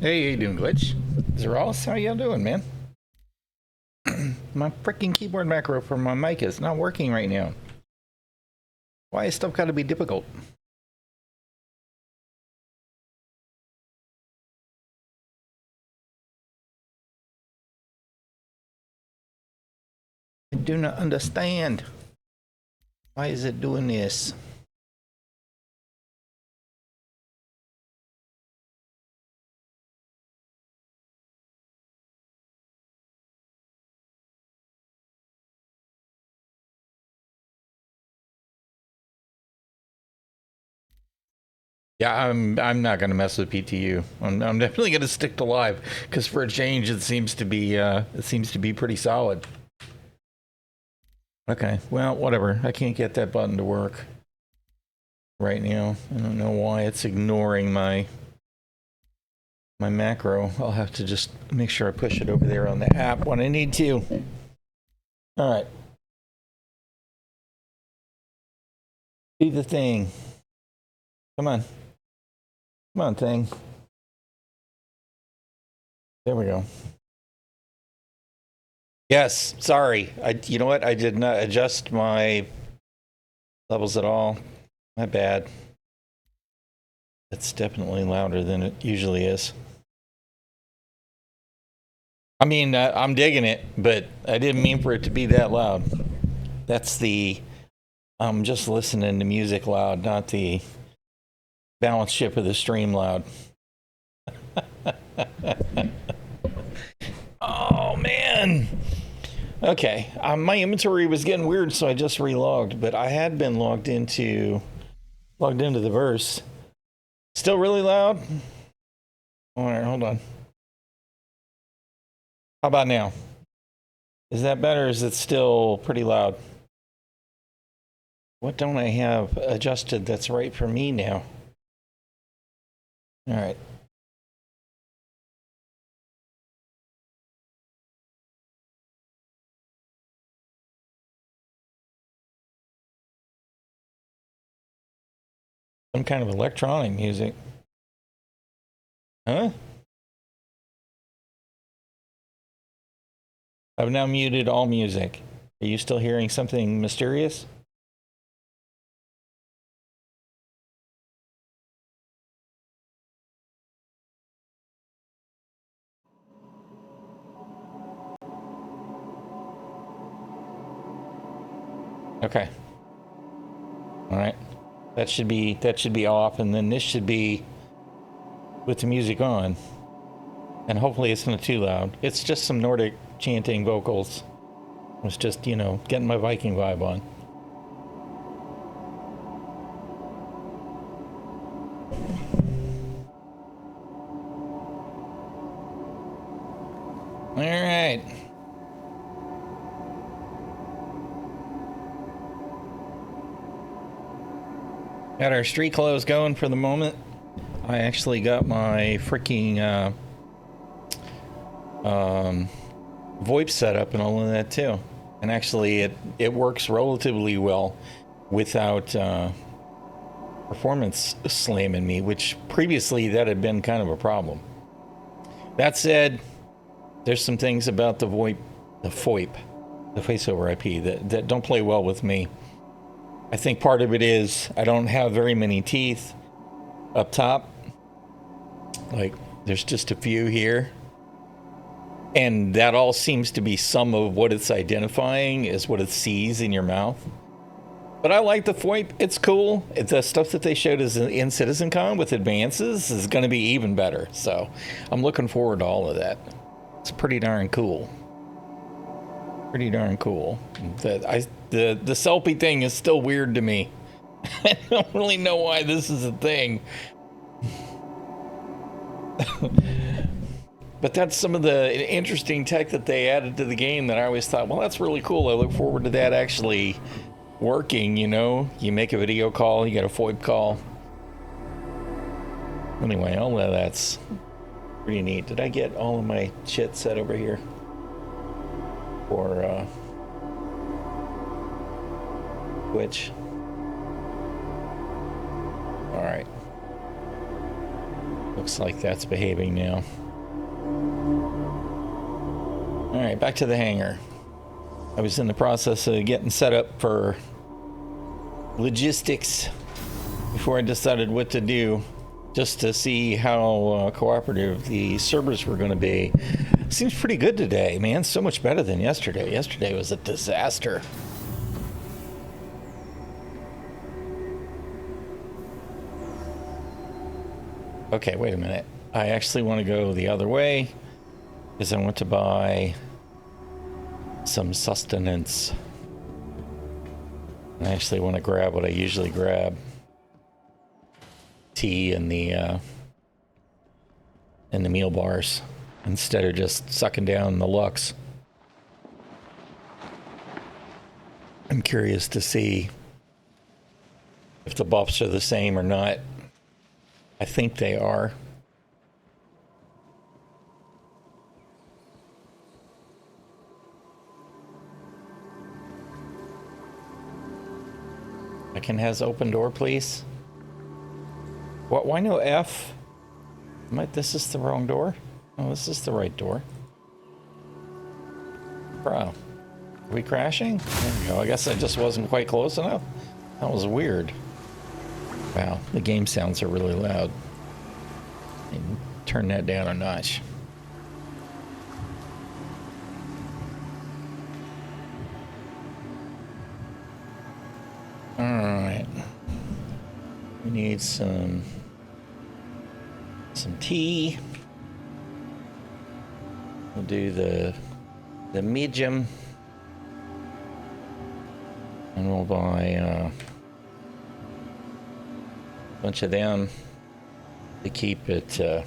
Hey, how you doing, Glitch? Zeros, how y'all doing, man? My freaking keyboard macro for my mic is not working right now. Why is stuff gotta be difficult? I do not understand. Why is it doing this? Yeah, I'm not gonna mess with PTU. I'm definitely gonna stick to live because for a change, it seems to be pretty solid. Okay, well, whatever. I can't get that button to work right now. I don't know why it's ignoring my macro. I'll have to just make sure I push it over there on the app when I need to. All right. Do the thing. Come on. Come on, thing. There we go. Yes, sorry. You know what? I did not adjust my levels at all. My bad. It's definitely louder than it usually is. I mean, I'm digging it, but I didn't mean for it to be that loud. That's the I'm just listening to music loud, not the balance ship of the stream loud. Oh man. Okay, my inventory was getting weird, so I just relogged. But I had been logged into the verse. Still really loud. All right, hold on. How about now? Is that better? Or is it still pretty loud? What don't I have adjusted that's right for me now? All right. Some kind of electronic music. Huh? I've now muted all music. Are you still hearing something mysterious? Okay. All right. That should be off, and then this should be with the music on. And hopefully it's not too loud. It's just some Nordic chanting vocals. It's just, you know, getting my Viking vibe on. All right. Got our street clothes going for the moment. I actually got my freaking VoIP setup and all of that too. And actually it works relatively well without performance slamming me, which previously that had been kind of a problem. That said, there's some things about the VoIP, the face over IP that don't play well with me. I think part of it is I don't have very many teeth up top. Like there's just a few here. And that all seems to be some of what it's identifying is what it sees in your mouth. But I like the VoIP. It's cool. The stuff that they showed us in CitizenCon with advances is going to be even better. So I'm looking forward to all of that. It's pretty darn cool. Pretty darn cool. The selfie thing is still weird to me. I don't really know why this is a thing. But that's some of the interesting tech that they added to the game that I always thought, well, that's really cool. I look forward to that actually working, you know? You make a video call, you get a VoIP call. Anyway, all of that's pretty neat. Did I get all of my shit set over here? For Twitch. All right. Looks like that's behaving now. All right, back to the hangar. I was in the process of getting set up for logistics before I decided what to do, just to see how cooperative the servers were going to be. Seems pretty good today, man. So much better than yesterday. Yesterday was a disaster. Okay, wait a minute. I actually want to go the other way because I want to buy some sustenance. I actually want to grab what I usually grab. Tea and the meal bars instead of just sucking down the Lux. I'm curious to see if the buffs are the same or not. I think they are. I can has open door, please. What? Why no F? This is the wrong door? Oh, this is the right door. Bro, are we crashing? There we go. I guess I just wasn't quite close enough. That was weird. Wow, the game sounds are really loud. Turn that down a notch. All right. We need some tea. We'll do the medium, and we'll buy a bunch of them to keep it. I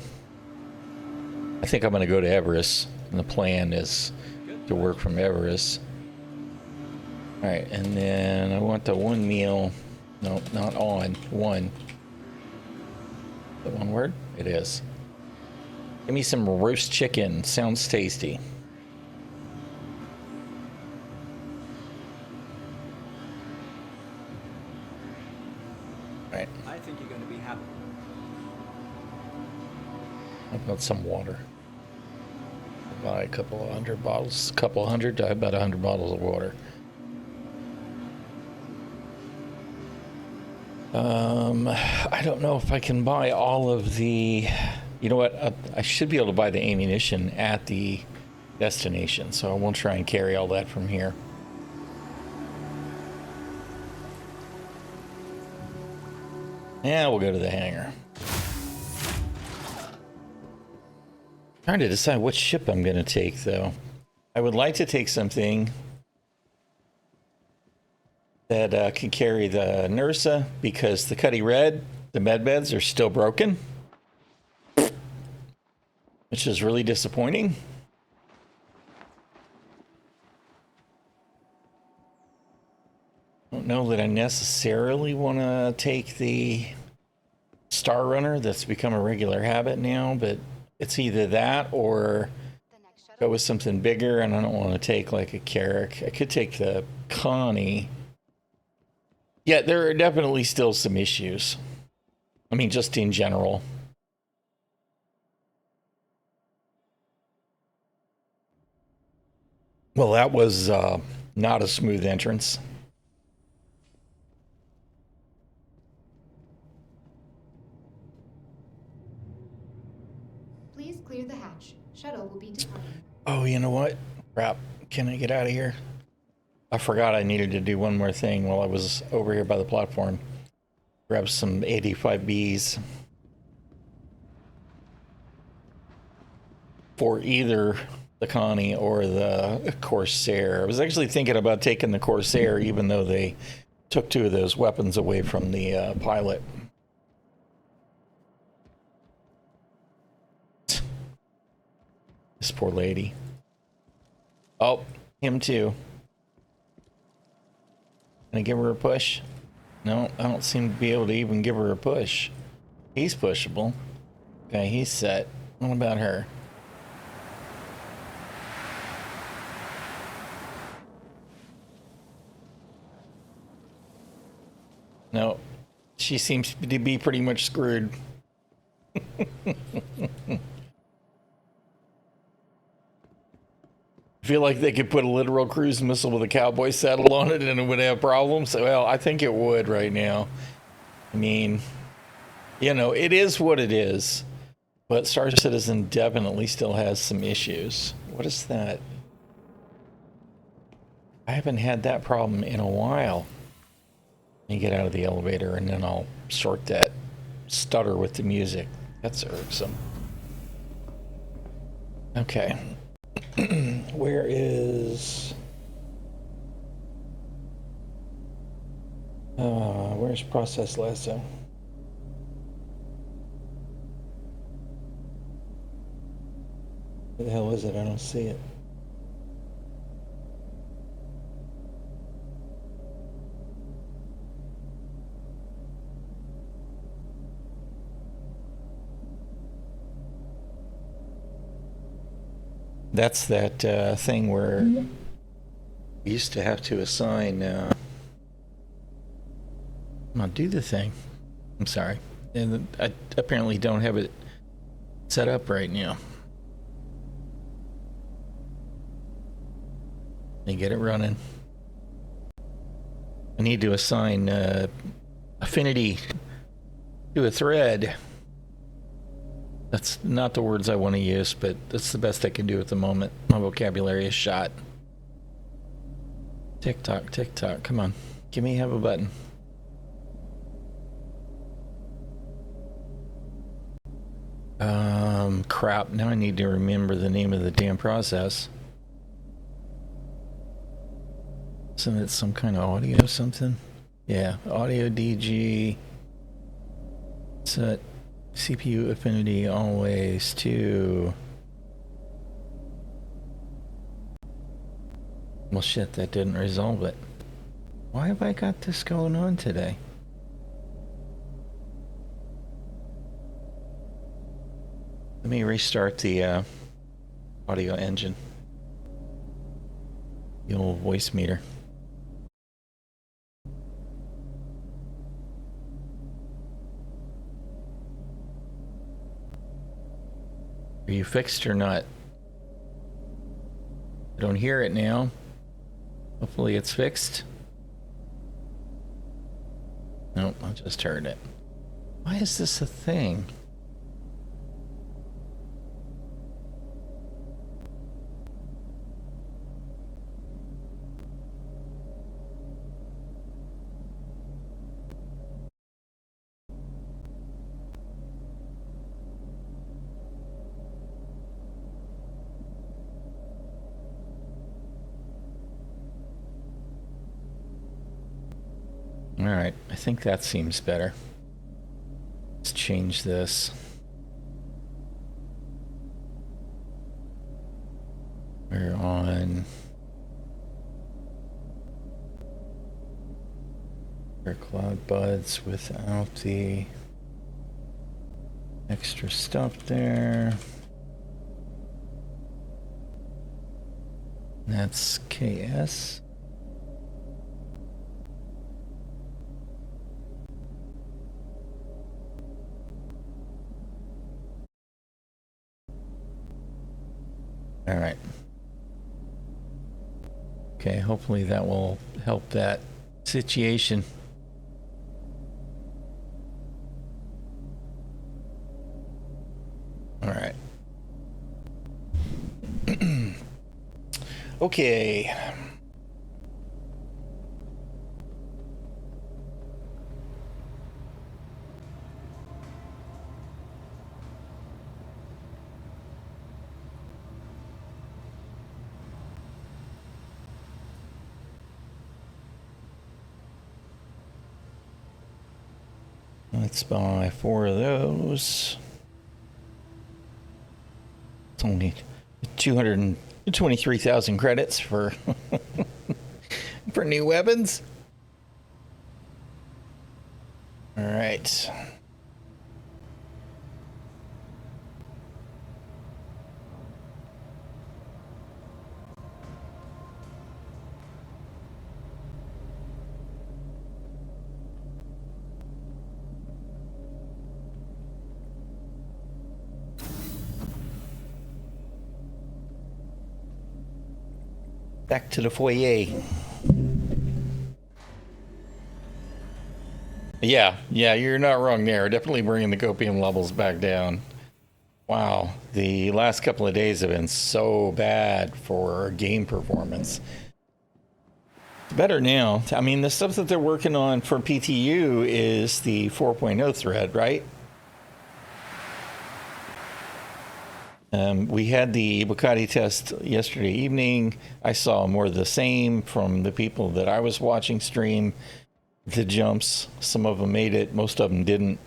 think I'm going to go to Everest, and the plan is to work from Everest. All right, and then I want the one meal. No, not on. One. The one word? It is. Give me some roast chicken. Sounds tasty. All right. I think you're going to be happy. How about some water? I'll buy a couple of hundred bottles. About 100 bottles of water. I don't know if I can buy all of the, you know what, I should be able to buy the ammunition at the destination, so I won't try and carry all that from here. Yeah, we'll go to the hangar. Trying to decide what ship I'm going to take, though. I would like to take something that can carry the ᛏᚻᚪᚏ, because the Cuddy Red, the med beds are still broken, which is really disappointing. I don't know that I necessarily want to take the Star Runner that's become a regular habit now, but it's either that or go with something bigger, and I don't want to take like a Carrack. I could take the Connie. Yeah, there are definitely still some issues. I mean, just in general. Well, that was not a smooth entrance. Please clear the hatch. Shuttle will be departing. Oh, you know what? Crap. Can I get out of here? I forgot I needed to do one more thing while I was over here by the platform. Grab some 85Bs for either the Connie or the Corsair. I was actually thinking about taking the Corsair, even though they took two of those weapons away from the pilot. This poor lady. Oh, him too. Can I give her a push? No, I don't seem to be able to even give her a push. He's pushable. Okay, he's set. What about her? No, she seems to be pretty much screwed. I feel like they could put a literal cruise missile with a cowboy saddle on it and it would have problems. Well, I think it would right now. I mean, you know, it is what it is. But Star Citizen definitely still has some issues. What is that? I haven't had that problem in a while. Let me get out of the elevator and then I'll sort that stutter with the music. That's irksome. Okay. Where is... where's Process Lasso? Where the hell is it? I don't see it. That's that thing where we used to have to assign... Come on, do the thing. I'm sorry. And I apparently don't have it set up right now. Let me get it running. I need to assign affinity to a thread. That's not the words I want to use, but that's the best I can do at the moment. My vocabulary is shot. TikTok, TikTok, come on. Give me have a button. Crap, now I need to remember the name of the damn process. Isn't it some kind of audio something? Yeah, audio DG. Set CPU affinity always to... Well shit, that didn't resolve it. Why have I got this going on today? Let me restart the audio engine. The old voice meter. Are you fixed or not? I don't hear it now. Hopefully it's fixed. Nope, I just heard it. Why is this a thing? Alright, I think that seems better. Let's change this. We're on... our cloud buds without the extra stuff there. That's KS. All right. Okay, hopefully that will help that situation. All right. Okay. Let's buy 4 of those. It's only 223,000 credits for for new weapons. All right. Back to the foyer. Yeah, you're not wrong there. Definitely bringing the copium levels back down. Wow, the last couple of days have been so bad for game performance. Better now. I mean, the stuff that they're working on for PTU is the 4.0 thread, right? We had the Bugatti test yesterday evening. I saw more of the same from the people that I was watching stream the jumps. Some of them made it, most of them didn't.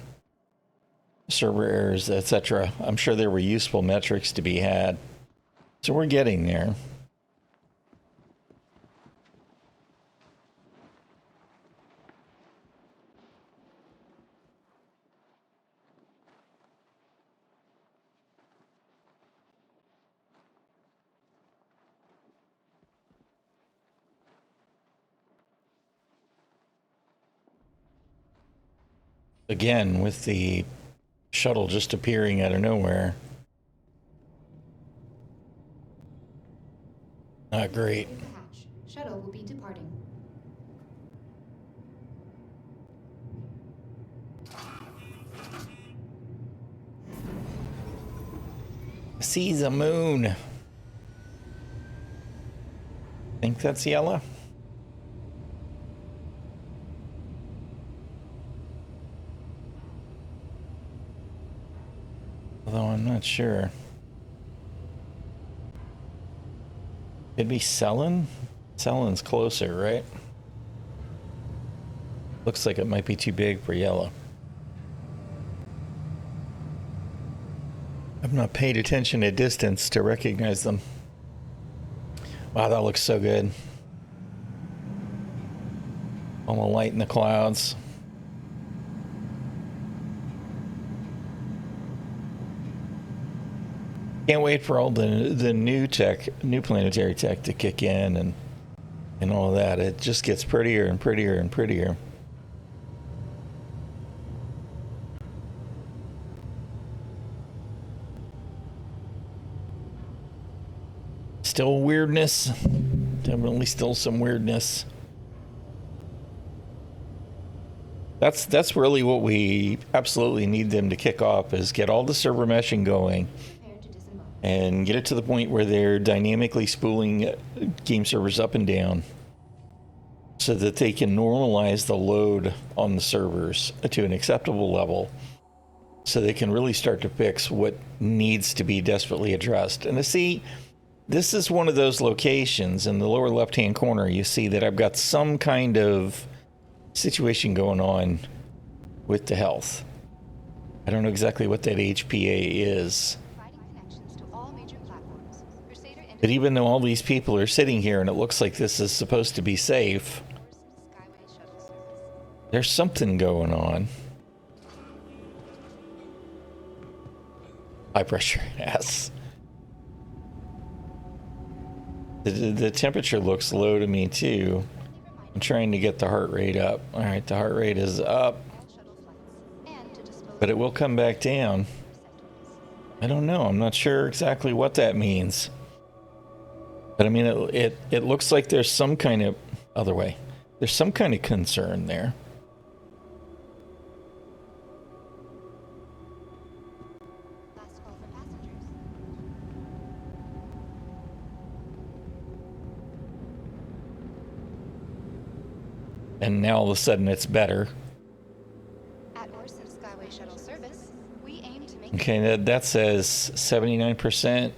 Server errors, etc. I'm sure there were useful metrics to be had. So we're getting there. Again, with the shuttle just appearing out of nowhere. Not great. Clear the hatch. Shuttle will be departing. See the moon. Think that's yellow? Although I'm not sure. Could be Sullen? Sullen's closer, right? Looks like it might be too big for yellow. I've not paid attention at distance to recognize them. Wow, that looks so good. All the light in the clouds. Can't wait for all the new tech, new planetary tech to kick in and all of that. It just gets prettier and prettier and prettier. Still weirdness. Definitely still some weirdness. That's really what we absolutely need them to kick off, is get all the server meshing going Prepare to disembark. and get it to the point where they're dynamically spooling game servers up and down so that they can normalize the load on the servers to an acceptable level, so they can really start to fix what needs to be desperately addressed. And to see, this is one of those locations in the lower left-hand corner. You see that I've got some kind of situation going on with the health. I don't know exactly what that HPA is. Providing connections to all major platforms. Crusader But even though all these people are sitting here and it looks like this is supposed to be safe, Skyway shuttle service. there's something going on. High pressure, yes. The temperature looks low to me too. I'm trying to get the heart rate up. All right, the heart rate is up, All shuttle flights. And to dispose but it will come back down. I don't know. I'm not sure exactly what that means. But I mean, it looks like there's some kind of other way. There's some kind of concern there. last call for passengers. And now all of a sudden it's better. At Orson Skyway shuttle service, we aim to make Okay, that says 79%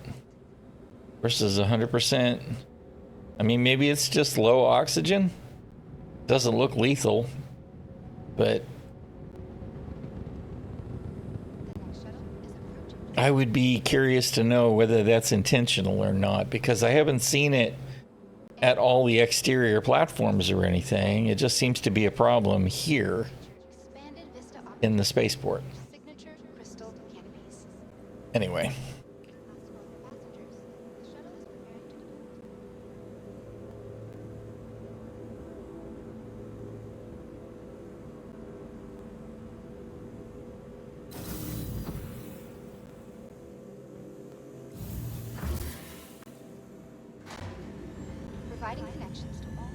versus 100%. I mean, maybe it's just low oxygen. Doesn't look lethal, but the next shuttle is approaching. I would be curious to know whether that's intentional or not, because I haven't seen it at all the exterior platforms or anything. It just seems to be a problem here Expanded vista in the spaceport. signature crystal canopies. Anyway, Last call for passengers. The shuttle is preparing to depart. Providing connections to all.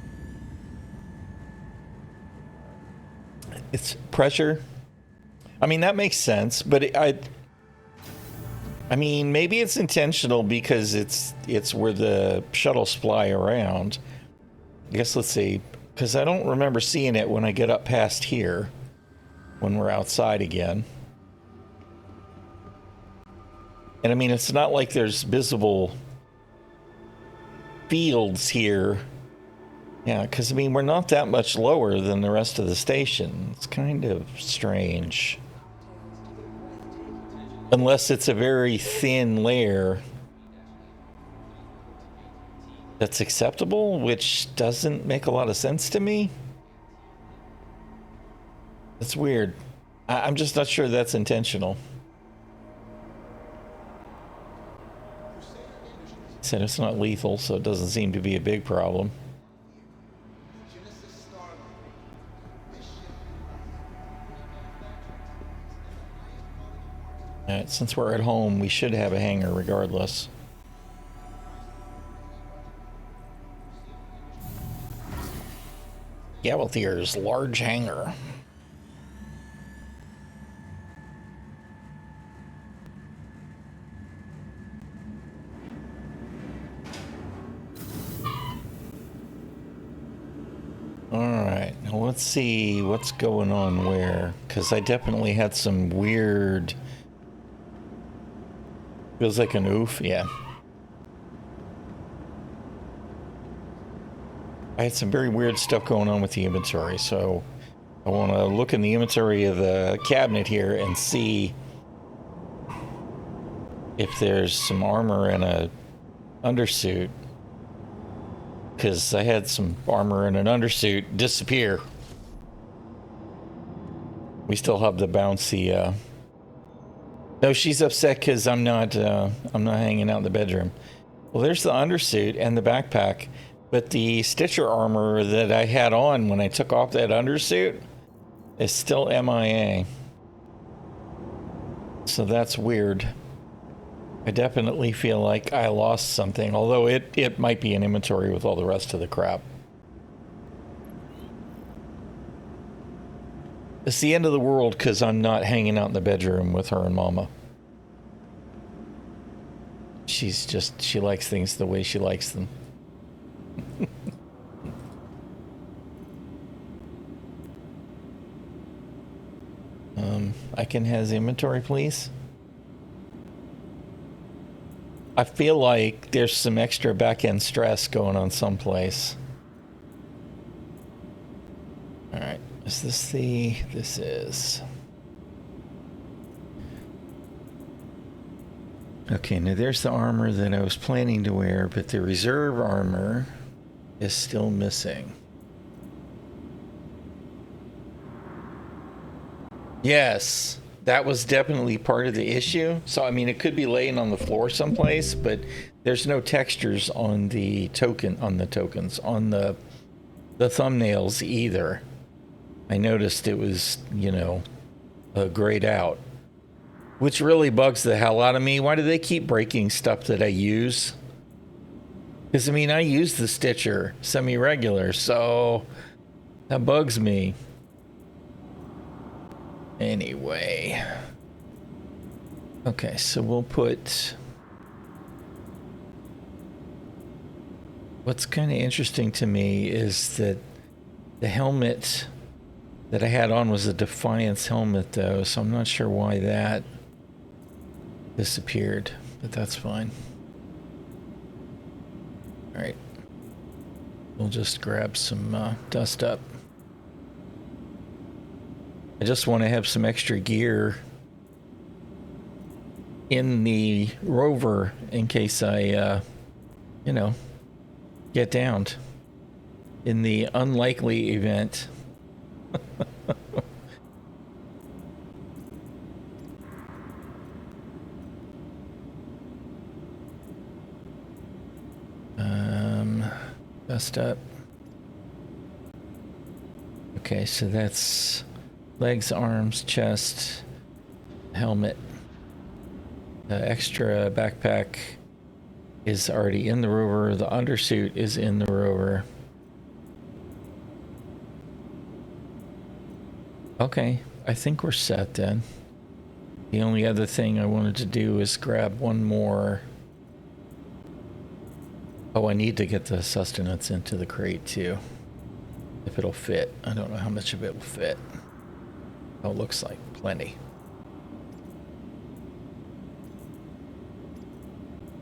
It's pressure. I mean, that makes sense, but I mean, maybe it's intentional because it's where the shuttles fly around. I guess let's see, because I don't remember seeing it when I get up past here, when we're outside again. And I mean, it's not like there's visible fields here. Yeah, because I mean, we're not that much lower than the rest of the station. It's kind of strange. Unless it's a very thin layer that's acceptable, which doesn't make a lot of sense to me. That's weird. I'm just not sure that's intentional. Said it's not lethal, so it doesn't seem to be a big problem. Alright, since we're at home, we should have a hangar regardless. Gavelthier's large hangar. Alright, now let's see what's going on where, because I definitely had some weird... Feels like an oof, yeah. I had some very weird stuff going on with the inventory, so I want to look in the inventory of the cabinet here and see if there's some armor and a undersuit. Because I had some armor and an undersuit disappear. We still have the bouncy, No, she's upset because I'm not hanging out in the bedroom. Well, there's the undersuit and the backpack, but the Stitcher armor that I had on when I took off that undersuit is still MIA. So that's weird. I definitely feel like I lost something, although it might be an inventory with all the rest of the crap. It's the end of the world because I'm not hanging out in the bedroom with her and Mama. She likes things the way she likes them. I can have the inventory, please. I feel like there's some extra back-end stress going on someplace. All right, is this the... This is... Okay, now there's the armor that I was planning to wear, but the reserve armor is still missing. Yes, that was definitely part of the issue. So, I mean, it could be laying on the floor someplace, but there's no textures on the tokens, on the thumbnails either. I noticed it was, you know, grayed out, which really bugs the hell out of me. Why do they keep breaking stuff that I use? Because, I mean, I use the Stitcher semi-regular, so that bugs me. Anyway. Okay, so we'll put... What's kind of interesting to me is that the helmet that I had on was a Defiance helmet, though, so I'm not sure why that disappeared, but that's fine. All right. We'll just grab some dust up. I just want to have some extra gear in the rover in case I, you know, get downed in the unlikely event. Dust up. Okay, so that's legs, arms, chest, helmet, extra backpack, is already in the rover. The undersuit is in the rover. Okay, I think we're set then. The only other thing I wanted to do is grab one more. Oh, I need to get the sustenance into the crate too. If it'll fit. I don't know how much of it will fit. Oh, it looks like plenty.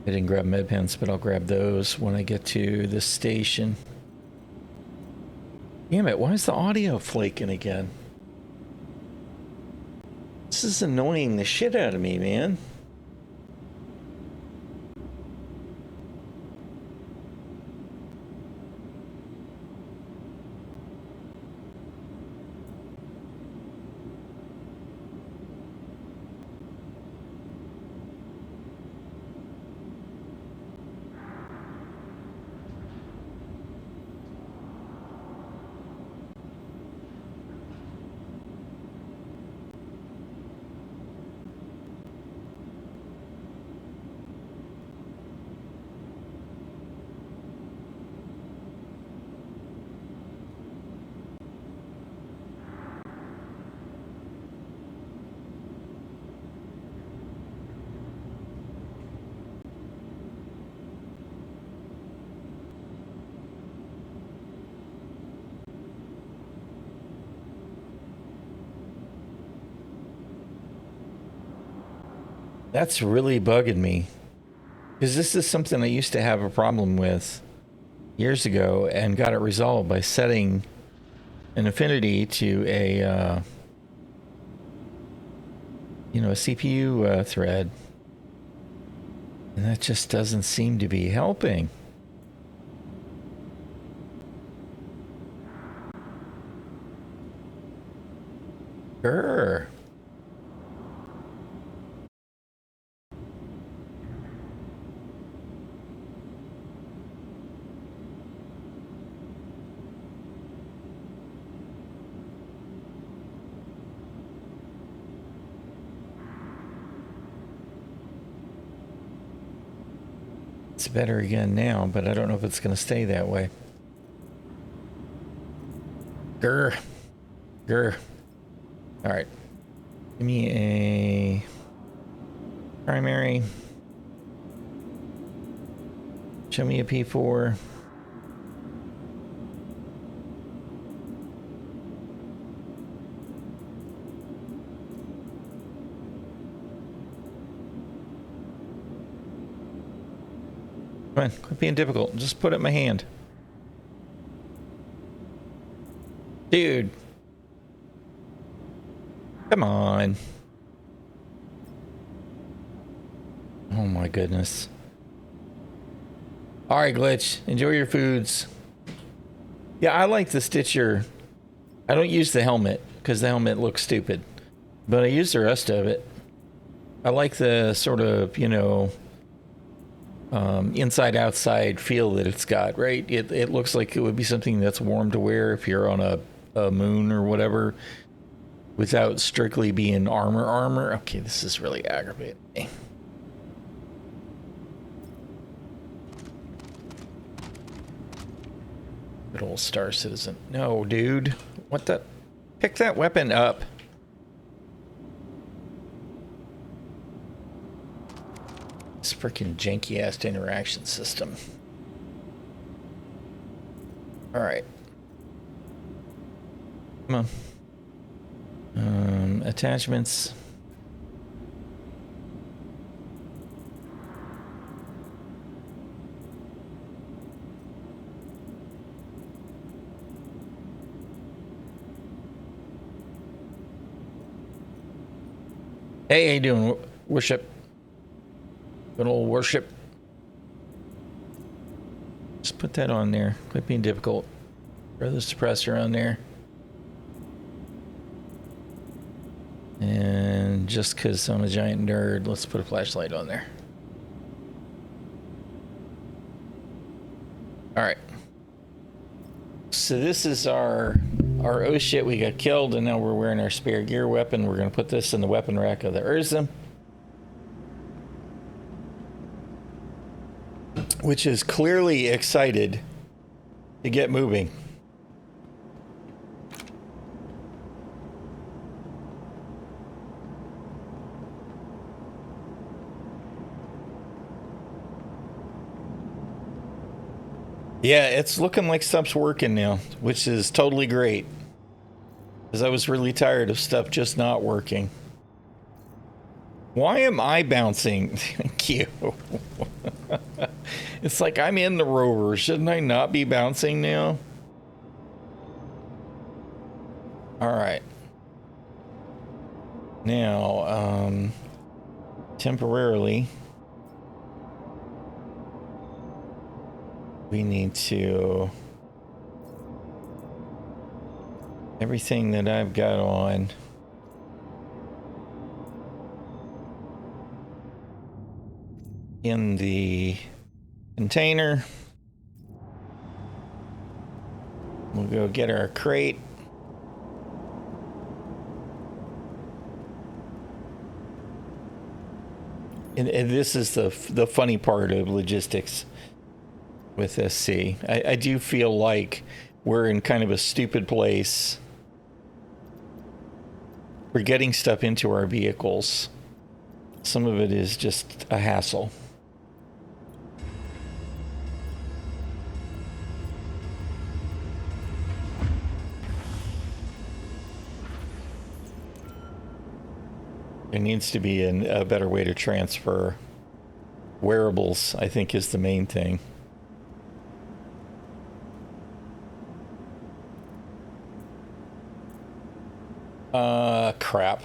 I didn't grab med pens, but I'll grab those when I get to the station. Damn it, why is the audio flaking again? This is annoying the shit out of me, man. That's really bugging me. Because this is something I used to have a problem with years ago and got it resolved by setting an affinity to a, a CPU thread. And that just doesn't seem to be helping. Grr. It's better again now, but I don't know if it's going to stay that way. Grr. Grr. All right. Give me a primary. Show me a P4. Come on, quit being difficult. Just put it in my hand. Dude. Come on. Oh my goodness. Alright, Glitch. Enjoy your foods. Yeah, I like the Stitcher. I don't use the helmet, because the helmet looks stupid. But I use the rest of it. I like the sort of, inside-outside feel that it's got, right? It looks like it would be something that's warm to wear if you're on a moon or whatever, without strictly being armor. Okay, this is really aggravating me. Good old Star Citizen. No, dude. What the? Pick that weapon up. This freaking janky-ass interaction system. Alright. Come on. Attachments. Hey, how you doing, Worship? Good old Worship. Just put that on there. Quit being difficult. Throw the suppressor on there. And just because I'm a giant nerd, let's put a flashlight on there. Alright. So this is our oh shit, we got killed, and now we're wearing our spare gear weapon. We're going to put this in the weapon rack of the ᚏᚻᚪᚏ. which is clearly excited to get moving. Yeah, it's looking like stuff's working now, which is totally great. Because I was really tired of stuff just not working. Why am I bouncing? Thank you. It's like I'm in the rover. Shouldn't I not be bouncing now? All right. Now, temporarily, we need to... Everything that I've got on... in the container. We'll go get our crate. And this is the funny part of logistics with SC. I do feel like we're in kind of a stupid place. We're getting stuff into our vehicles. Some of it is just a hassle. There needs to be a better way to transfer wearables, I think, is the main thing. Crap.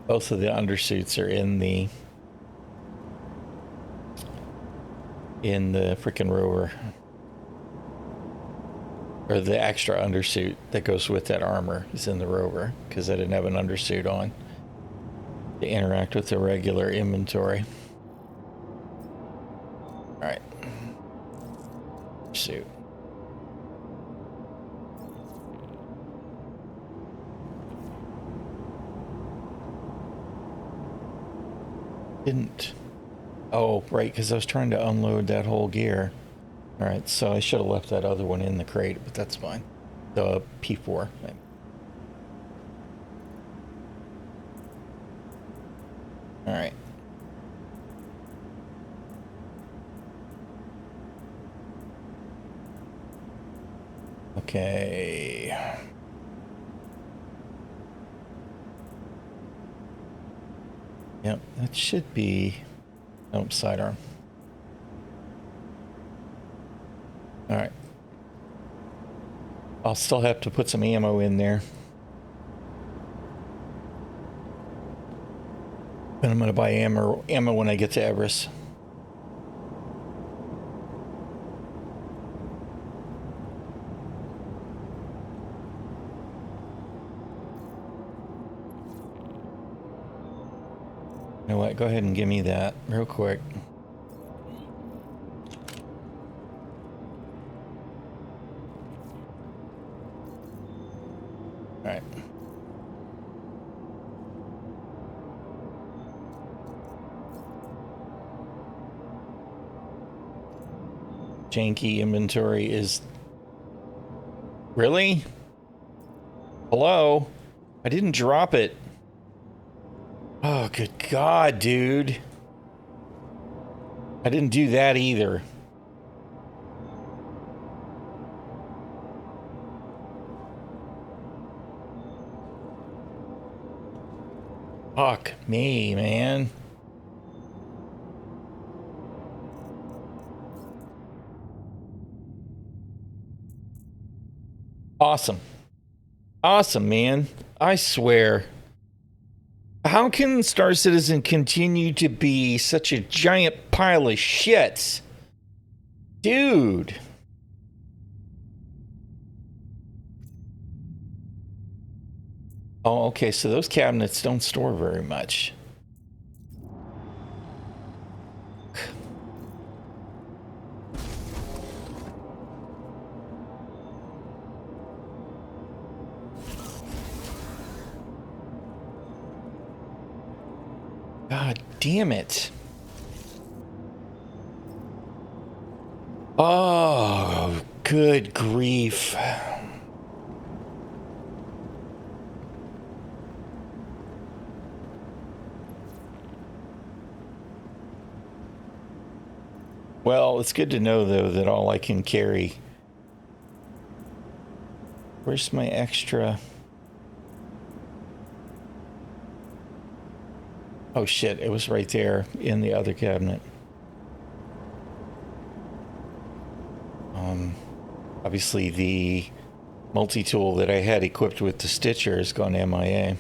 Both of the undersuits are in the frickin' rover. Or the extra undersuit that goes with that armor is in the rover, because I didn't have an undersuit on to interact with the regular inventory. Alright. Suit. Didn't. Oh, right, because I was trying to unload that whole gear. Alright, so I should have left that other one in the crate, but that's fine. The P4. Alright. Okay. Yep, that should be... Nope, sidearm. Alright. I'll still have to put some ammo in there. But I'm going to buy ammo when I get to Everest. You know what? Go ahead and give me that real quick. Alright. Janky inventory is... Really? Hello? I didn't drop it. Oh, good God, dude. I didn't do that either. Fuck me, man. Awesome. Awesome, man. I swear. How can Star Citizen continue to be such a giant pile of shit? Dude. Oh, okay, so those cabinets don't store very much. God damn it. Oh, good grief. Well, it's good to know, though, that all I can carry... Where's my extra... Oh, shit. It was right there in the other cabinet. Obviously, the multi-tool that I had equipped with the Stitcher has gone MIA.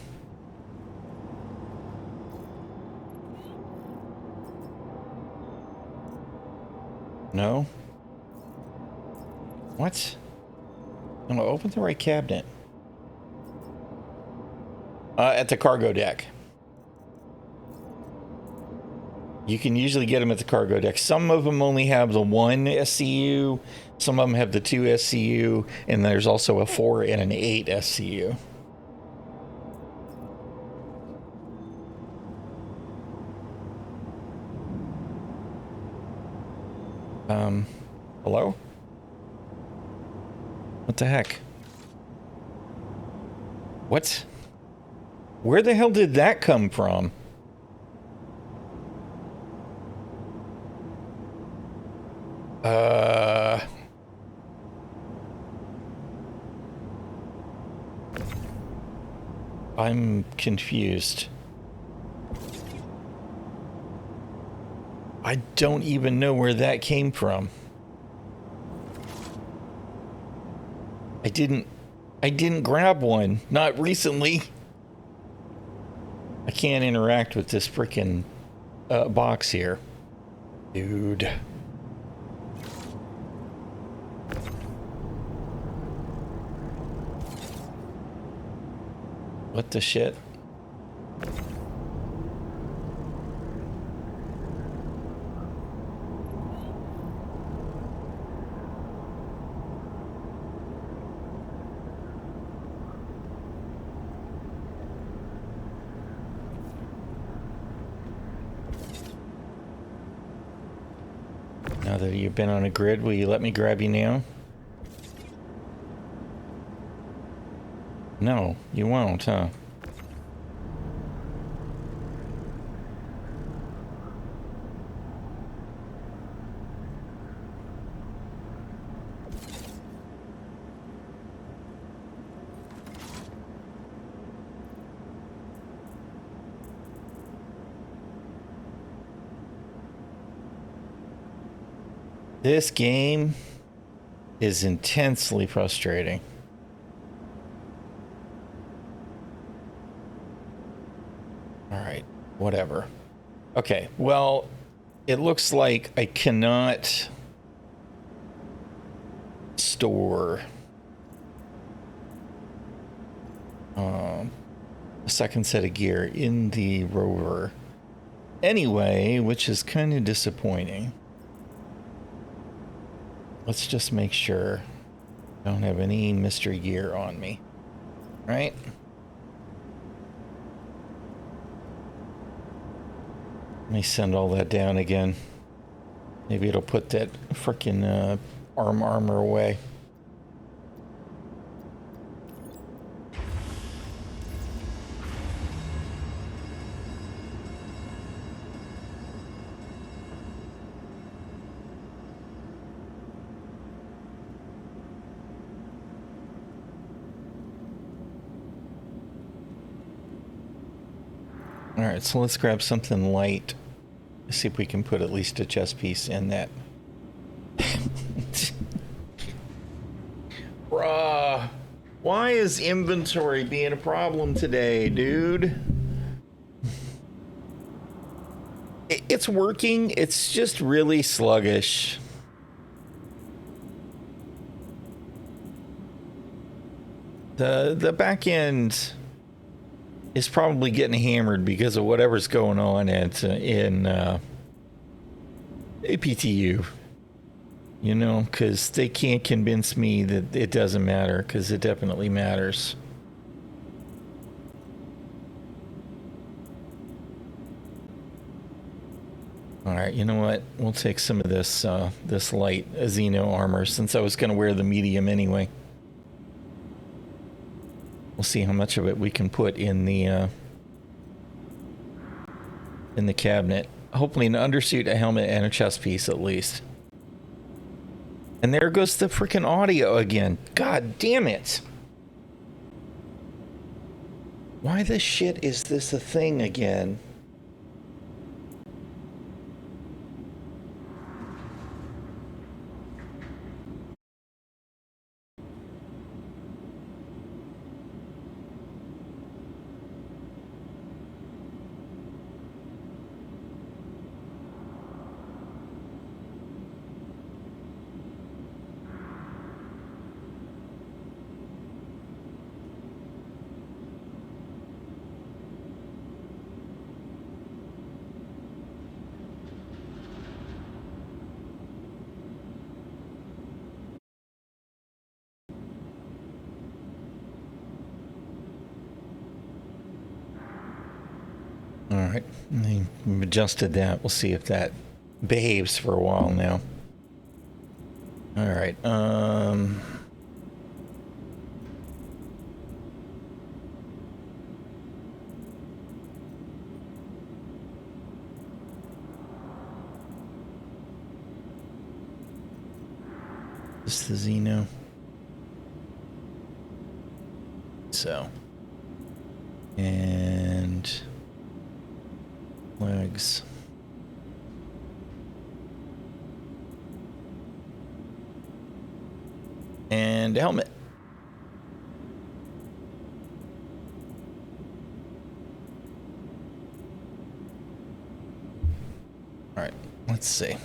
No? What? No, open the right cabinet. At the cargo deck. You can usually get them at the cargo deck. Some of them only have the 1 SCU. Some of them have the 2 SCU. And there's also a 4 and an 8 SCU. Hello? What the heck? What? Where the hell did that come from? I'm confused. I don't even know where that came from. I didn't grab one. Not recently. I can't interact with this frickin' box here. Dude. What the shit? Now that you've been on a grid, will you let me grab you now? No, you won't, huh? This game is intensely frustrating. Alright, whatever. Okay, well, it looks like I cannot store a second set of gear in the rover anyway, which is kind of disappointing. Let's just make sure I don't have any mystery gear on me, right? Let me send all that down again. Maybe it'll put that frickin' armor away. Alright, so let's grab something light. See if we can put at least a chest piece in that. Bruh. Why is inventory being a problem today, dude? It's working, it's just really sluggish. The back end is probably getting hammered because of whatever's going on at in APTU, you know, because they can't convince me that it doesn't matter, because it definitely matters. All right, you know what? We'll take some of this this light Xeno armor since I was going to wear the medium anyway. We'll see how much of it we can put in the cabinet. Hopefully an undersuit, a helmet, and a chest piece at least. And there goes the freaking audio again. God damn it. Why the shit is this a thing again? All right, I've adjusted that. We'll see if that behaves for a while now. All right, this is the Xeno. So, and legs. And helmet. All right, let's see.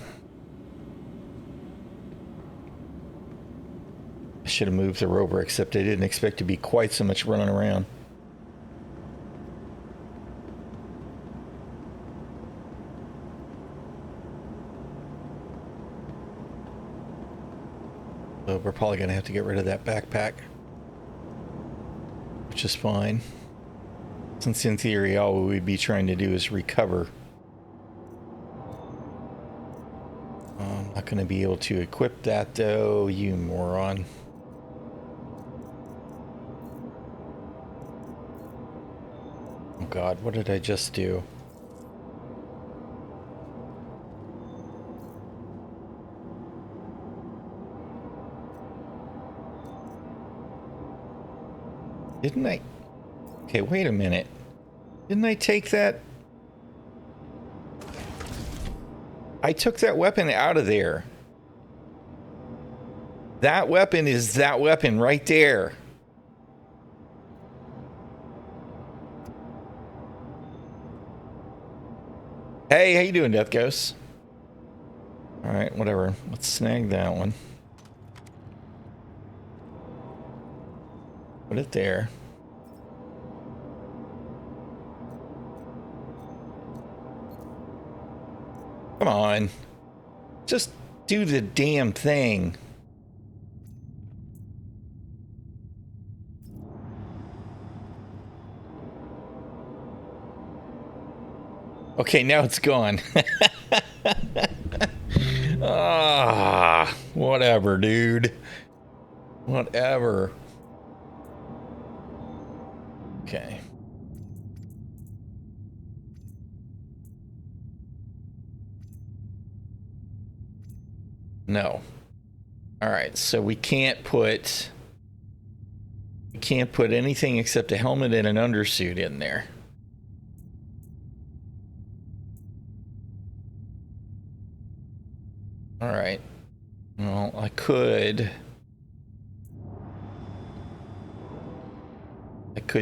I should have moved the rover, except I didn't expect to be quite so much running around. So we're probably going to have to get rid of that backpack, which is fine. Since in theory, all we'd be trying to do is recover. I'm not going to be able to equip that though, you moron. Oh God, what did I just do? Didn't I? Okay, wait a minute. Didn't I take that? I took that weapon out of there. That weapon is that weapon right there. Hey, how you doing, Death Ghost? All right, whatever. Let's snag that one. Put it there. Come on. Just do the damn thing. Okay, now it's gone. Ah, whatever, dude. Whatever. Okay. No. All right, so we can't put anything except a helmet and an undersuit in there. All right. Well, I could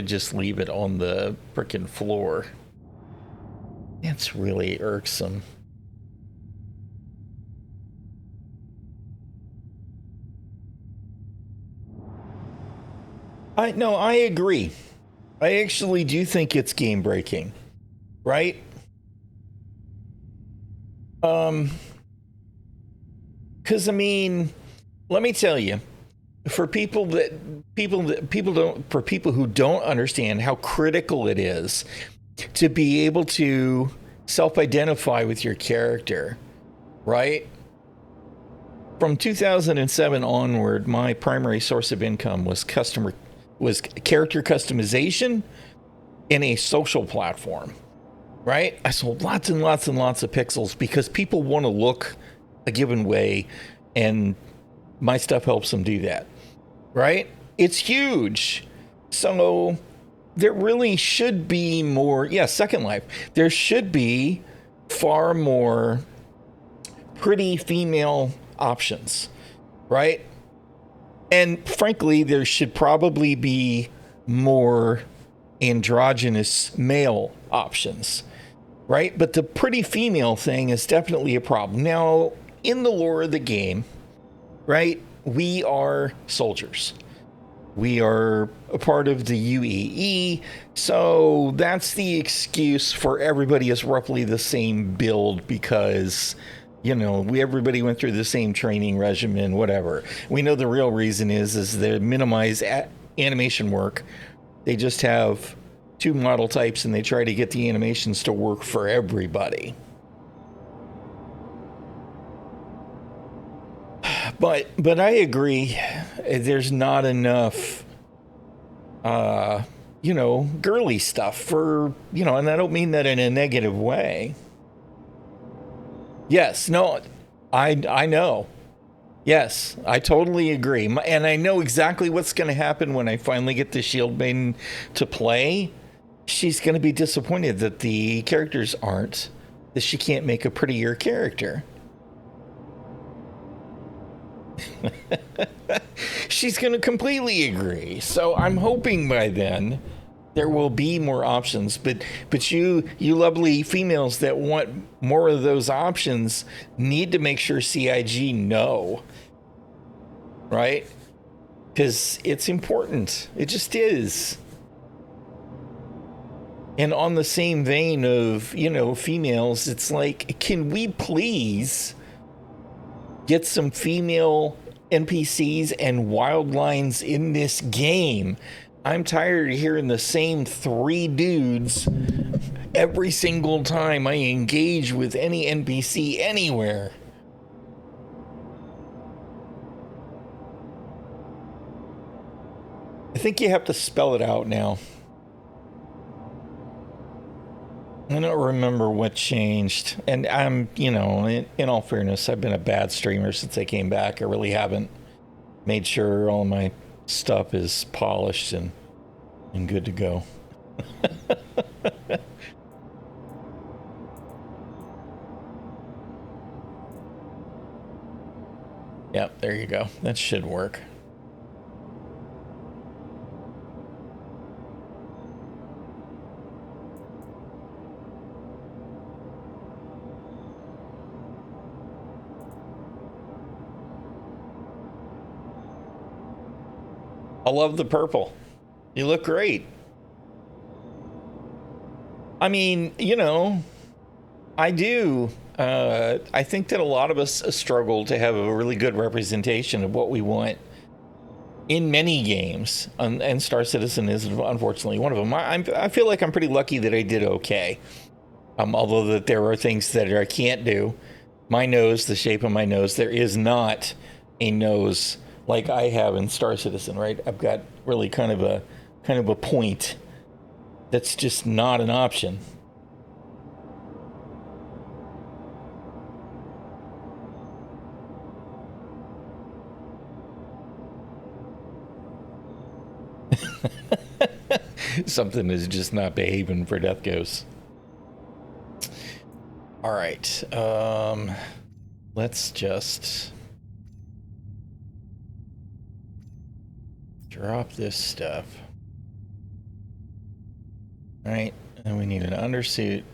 just leave it on the frickin' floor. It's really irksome. No, I agree. I actually do think it's game breaking, right? Because I mean, let me tell you, for people who don't understand how critical it is to be able to self-identify with your character, right? From 2007 onward, my primary source of income was character customization in a social platform, right? I sold lots and lots and lots of pixels because people want to look a given way, and my stuff helps them do that, right? It's huge. So there really should be more. Yeah, Second Life. There should be far more pretty female options, right? And frankly, there should probably be more androgynous male options, right? But the pretty female thing is definitely a problem. Now, in the lore of the game, right, we are soldiers. We are a part of the UEE, so that's the excuse for everybody is roughly the same build because, you know, everybody went through the same training regimen, whatever. We know the real reason is they minimize animation work. They just have 2 model types and they try to get the animations to work for everybody. But I agree, there's not enough, you know, girly stuff for, you know, and I don't mean that in a negative way. Yes, no, I know. Yes, I totally agree. And I know exactly what's going to happen when I finally get the Shield Maiden to play. She's going to be disappointed that the characters aren't, that she can't make a prettier character. She's going to completely agree. So I'm hoping by then there will be more options. But you lovely females that want more of those options need to make sure CIG know, right? Because it's important. It just is. And on the same vein of, you know, females, it's like, can we please get some female NPCs and wildlines in this game? I'm tired of hearing the same 3 dudes every single time I engage with any NPC anywhere. I think you have to spell it out now. I don't remember what changed. And I'm, you know, in all fairness, I've been a bad streamer since I came back. I really haven't made sure all my stuff is polished and good to go. Yep, there you go. That should work. I love the purple. You look great. I mean, you know, I do. I think that a lot of us struggle to have a really good representation of what we want in many games, and Star Citizen is unfortunately one of them. I feel like I'm pretty lucky that I did okay. Although that there are things that I can't do. My nose, the shape of my nose, there is not a nose like I have in Star Citizen, right? I've got really kind of a point that's just not an option. Something is just not behaving for Death Ghost. All right, let's just drop this stuff. All right, and we need an undersuit,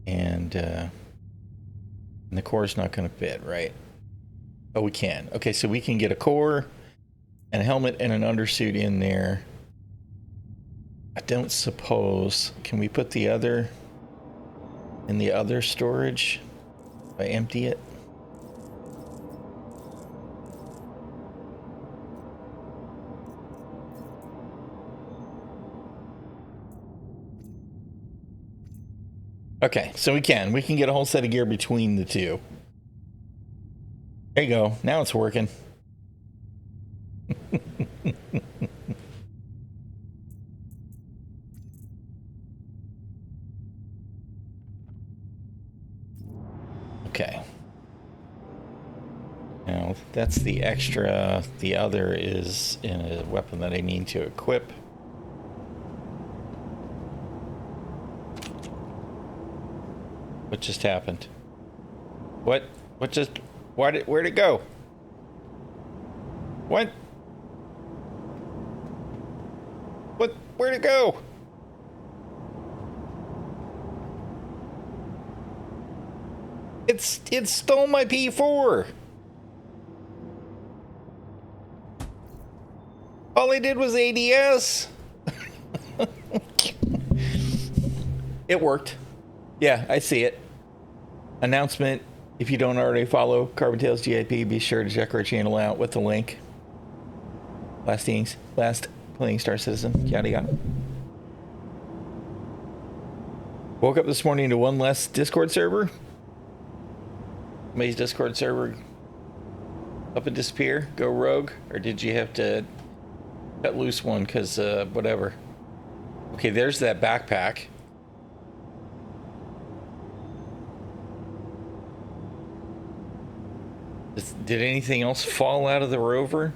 and the core's not going to fit, right? Oh, we can. Okay, so we can get a core, and a helmet, and an undersuit in there. I don't suppose, can we put the other in the other storage if I empty it? Okay, so we can get a whole set of gear between the two. There you go. Now it's working. Okay. Now that's the extra. The other is in a weapon that I need to equip. What just happened? What just, where'd it go? Where'd it go? It stole my P4. All I did was ADS. It worked. Yeah, I see it. Announcement. If you don't already follow Carbon Tales GIP, be sure to check our channel out with the link. Last playing Star Citizen. Yada yada. Woke up this morning to one less Discord server. Somebody's Discord server up and disappear, go rogue, or did you have to cut loose one because whatever? Okay, there's that backpack. Did anything else fall out of the rover?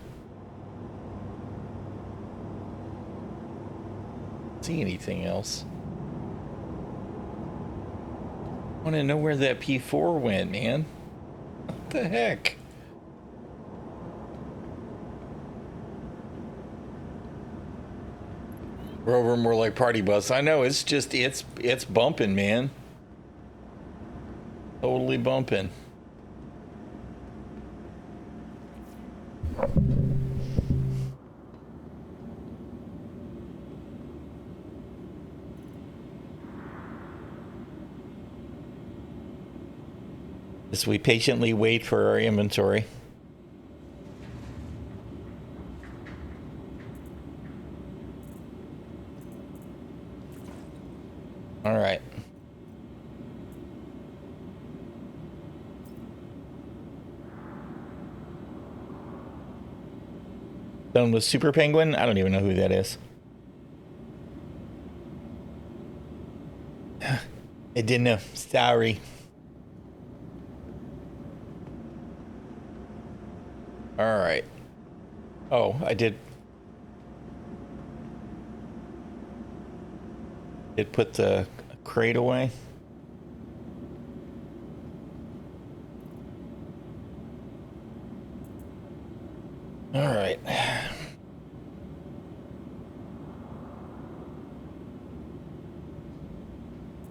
See anything else? I want to know where that P4 went, man. What the heck? Rover more like party bus. I know, it's just, it's bumping, man. Totally bumping. As we patiently wait for our inventory. All right. Done with Super Penguin? I don't even know who that is. I didn't know. Sorry. All right. Oh, I did put the crate away. All right.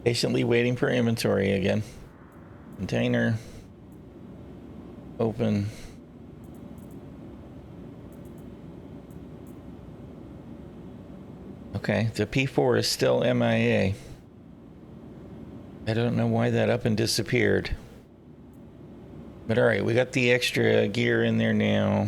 Patiently waiting for inventory again. Container. Open. Okay, the P4 is still MIA. I don't know why that up and disappeared. But alright, we got the extra gear in there now.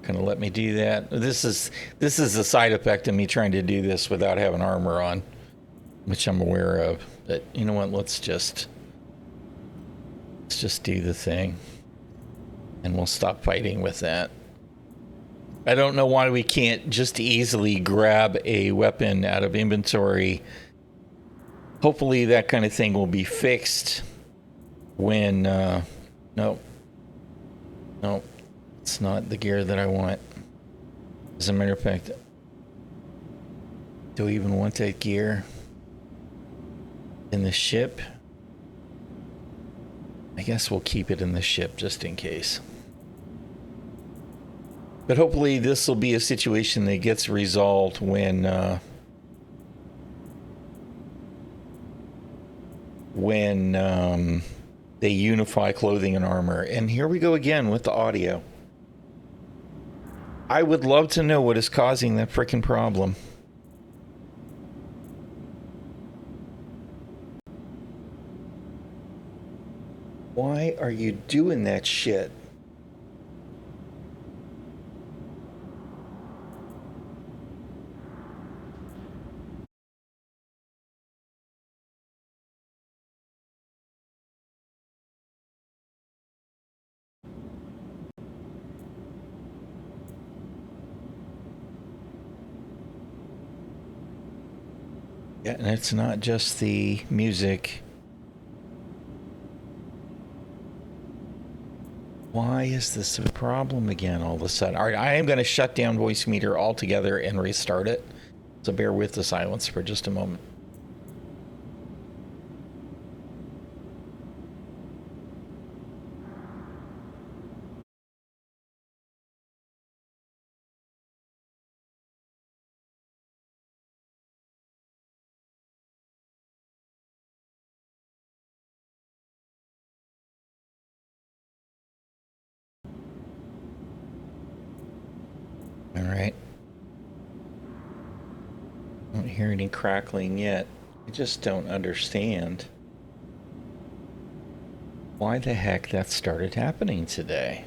Gonna let me do that. This is a side effect of me trying to do this without having armor on, which I'm aware of. But you know what? Let's just do the thing, and we'll stop fighting with that. I don't know why we can't just easily grab a weapon out of inventory. Hopefully that kind of thing will be fixed when nope. It's not the gear that I want. As a matter of fact, do I even want that gear in the ship? I guess we'll keep it in the ship just in case. But hopefully this will be a situation that gets resolved when when they unify clothing and armor. And here we go again with the audio. I would love to know what is causing that freaking problem. Why are you doing that shit? Yeah, and it's not just the music. Why is this a problem again all of a sudden? All right, I am going to shut down Voicemeeter altogether and restart it. So bear with the silence for just a moment. All right. I don't hear any crackling yet. I just don't understand why the heck that started happening today.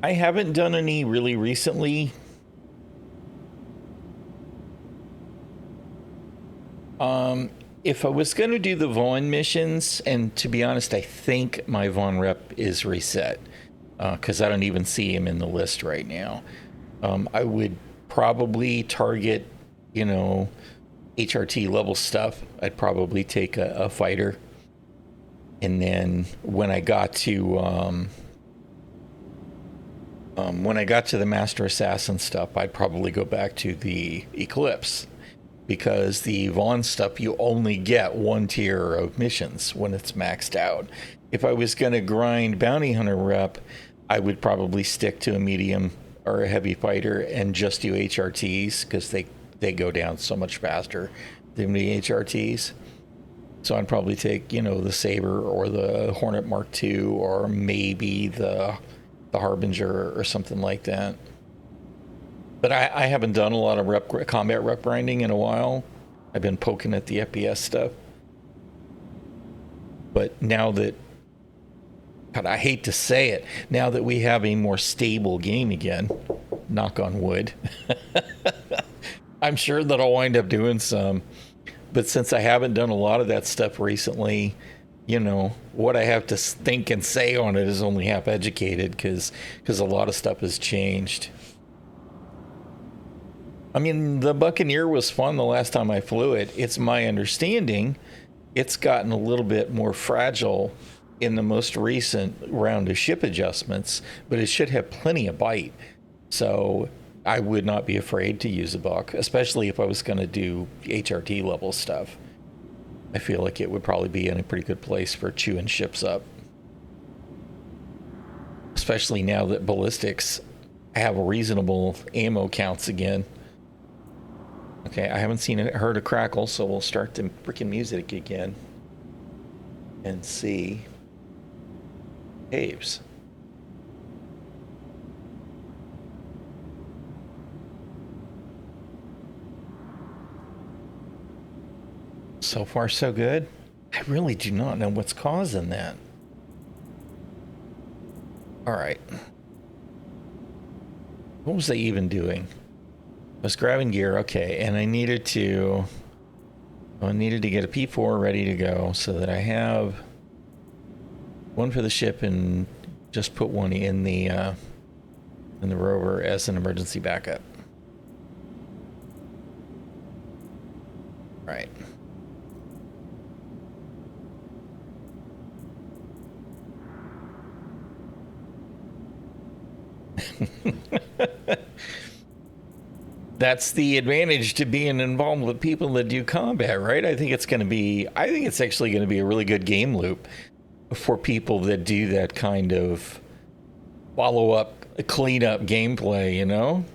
I haven't done any really recently. If I was going to do the Vaughn missions, and to be honest, I think my Vaughn rep is reset because I don't even see him in the list right now. I would probably target, you know, HRT level stuff. I'd probably take a fighter. And then when I got to the Master Assassin stuff, I'd probably go back to the Eclipse, because the Vaughn stuff, you only get one tier of missions when it's maxed out. If I was going to grind Bounty Hunter rep, I would probably stick to a medium or a heavy fighter and just do HRTs, because they go down so much faster than the HRTs. So I'd probably take, you know, the Saber or the Hornet Mark II, or maybe the Harbinger or something like that. But I haven't done a lot of combat rep grinding in a while. I've been poking at the FPS stuff. But now that, God, I hate to say it, now that we have a more stable game again, knock on wood, I'm sure that I'll wind up doing some. But since I haven't done a lot of that stuff recently, you know, what I have to think and say on it is only half educated, because a lot of stuff has changed. I mean, the Buccaneer was fun the last time I flew it. It's my understanding it's gotten a little bit more fragile in the most recent round of ship adjustments, but it should have plenty of bite. So I would not be afraid to use a Buck, especially if I was going to do HRT level stuff. I feel like it would probably be in a pretty good place for chewing ships up. Especially now that ballistics have reasonable ammo counts again. Okay, I haven't heard a crackle, so we'll start the freaking music again and see caves. So far, so good. I really do not know what's causing that. All right. What was I even doing? I was grabbing gear, okay, and I needed to get a P4 ready to go, so that I have one for the ship and just put one in the rover as an emergency backup. Right. That's the advantage to being involved with people that do combat, right? I think it's actually going to be a really good game loop. for people that do that kind of follow-up, clean-up gameplay, you know?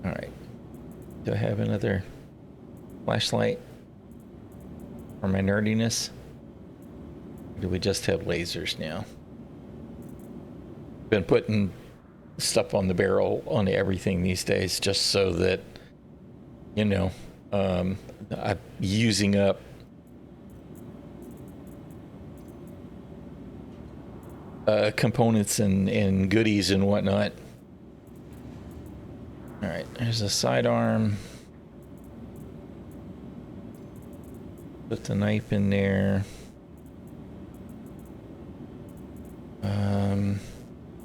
All right. Do I have another flashlight for my nerdiness? Or do we just have lasers now? Been putting stuff on the barrel on everything these days just so that, you know, I'm using up components and goodies and whatnot. All right, there's a sidearm. Put the knife in there.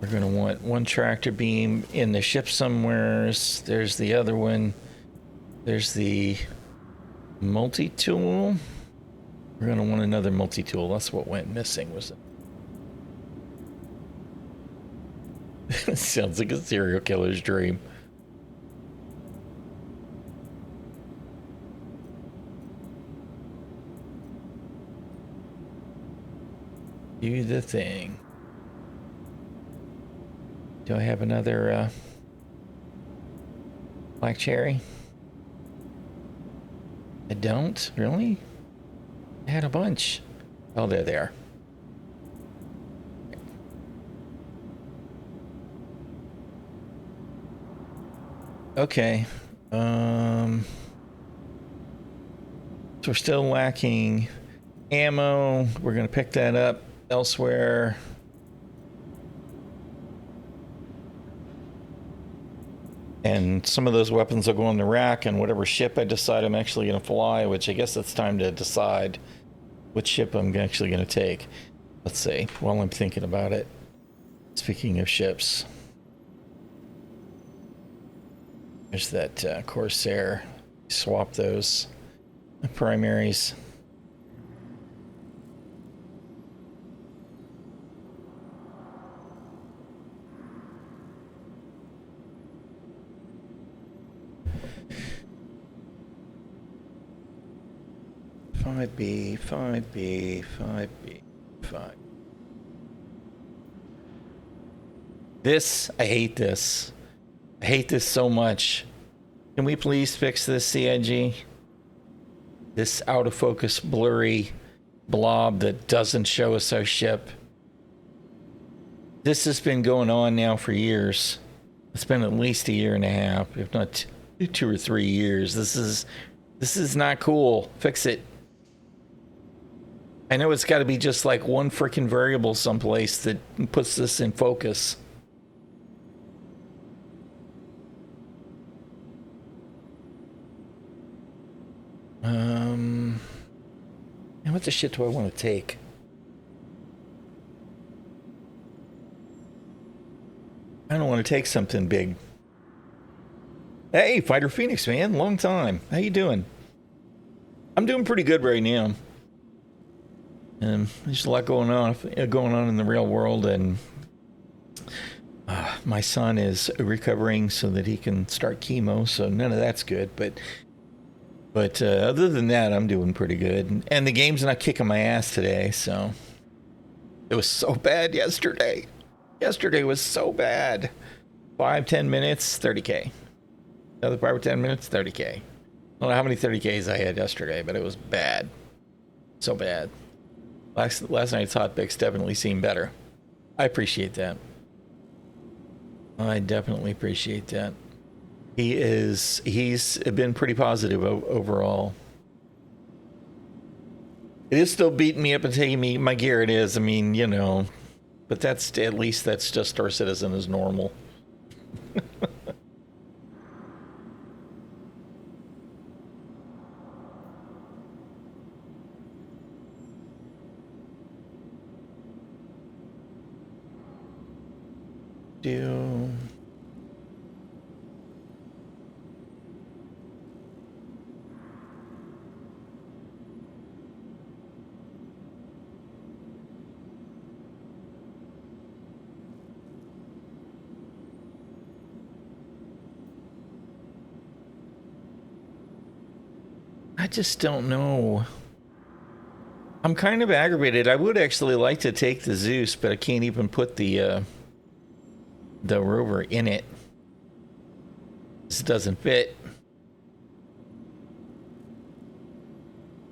We're gonna want one tractor beam in the ship somewheres. There's the other one. There's the multi-tool. We're gonna want another multi-tool. That's what went missing, was it? Sounds like a serial killer's dream. Do the thing. Do I have another black cherry? I don't, really? I had a bunch. Oh, there they are. Okay. So we're still lacking ammo. We're gonna pick that up elsewhere. And some of those weapons will go on the rack, and whatever ship I decide I'm actually going to fly, which I guess it's time to decide which ship I'm actually going to take. Let's see, while I'm thinking about it. Speaking of ships. There's that Corsair. Swap those primaries. Five B, 5B, 5B, 5. This, I hate this. I hate this so much. Can we please fix this, CIG? This out of focus, blurry blob that doesn't show us our ship. This has been going on now for years. It's been at least a year and a half, if not 2 or 3 years. This is not cool. Fix it. I know it's got to be just like one freaking variable someplace that puts this in focus. And what the shit do I want to take? I don't want to take something big. Hey, Fighter Phoenix, man. Long time. How you doing? I'm doing pretty good right now. There's a lot going on in the real world, and my son is recovering so that he can start chemo, so none of that's good. But other than that, I'm doing pretty good. And the game's not kicking my ass today, so it was so bad yesterday. Yesterday was so bad. 5-10 minutes, 30K. Another 5 or 10 minutes, 30K. I don't know how many 30Ks I had yesterday, but it was bad. So bad. Last night's Hotfix definitely seemed better. I appreciate that. I definitely appreciate that. He's been pretty positive overall. It is still beating me up and taking me my gear. It is. I mean, you know, but that's at least that's just Star Citizen is normal. Do I just don't know. I'm kind of aggravated. I would actually like to take the Zeus, but I can't even put the rover in it. This doesn't fit.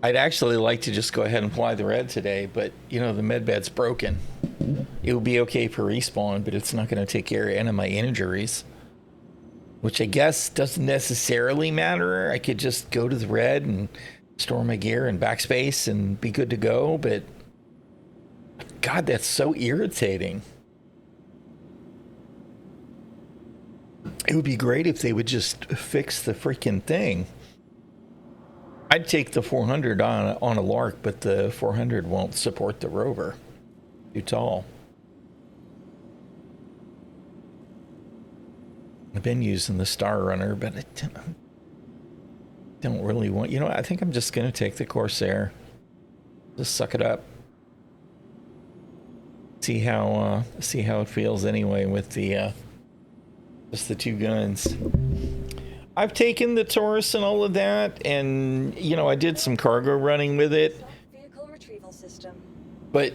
I'd actually like to just go ahead and fly the red today, but you know, the medbed's broken. It would be okay for respawn, but it's not going to take care of any of my injuries, which I guess doesn't necessarily matter. I could just go to the red and store my gear and backspace and be good to go, but God, that's so irritating. It would be great if they would just fix the freaking thing. I'd take the 400 on a lark, but the 400 won't support the rover. Too tall. I've been using the Star Runner, but I don't really want... You know, I think I'm just going to take the Corsair. Just suck it up. See how it feels anyway with the just the two guns. I've taken the Taurus and all of that, and you know, I did some cargo running with it. Vehicle retrieval system. But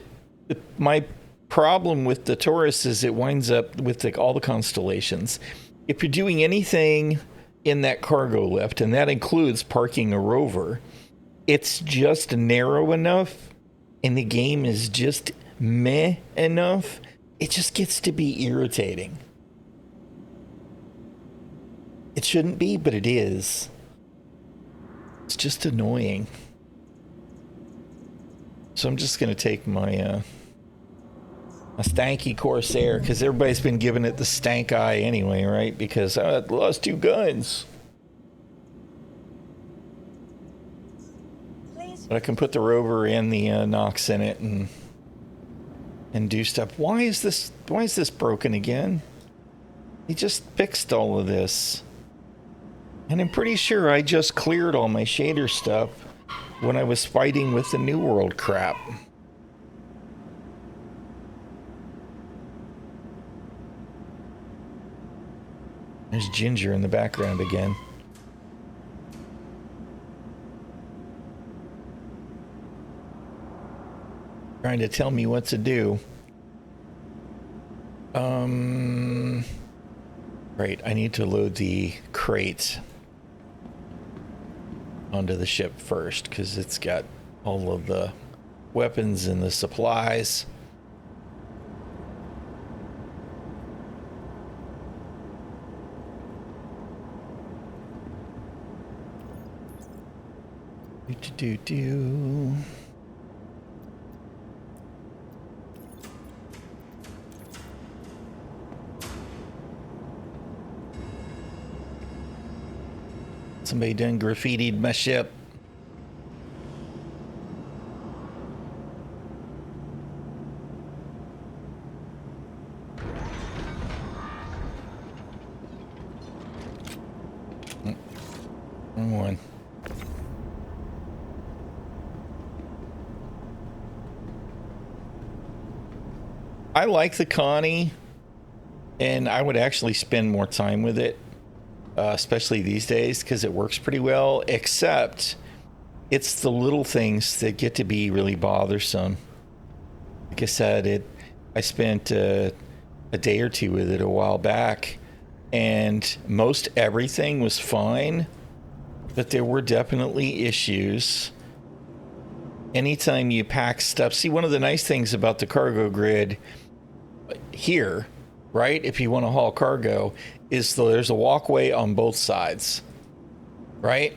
my problem with the Taurus is it winds up with like all the constellations. If you're doing anything in that cargo lift, and that includes parking a rover, it's just narrow enough, and the game is just meh enough. It just gets to be irritating. It shouldn't be, but it is. It's just annoying. So I'm just going to take my a stanky Corsair, because everybody's been giving it the stank eye anyway, right? Because I lost two guns. But I can put the rover and the Nox in it and do stuff. Why is this broken again? He just fixed all of this. And I'm pretty sure I just cleared all my shader stuff when I was fighting with the New World crap. There's Ginger in the background again. Trying to tell me what to do. Right, I need to load the crate onto the ship first, because it's got all of the weapons and the supplies. Do. Somebody done graffitied my ship. Wrong one. I like the Connie, and I would actually spend more time with it. Especially these days, because it works pretty well, except it's the little things that get to be really bothersome. Like I said, I spent a day or two with it a while back, and most everything was fine, but there were definitely issues. Anytime you pack stuff, see, one of the nice things about the cargo grid here, right, if you want to haul cargo, is there's a walkway on both sides, right?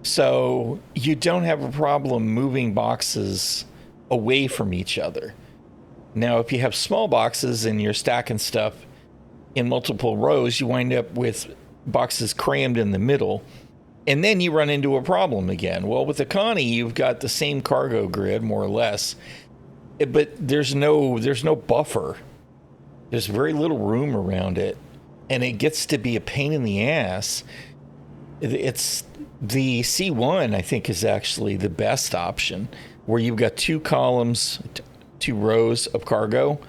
So you don't have a problem moving boxes away from each other. Now, if you have small boxes and you're stacking stuff in multiple rows, you wind up with boxes crammed in the middle, and then you run into a problem again. Well, with the Connie, you've got the same cargo grid, more or less, but there's no buffer. There's very little room around it. And it gets to be a pain in the ass. It's the C1, I think, is actually the best option, where you've got two columns, two rows of cargo,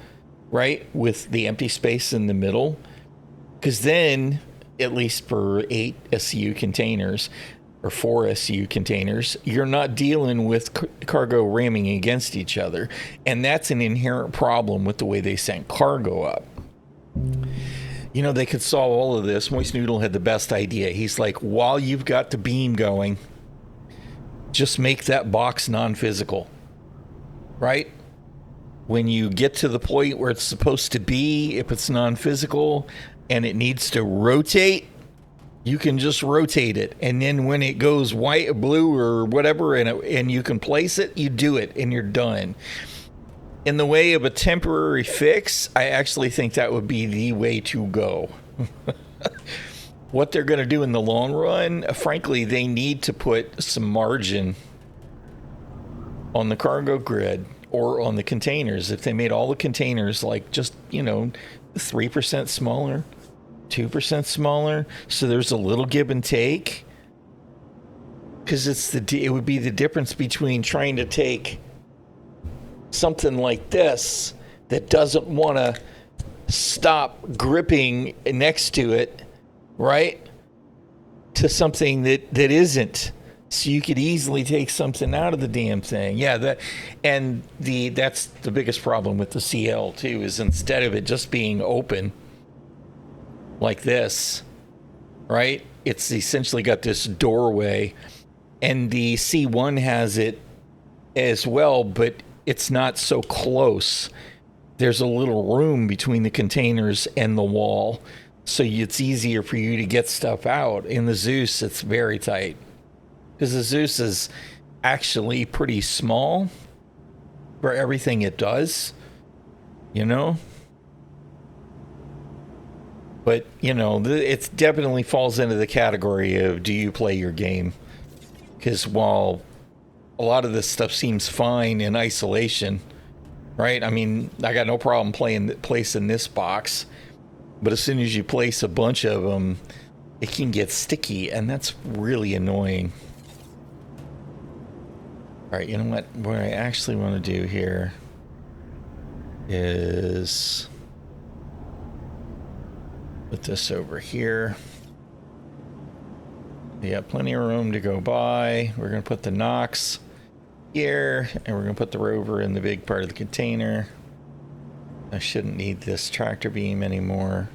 right, with the empty space in the middle. Because then, at least for 8 SCU containers, or 4 SU containers, you're not dealing with cargo ramming against each other. And that's an inherent problem with the way they sent cargo up. You know, they could solve all of this. Moist Noodle had the best idea. He's like, while you've got the beam going, just make that box non-physical, right? When you get to the point where it's supposed to be, if it's non-physical and it needs to rotate, you can just rotate it. And then when it goes white or blue or whatever, and you can place it, you do it and you're done. In the way of a temporary fix, I actually think that would be the way to go. What they're going to do in the long run, frankly, they need to put some margin on the cargo grid or on the containers. If they made all the containers like just, 3% smaller, 2% smaller, so there's a little give and take. Because it would be the difference between trying to take something like this that doesn't want to stop gripping next to it, right, to something that isn't. So you could easily take something out of the damn thing. Yeah, that's the biggest problem with the CL too, is instead of it just being open like this, right, it's essentially got this doorway, and the C1 has it as well, but it's not so close. There's a little room between the containers and the wall, so it's easier for you to get stuff out. In the Zeus, it's very tight, because the Zeus is actually pretty small for everything it does, But, it definitely falls into the category of, do you play your game? Because while a lot of this stuff seems fine in isolation, right? I mean, I got no problem placing this box, but as soon as you place a bunch of them, it can get sticky, and that's really annoying. All right, you know what I actually want to do here is put this over here. We have plenty of room to go by. We're going to put the Nox here, and we're going to put the rover in the big part of the container. I shouldn't need this tractor beam anymore.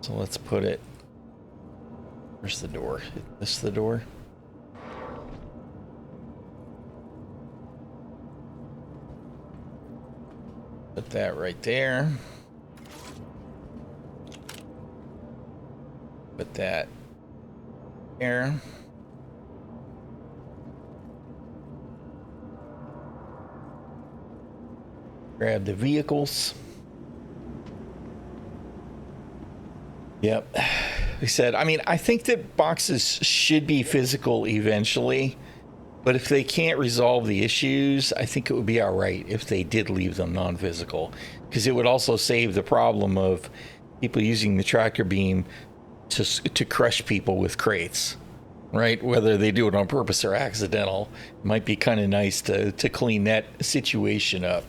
So let's put it... Where's the door? Is this the door? Put that right there. Put that there. Grab the vehicles. Yep. They said, I think that boxes should be physical eventually, but if they can't resolve the issues, I think it would be all right if they did leave them non-physical, because it would also save the problem of people using the tractor beam to crush people with crates, right? Whether they do it on purpose or accidental, it might be kind of nice to clean that situation up.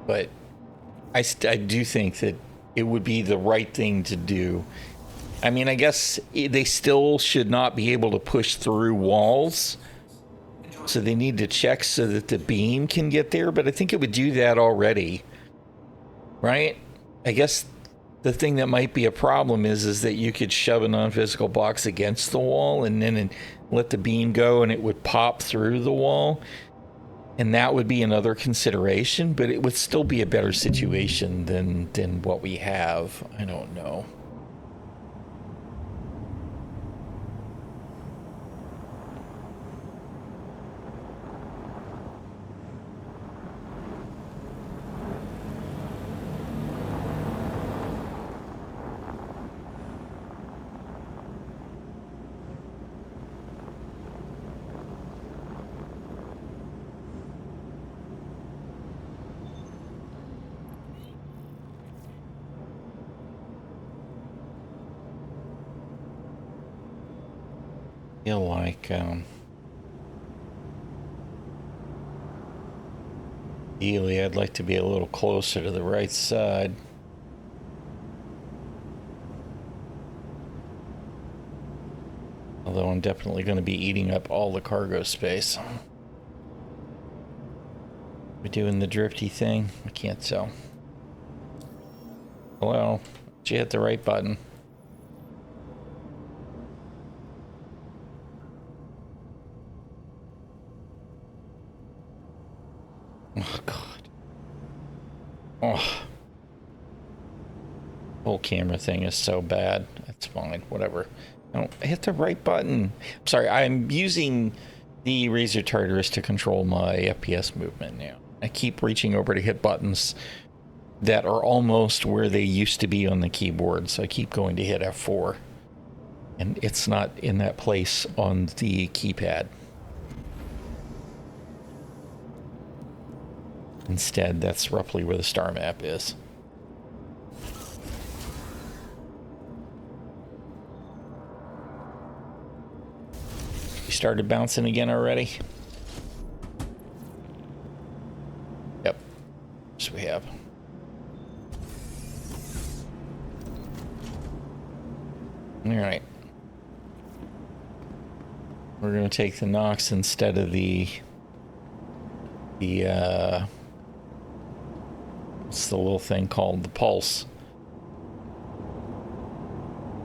But I do think that it would be the right thing to do. I guess they still should not be able to push through walls, so they need to check so that the beam can get there, but I think it would do that already, right? I guess the thing that might be a problem is that you could shove a non-physical box against the wall and then let the beam go and it would pop through the wall. And that would be another consideration, but it would still be a better situation than what we have. I don't know. Feel like Ideally, I'd like to be a little closer to the right side. Although I'm definitely going to be eating up all the cargo space. We doing the drifty thing? I can't tell. Well, she hit the right button. Oh, God. Oh. Whole camera thing is so bad. That's fine. Whatever. No, hit the right button. I'm sorry. I'm using the Razor Tartarus to control my FPS movement now. I keep reaching over to hit buttons that are almost where they used to be on the keyboard. So I keep going to hit F4. And it's not in that place on the keypad. Instead, that's roughly where the star map is. You started bouncing again already? Yep. Yes, we have. Alright. We're going to take the Nox instead of the what's the little thing called? The Pulse.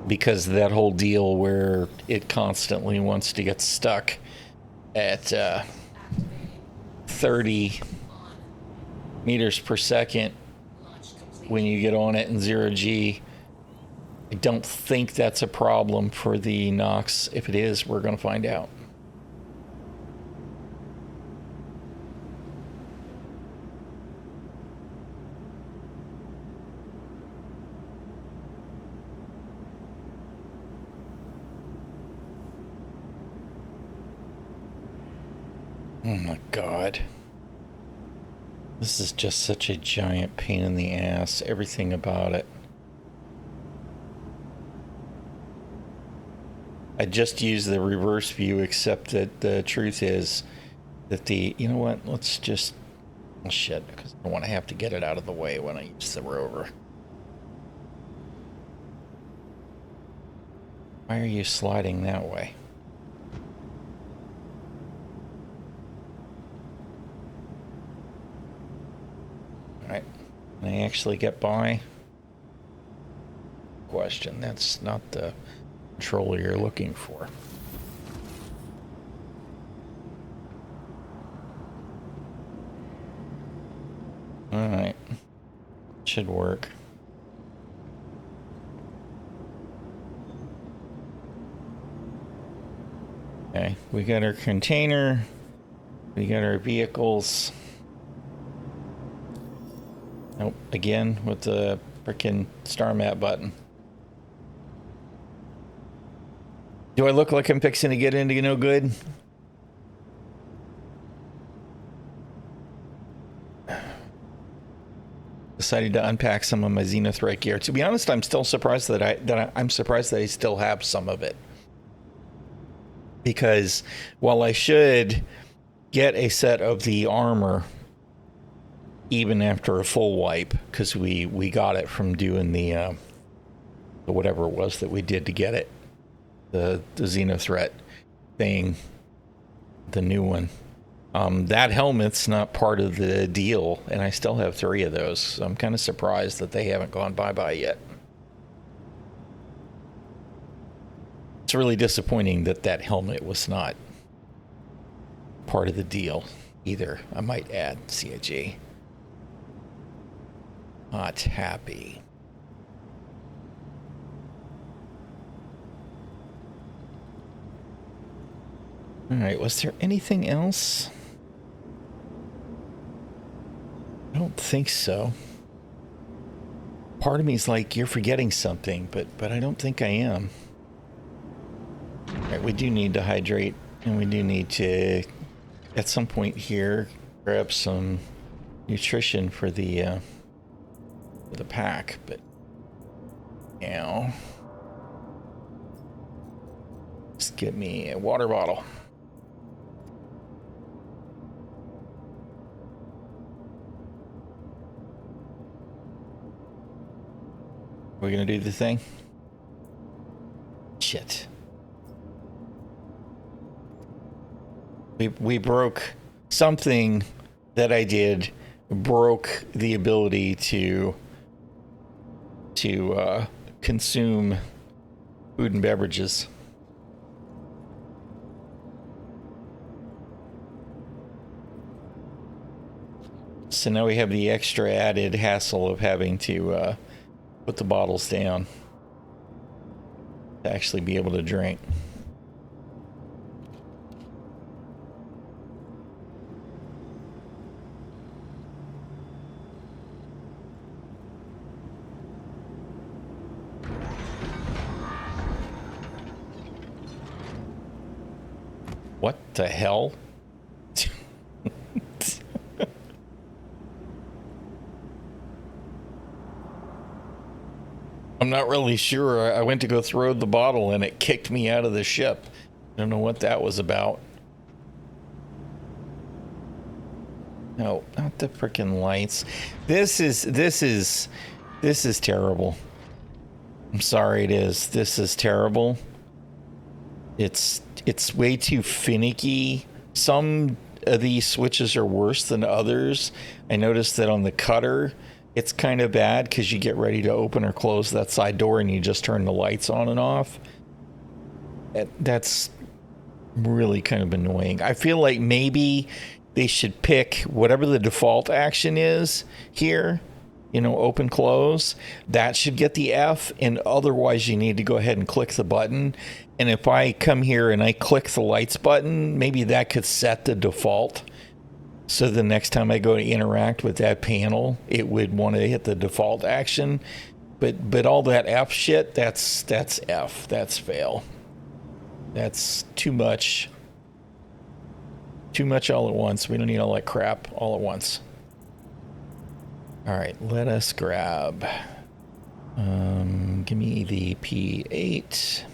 Because of that whole deal where it constantly wants to get stuck at 30 meters per second when you get on it in 0G. I don't think that's a problem for the Nox. If it is, we're going to find out. Oh my God. This is just such a giant pain in the ass. Everything about it. I just use the reverse view, except that the truth is that the, you know what, let's just, oh shit, because I don't want to have to get it out of the way when I use the rover. Why are you sliding that way? Alright, can I actually get by? Question, that's not the controller you're looking for. Alright. Should work. Okay, we got our container. We got our vehicles. Nope, again with the frickin' star map button. Do I look like I'm fixing to get into no good? Decided to unpack some of my ᛏᚻᚪᚏ gear. To be honest, I'm still surprised that I'm surprised that I still have some of it. Because while I should get a set of the armor even after a full wipe, because we got it from doing the whatever it was that we did to get it. The ᛏᚻᚪᚏ thing, the new one. That helmet's not part of the deal, and I still have 3 of those. So I'm kind of surprised that they haven't gone bye-bye yet. It's really disappointing that that helmet was not part of the deal either, I might add, CIG. Not happy. All right, was there anything else? I don't think so. Part of me is like, you're forgetting something, but I don't think I am. All right, we do need to hydrate, and we do need to, at some point here, grab some nutrition for the pack, but now, just get me a water bottle. We're gonna do the thing. Shit. We broke something that I did. Broke the ability to consume food and beverages. So now we have the extra added hassle of having to put the bottles down to actually be able to drink. What the hell? I'm not really sure. I went to go throw the bottle and it kicked me out of the ship. I don't know what that was about. No, not the freaking lights. This is terrible. I'm sorry, it is. This is terrible. It's way too finicky. Some of these switches are worse than others. I noticed that on the cutter, it's kind of bad because you get ready to open or close that side door and you just turn the lights on and off. That's really kind of annoying. I feel like maybe they should pick whatever the default action is here. You know, open, close. That should get the F, and otherwise you need to go ahead and click the button. And if I come here and I click the lights button, maybe that could set the default. So the next time I go to interact with that panel, it would want to hit the default action. But all that F shit, that's F. That's fail. That's too much. Too much all at once. We don't need all that crap all at once. All right, let us grab. Give me the P8.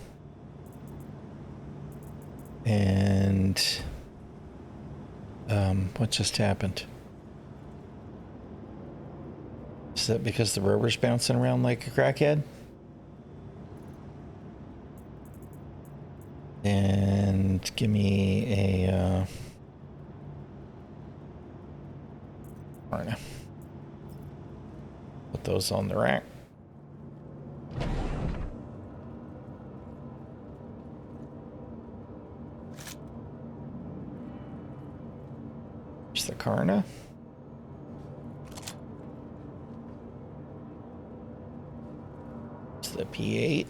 And what just happened? Is that because the rover's bouncing around like a crackhead? And give me a put those on the rack. There's the Karna. It's the P8.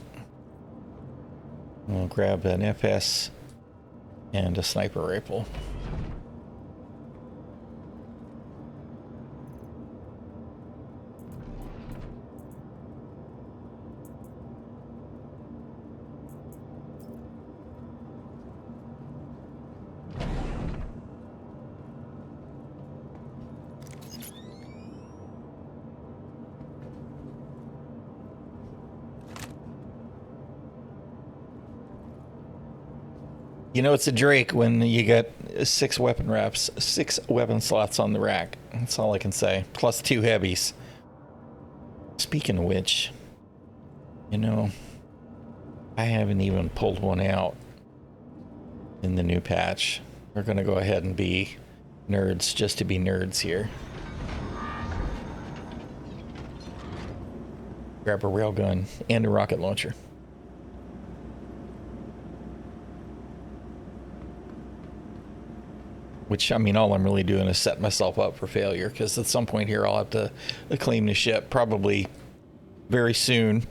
We'll grab an FS and a sniper rifle. You know, it's a Drake when you get 6 weapon wraps, 6 weapon slots on the rack. That's all I can say. Plus 2 heavies. Speaking of which, you know, I haven't even pulled one out in the new patch. We're going to go ahead and be nerds just to be nerds here. Grab a railgun and a rocket launcher. Which, I mean, all I'm really doing is set myself up for failure, because at some point here I'll have to claim the ship, probably very soon.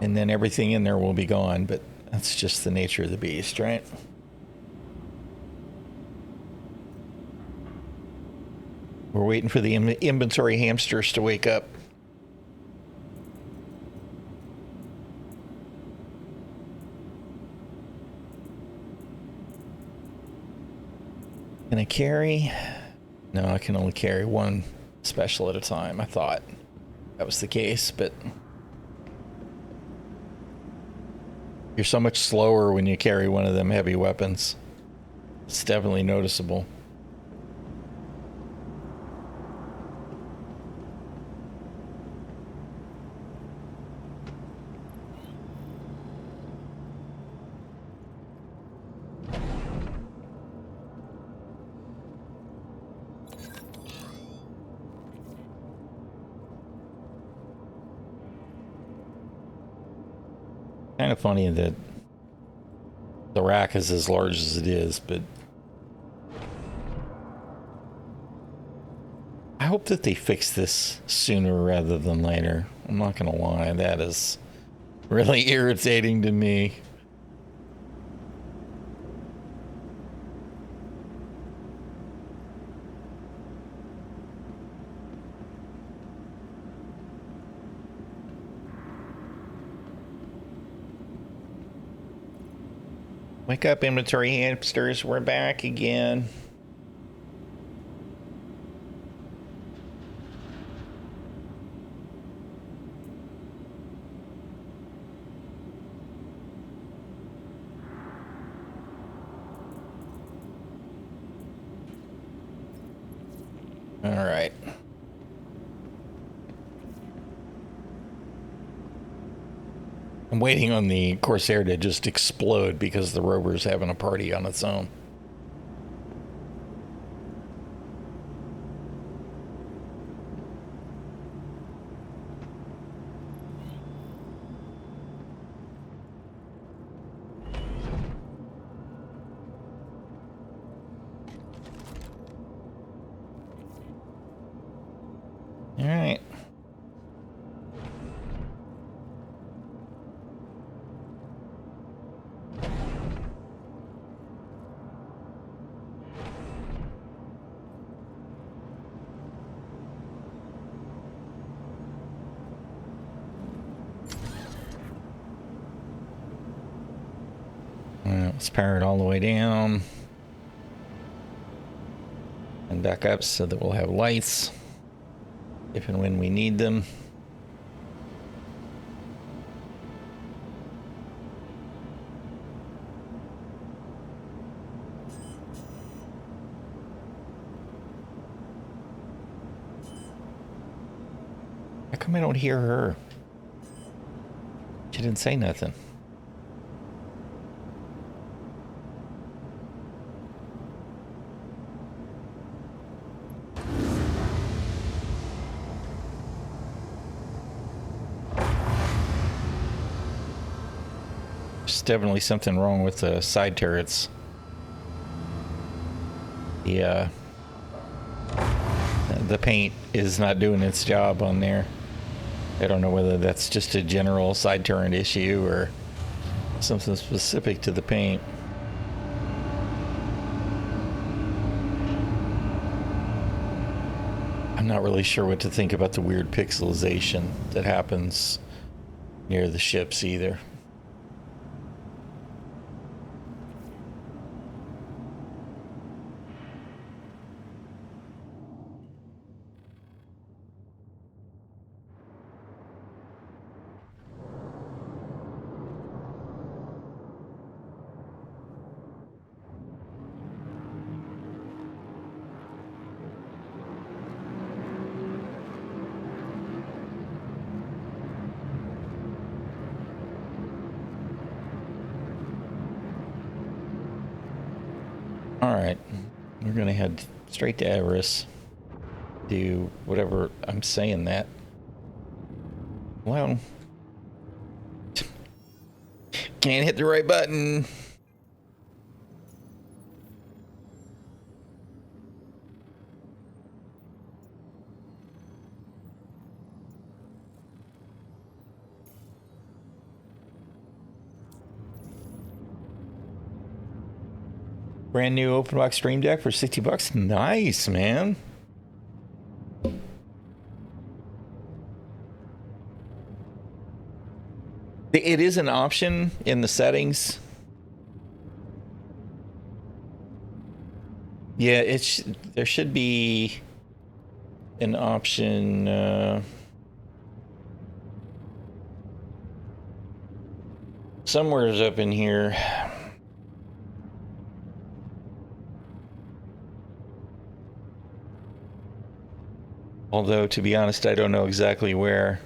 And then everything in there will be gone, but that's just the nature of the beast, right? We're waiting for the inventory hamsters to wake up. Can I carry? No, I can only carry 1 special at a time. I thought that was the case, but you're so much slower when you carry one of them heavy weapons. It's definitely noticeable. Kind of funny that the rack is as large as it is, but I hope that they fix this sooner rather than later. I'm not gonna lie, that is really irritating to me. Wake up, inventory hamsters, we're back again. All right. I'm waiting on the Corsair to just explode because the rover's having a party on its own. All right. Let's power it all the way down and back up so that we'll have lights if and when we need them. How come I don't hear her? She didn't say nothing. There's definitely something wrong with the side turrets. The paint is not doing its job on there. I don't know whether that's just a general side turret issue or something specific to the paint. I'm not really sure what to think about the weird pixelization that happens near the ships either. Alright, we're gonna head straight to Everest. Do whatever I'm saying that. Well, can't hit the right button. Brand new open box stream deck for 60 bucks. Nice, man. It is an option in the settings. Yeah, there should be an option somewhere's up in here. Although, to be honest, I don't know exactly where.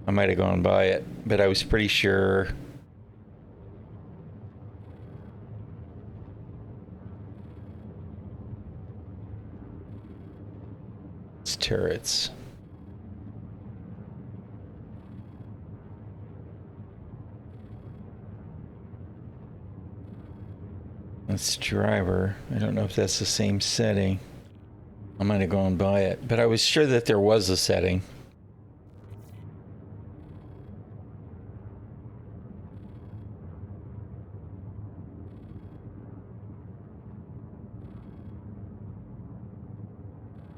I might have gone by it, but I was pretty sure. It's turrets. That's driver. I don't know if that's the same setting. I might have gone by it, but I was sure that there was a setting.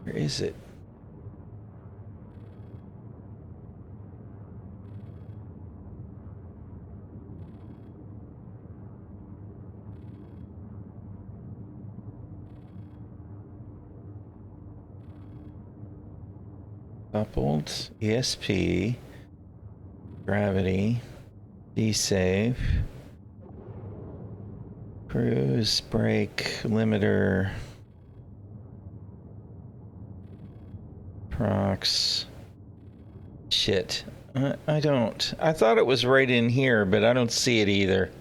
Where is it? Coupled, ESP, gravity, D-save, cruise, brake, limiter, prox. Shit. I don't. I thought it was right in here, but I don't see it either.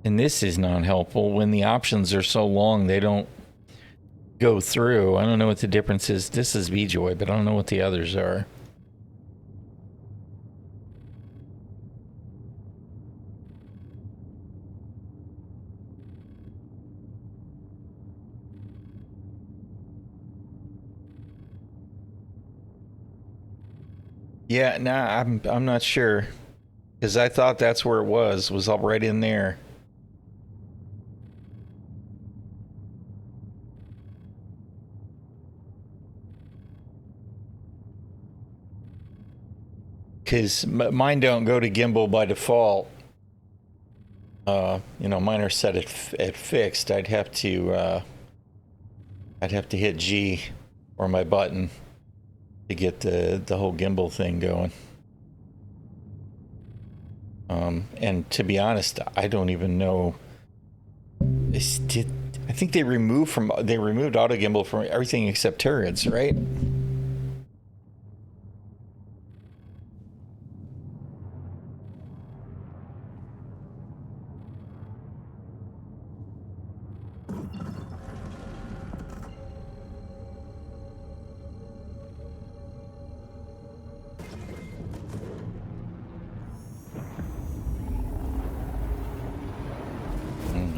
And this is not helpful when the options are so long they don't go through. I don't know what the difference is. This is VJoy, but I don't know what the others are. Yeah, nah, I'm not sure, because I thought that's where it was all right in there. Because mine don't go to gimbal by default. You know, mine are set at fixed. I'd have to hit G or my button to get the whole gimbal thing going. And to be honest, I don't even know. I think they removed auto gimbal from everything except turrets, right?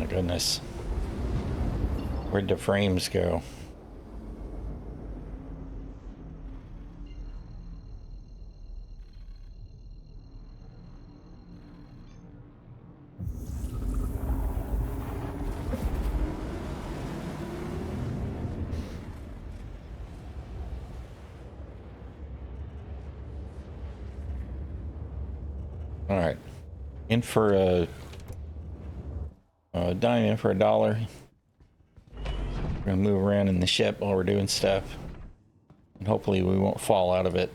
Goodness. Where'd the frames go? All right. In for a dime, in for $1. We're gonna move around in the ship while we're doing stuff, and hopefully we won't fall out of it.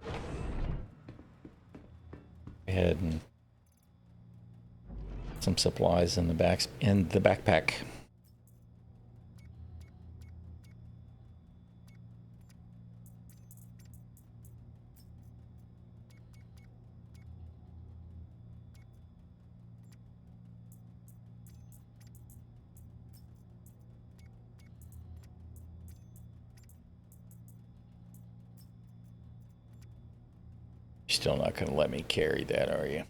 Go ahead and some supplies in the backpack. You're still not going to let me carry that, are you?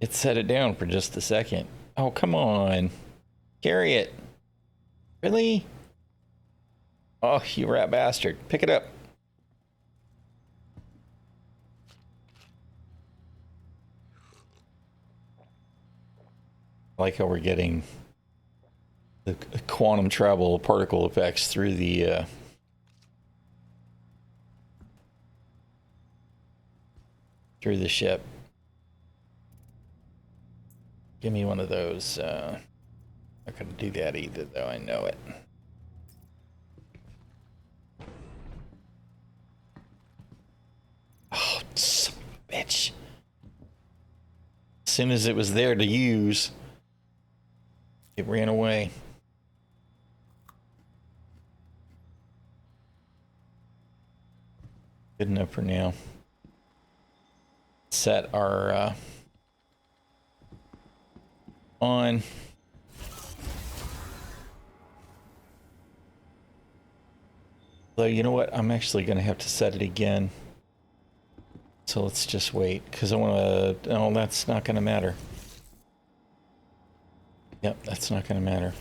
It set it down for just a second. Oh, come on. Carry it. Really? Oh, you rat bastard. Pick it up. I like how we're getting the quantum travel particle effects through the ship. Give me one of those. Not gonna do that either, though. I know it. Oh, son of a bitch! As soon as it was there to use, it ran away. Good enough for now. Set our on. Though, you know what? I'm actually going to have to set it again. So let's just wait, because I want to... No, that's not going to matter. Yep, that's not going to matter.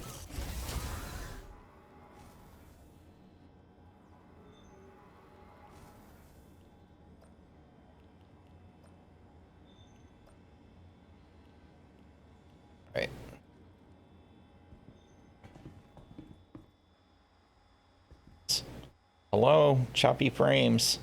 Right. Hello, choppy frames.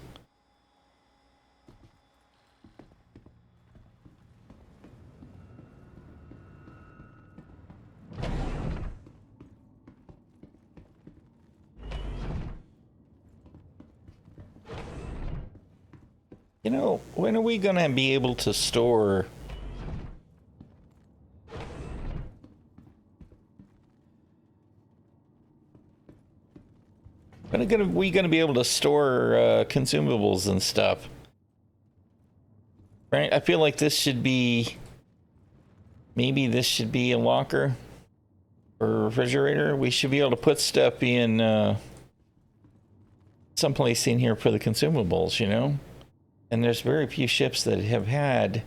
You know, when are we gonna be able to store... When are we gonna be able to store consumables and stuff? Right? I feel like this should be... Maybe this should be a locker or a refrigerator. We should be able to put stuff in someplace in here for the consumables, you know? And there's very few ships that have had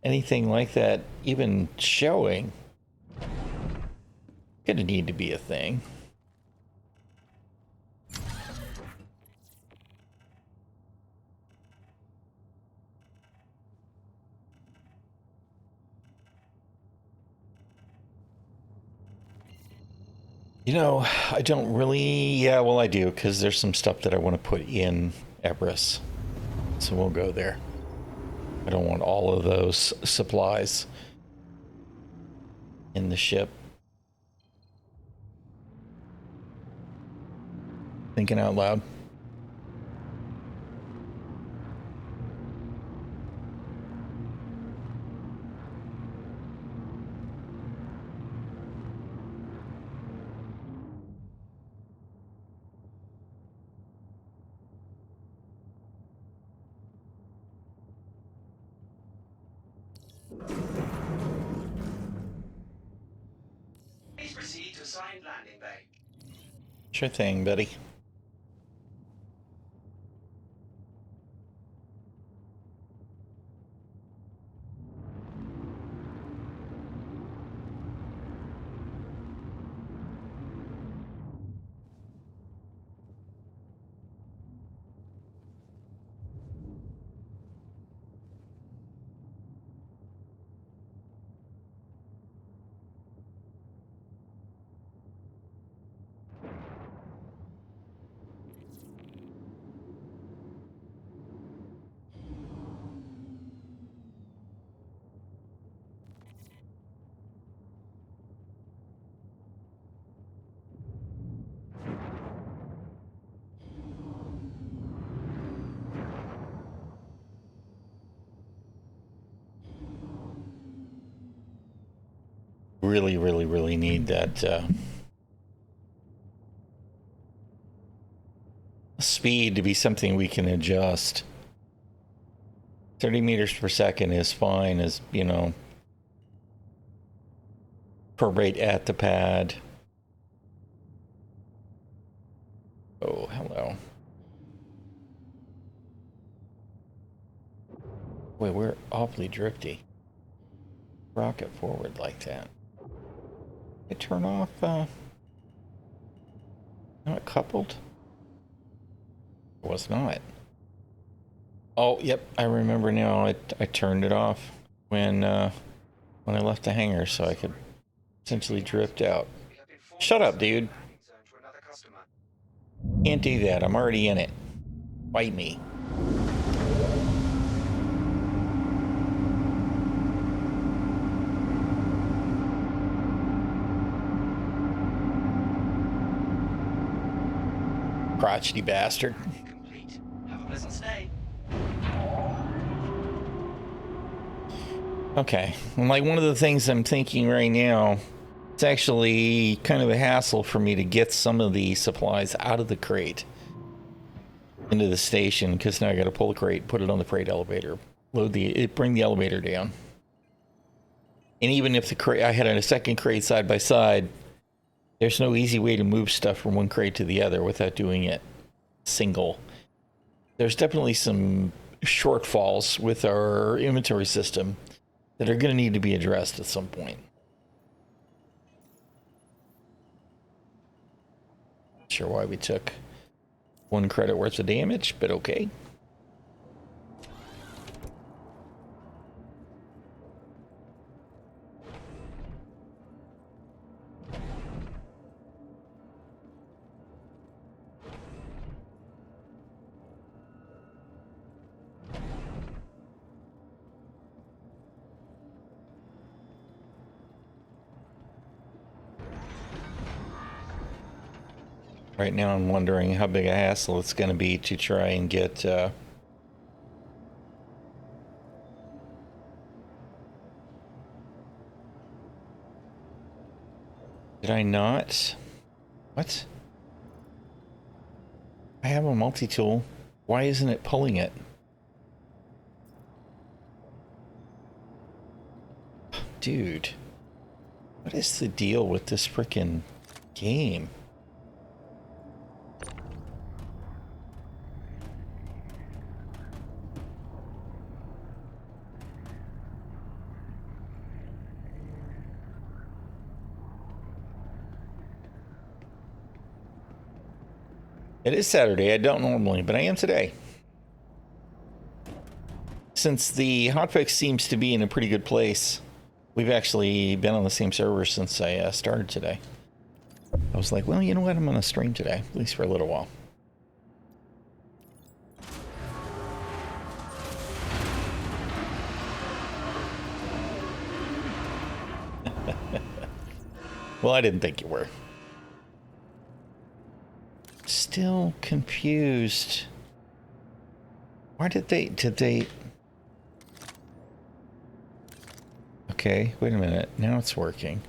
anything like that even showing. Gonna need to be a thing. You know, I don't really... Yeah, well, I do, because there's some stuff that I want to put in Everest. So we'll go there. I don't want all of those supplies in the ship. Thinking out loud. Please proceed to assigned landing bay. Sure thing, buddy. Really need that speed to be something we can adjust. 30 meters per second is fine, as you know, per rate at the pad. Oh, hello. Wait, we're awfully drifty. Rocket forward like that. I turn off, not coupled? It was not. Oh, yep, I remember now. I turned it off when I left the hangar so I could essentially drift out. Shut up, dude. Can't do that. I'm already in it. Fight me. Crotchety bastard. Complete. Have a pleasant stay. Okay, and like one of the things I'm thinking right now, it's actually kind of a hassle for me to get some of the supplies out of the crate. into the station because now I got to pull the crate, put it on the freight elevator, bring the elevator down. And even if the crate, I had a second crate side by side, there's no easy way to move stuff from one crate to the other without doing it single. There's definitely some shortfalls with our inventory system that are going to need to be addressed at some point. Not sure why we took 1 credit worth of damage, but okay. Right now I'm wondering how big a hassle it's going to be to try and get did I not? What? I have a multi-tool. Why isn't it pulling it? Dude. What is the deal with this frickin' game? It is Saturday. I don't normally, but I am today. Since the hotfix seems to be in a pretty good place, we've actually been on the same server since I started today. I was like, well, you know what? I'm going to stream today, at least for a little while. Well, I didn't think you were. Still confused. Why did they... Okay, wait a minute. Now it's working.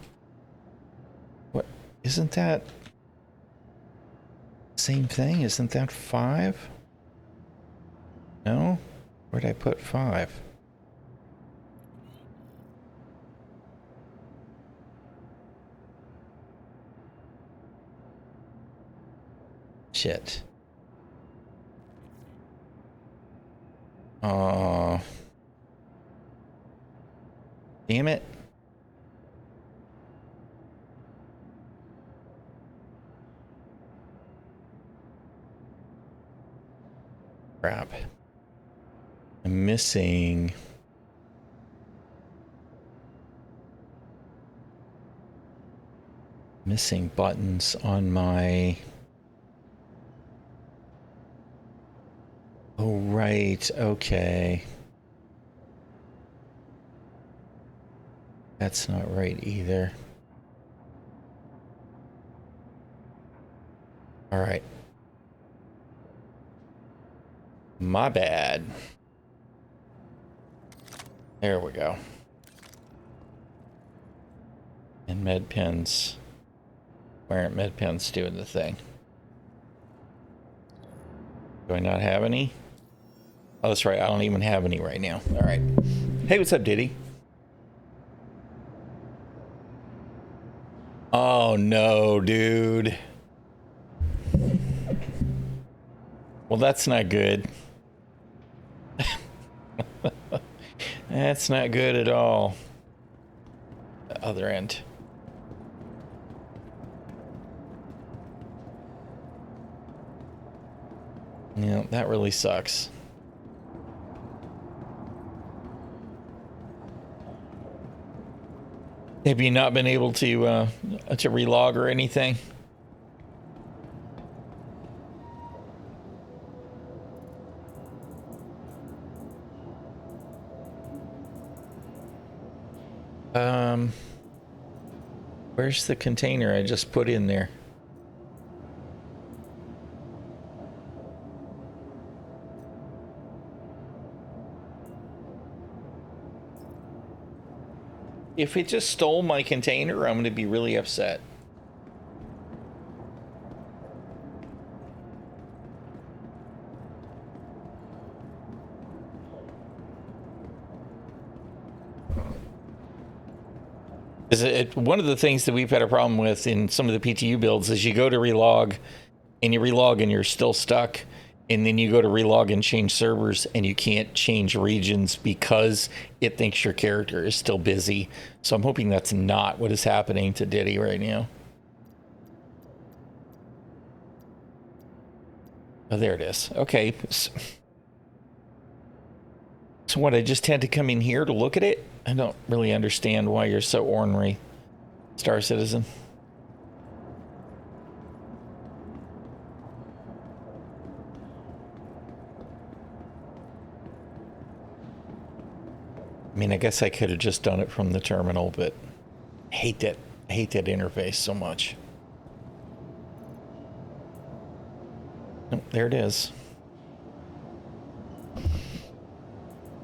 What? Isn't that... Same thing? Isn't that 5? No? Where'd I put 5? Shit. Damn it. Crap. I'm missing... buttons on my... Oh, right. Okay. That's not right either. All right. My bad. There we go. And med pens. Why aren't med pens doing the thing? Do I not have any? Oh, that's right. I don't even have any right now. All right. Hey, what's up, Diddy? Oh, no, dude. Well, that's not good. That's not good at all. The other end. Yeah, that really sucks. Have you not been able to relog or anything? Where's the container I just put in there? If it just stole my container, I'm going to be really upset. Because one of the things that we've had a problem with in some of the PTU builds is you go to relog and you're still stuck. And then you go to relog and change servers and you can't change regions because it thinks your character is still busy. So I'm hoping that's not what is happening to Diddy right now. Oh, there it is. Okay. So what, I just had to come in here to look at it? I don't really understand why you're so ornery, Star Citizen. I mean, I guess I could have just done it from the terminal, but I hate that interface so much. Oh, there it is.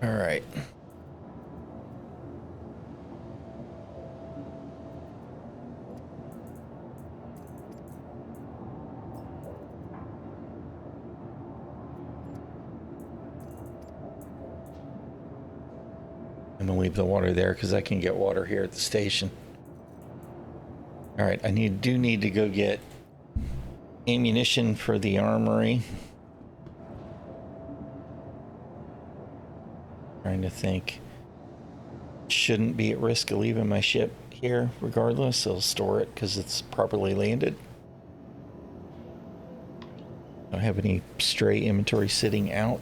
All right. I'm gonna leave the water there because I can get water here at the station. All right, I do need to go get ammunition for the armory. Trying to think. Shouldn't be at risk of leaving my ship here regardless. I'll store it because it's properly landed. Don't have any stray inventory sitting out.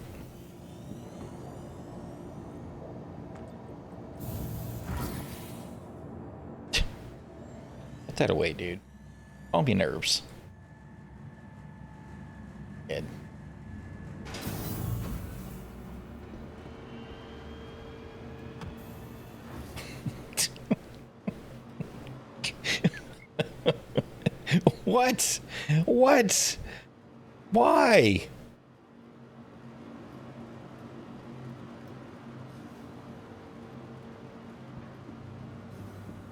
Put that away, dude. Calm your nerves. Good. What? What? Why?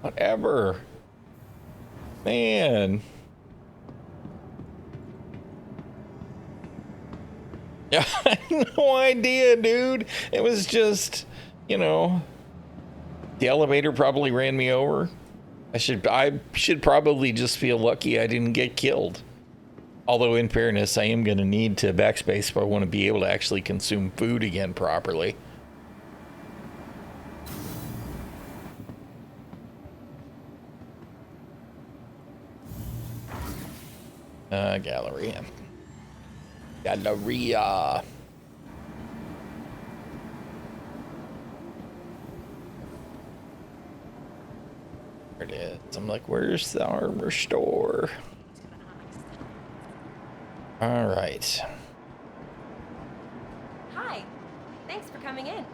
Whatever. Man. Yeah, I had no idea, dude. It was just, you know, the elevator probably ran me over. I should probably just feel lucky I didn't get killed. Although, in fairness, I am going to need to backspace if I want to be able to actually consume food again properly. Galleria. Galleria. There it is. I'm like, where's the armor store? All right. Hi. Thanks for coming in.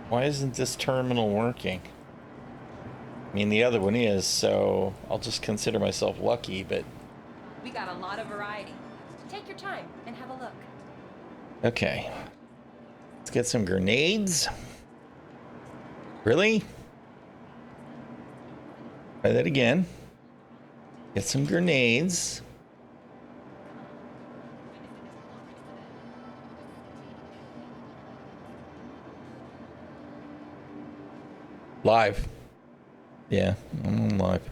Why isn't this terminal working? I mean, the other one is, so I'll just consider myself lucky, but... We got a lot of variety. Take your time and have a look. Okay. Let's get some grenades. Really? Try that again. Get some grenades. Live. Yeah, I'm on live.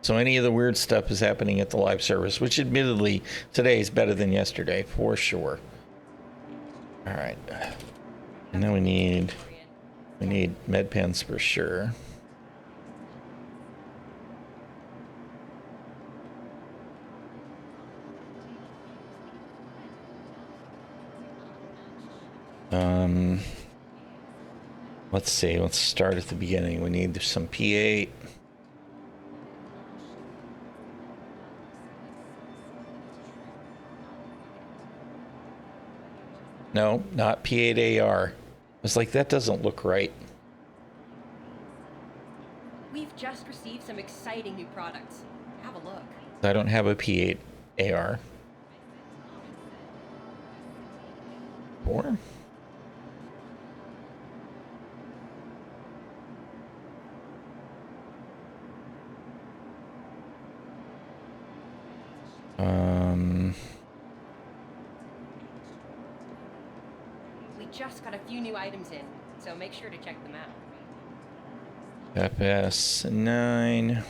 So any of the weird stuff is happening at the live service, which admittedly today is better than yesterday, for sure. All right. And then we need med pens for sure. Let's see, let's start at the beginning. We need some P8. No, not P8AR. I was like, that doesn't look right. We've just received some exciting new products. Have a look. I don't have a P8AR. 4? We just got a few new items in. so make sure to check them out. FS9.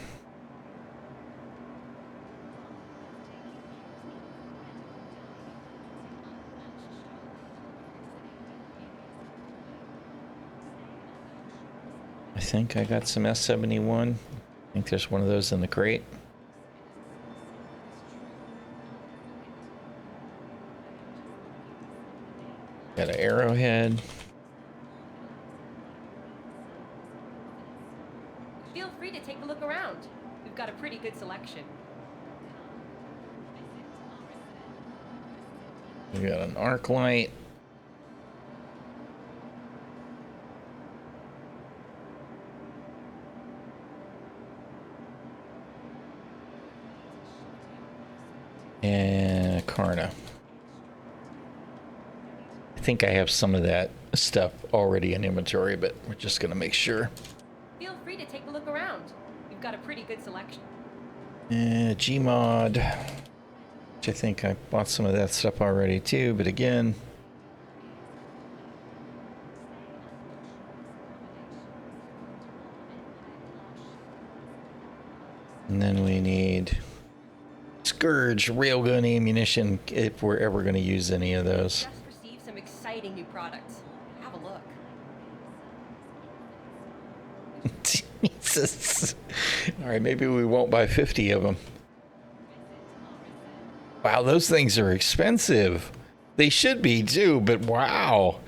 I think I got some S71. I think there's one of those in the crate. Got an arrowhead. Feel free to take a look around. We've got a pretty good selection. We got an arc light. And a Karna. I think I have some of that stuff already in inventory, but we're just gonna make sure. Feel free to take a look around. We've got a pretty good selection. Gmod, which I think I bought some of that stuff already too, but again. And then we need Scourge railgun ammunition if we're ever going to use any of those. Just received some exciting new products. Have a look. Jesus. All right, maybe we won't buy 50 of them. Wow, those things are expensive. They should be too, but wow.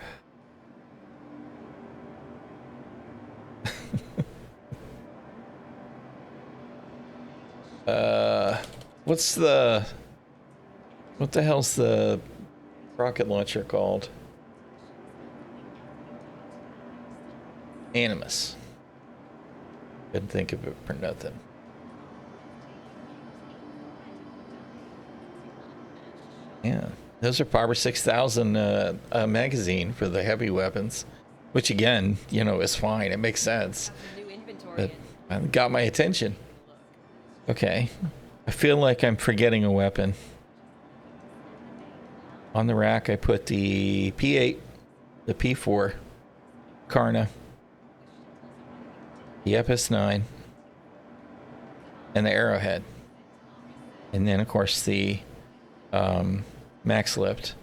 What the hell's the rocket launcher called? Animus. Couldn't think of it for nothing. Yeah, those are Power 6000 magazine for the heavy weapons, which again, you know, is fine. It makes sense. Got some new inventory But in. it got my attention. Okay, I feel like I'm forgetting a weapon. On the rack, I put the P8, the P4, Karna, the FS9, and the arrowhead. And then, of course, the max lift.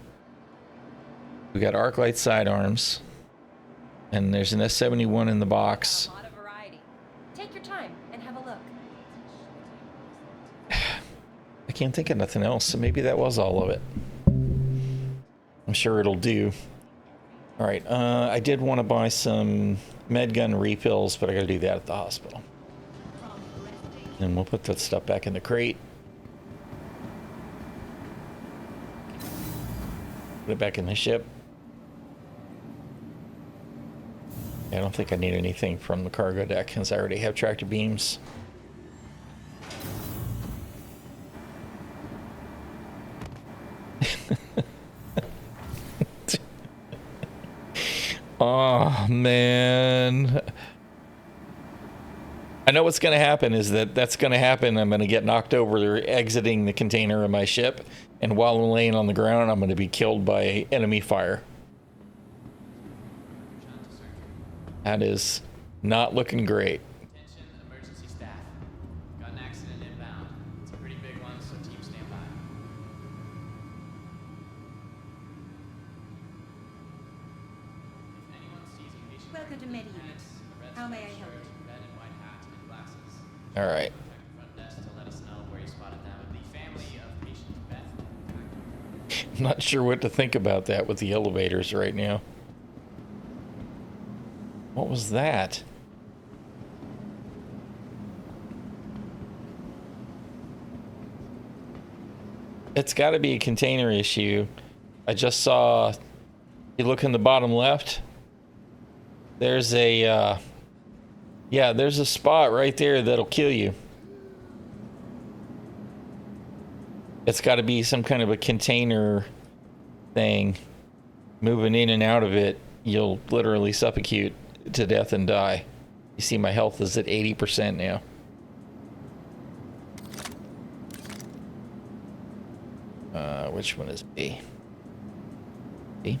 We got arc light sidearms. And there's an S71 in the box. Got a lot of variety. Take your time and have a look. I can't think of nothing else, so maybe that was all of it. I'm sure it'll do. All right, I did want to buy some med gun refills, but I got to do that at the hospital. And we'll put that stuff back in the crate. Put it back in the ship. I don't think I need anything from the cargo deck, since I already have tractor beams. Oh, man. I know what's going to happen is that's going to happen. I'm going to get knocked over exiting the container of my ship. And while I'm laying on the ground, I'm going to be killed by enemy fire. That is not looking great. Attention, emergency staff. Got an accident inbound. It's a pretty big one, so team stand by. If anyone sees a patient Welcome to Medi Unit. How may I help you? red and white hat and glasses, All right. contact the front desk to let us know where you spotted them with the family of patient Beth. I'm not sure what to think about that with the elevators right now. What was that? It's got to be a container issue. I just saw, you look in the bottom left, there's a, yeah, there's a spot right there that'll kill you. It's got to be some kind of a container thing. Moving in and out of it, you'll literally suffocate to death and die. You see my health is at 80% now. Which one is B? B?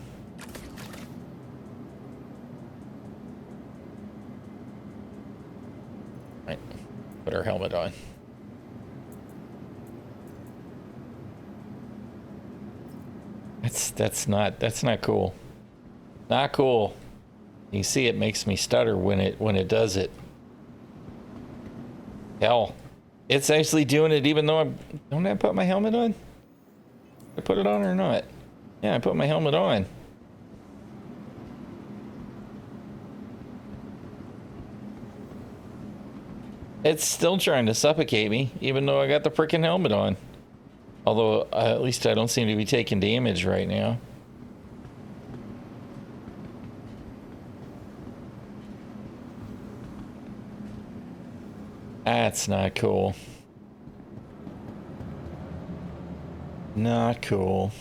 Right. Put our helmet on. That's not cool. Not cool. You see, it makes me stutter when it does it. Hell, it's actually doing it even though don't I put my helmet on? I put it on or not? Yeah, I put my helmet on. It's still trying to suffocate me, even though I got the freaking helmet on. Although, at least I don't seem to be taking damage right now. That's not cool. Not cool.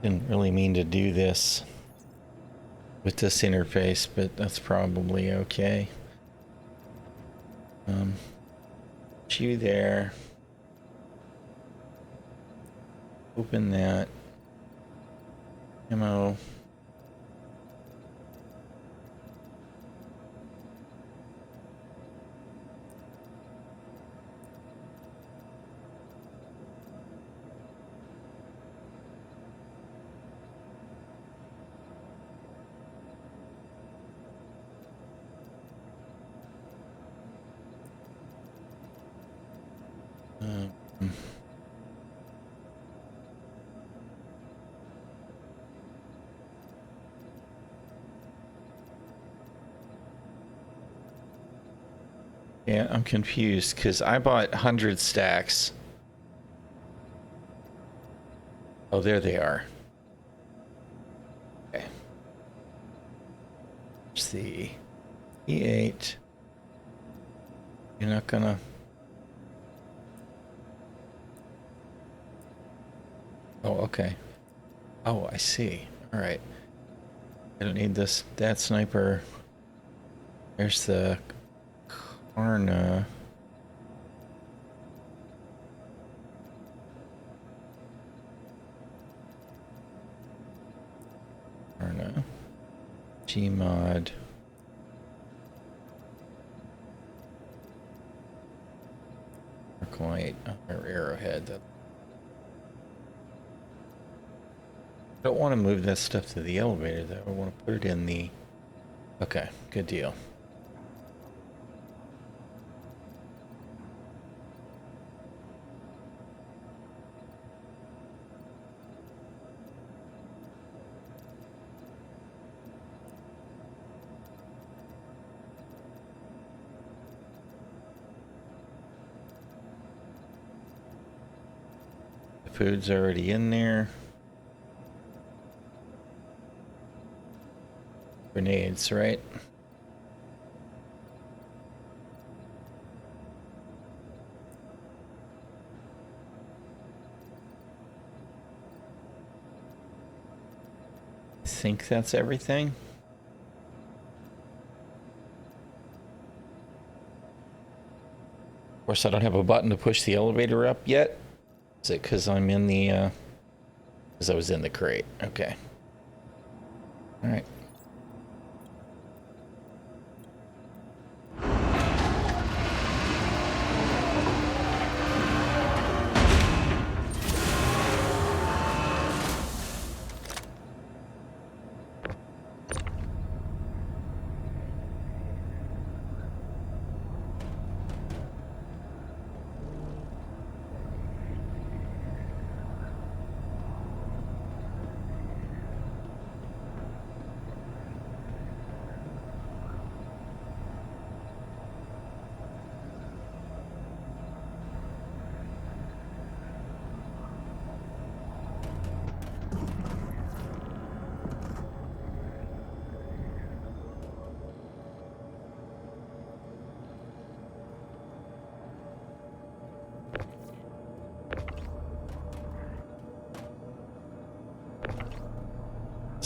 Didn't really mean to do this with this interface, but that's probably okay. You there. Open that. Ammo. Yeah, I'm confused because I bought 100 stacks. Oh, there they are. Okay. Let's see. E8. You're not gonna... Oh, okay. Oh, I see. All right. I don't need this. That sniper. There's the Karna. Karna. Gmod. Arclight. Or Arrowhead. I don't want to move that stuff to the elevator though. I want to put it in the... Okay, good deal. The food's already in there. Grenades, right? I think that's everything. Of course, I don't have a button to push the elevator up yet. Is it because I'm in the, because I was in the crate? Okay. All right.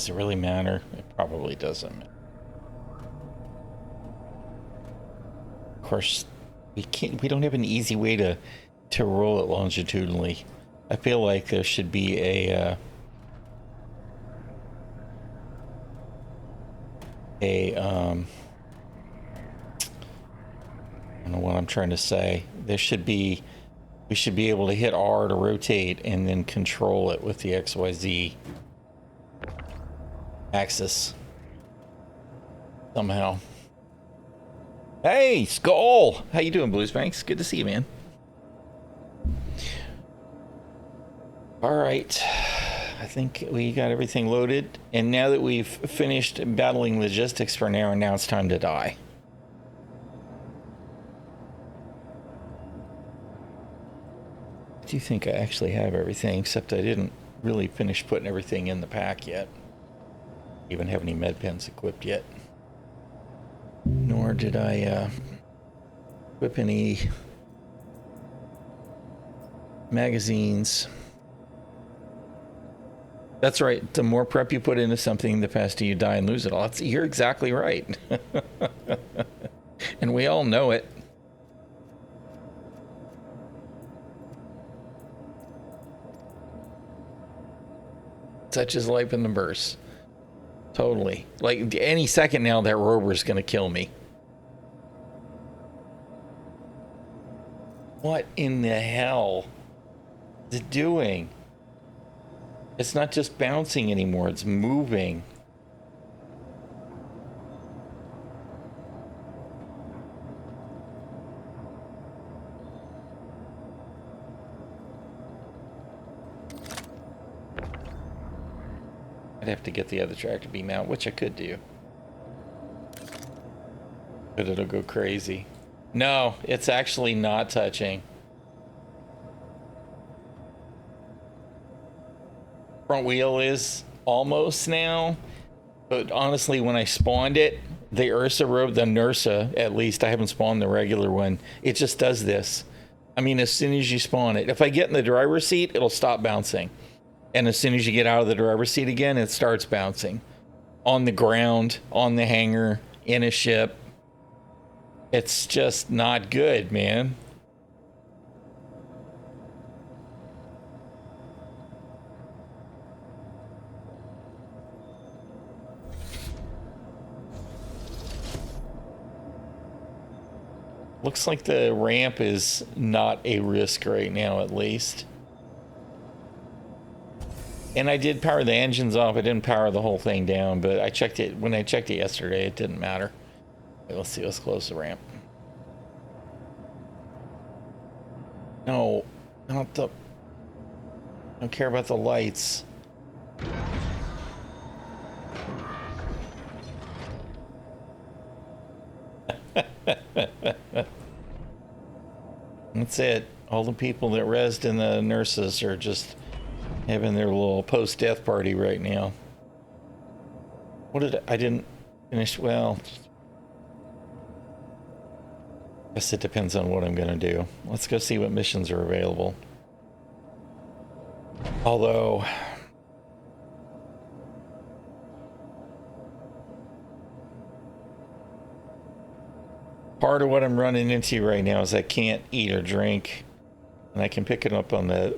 Does it really matter? It probably doesn't. Of course, we don't have an easy way to roll it longitudinally. I feel like there should be a I don't know what I'm trying to say. We should be able to hit R to rotate and then control it with the XYZ axis somehow. Hey, Skull! How you doing, Bluesbanks? Good to see you, man. All right. I think we got everything loaded. And now that we've finished battling logistics for now, it's time to die. I do think I actually have everything, except I didn't really finish putting everything in the pack yet. Even have any med pens equipped yet. Nor did I equip any magazines. That's right. The more prep you put into something, the faster you die and lose it all. You're exactly right. And we all know it. Such is life in the verse. Totally. Like, any second now, that rover's gonna kill me. What in the hell is it doing? It's not just bouncing anymore, it's moving. I'd have to get the other tractor beam out, which I could do. But it'll go crazy. No, it's actually not touching. Front wheel is almost now, but honestly, when I spawned it, the NURSA, at least, I haven't spawned the regular one, it just does this. I mean, as soon as you spawn it, if I get in the driver's seat, it'll stop bouncing. And as soon as you get out of the driver's seat again, it starts bouncing. On the ground, on the hangar, in a ship. It's just not good, man. Looks like the ramp is not a risk right now, at least. And I did power the engines off. I didn't power the whole thing down, but I checked it. When I checked it yesterday, it didn't matter. Okay, let's see. Let's close the ramp. No, not the... I don't care about the lights. That's it. All the people that rezzed in the nurses are just having their little post-death party right now. What did I didn't finish? Well, I guess it depends on what I'm gonna do. Let's go see what missions are available. Although part of what I'm running into right now is I can't eat or drink. And I can pick it up on the,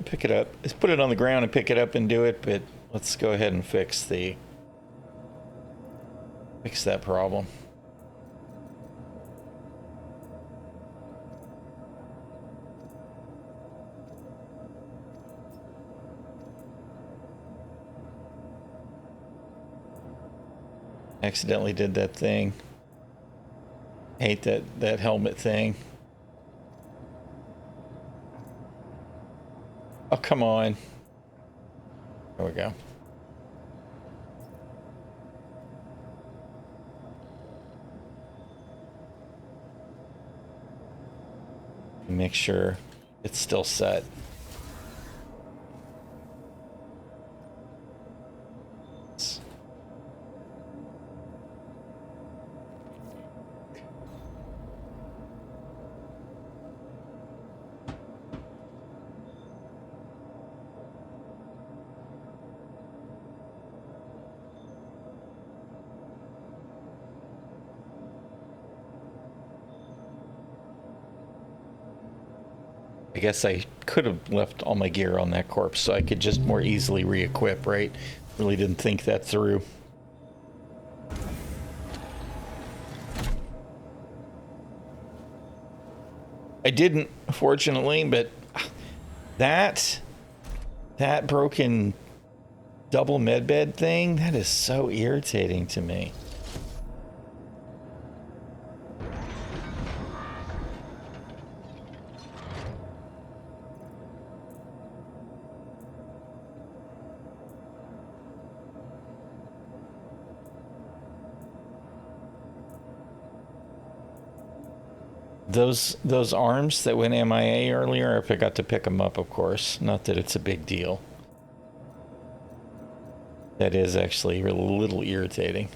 just put it on the ground and pick it up and do it, but let's go ahead and fix that problem. Accidentally did that thing. Hate that helmet thing. Oh, come on. There we go. Make sure it's still set. I guess I could have left all my gear on that corpse so I could just more easily re-equip, right? Really didn't think that through. I didn't, fortunately, but that broken double medbed thing, that is so irritating to me. Those arms that went MIA earlier, I forgot to pick them up, of course. Not that it's a big deal. That is actually a little irritating.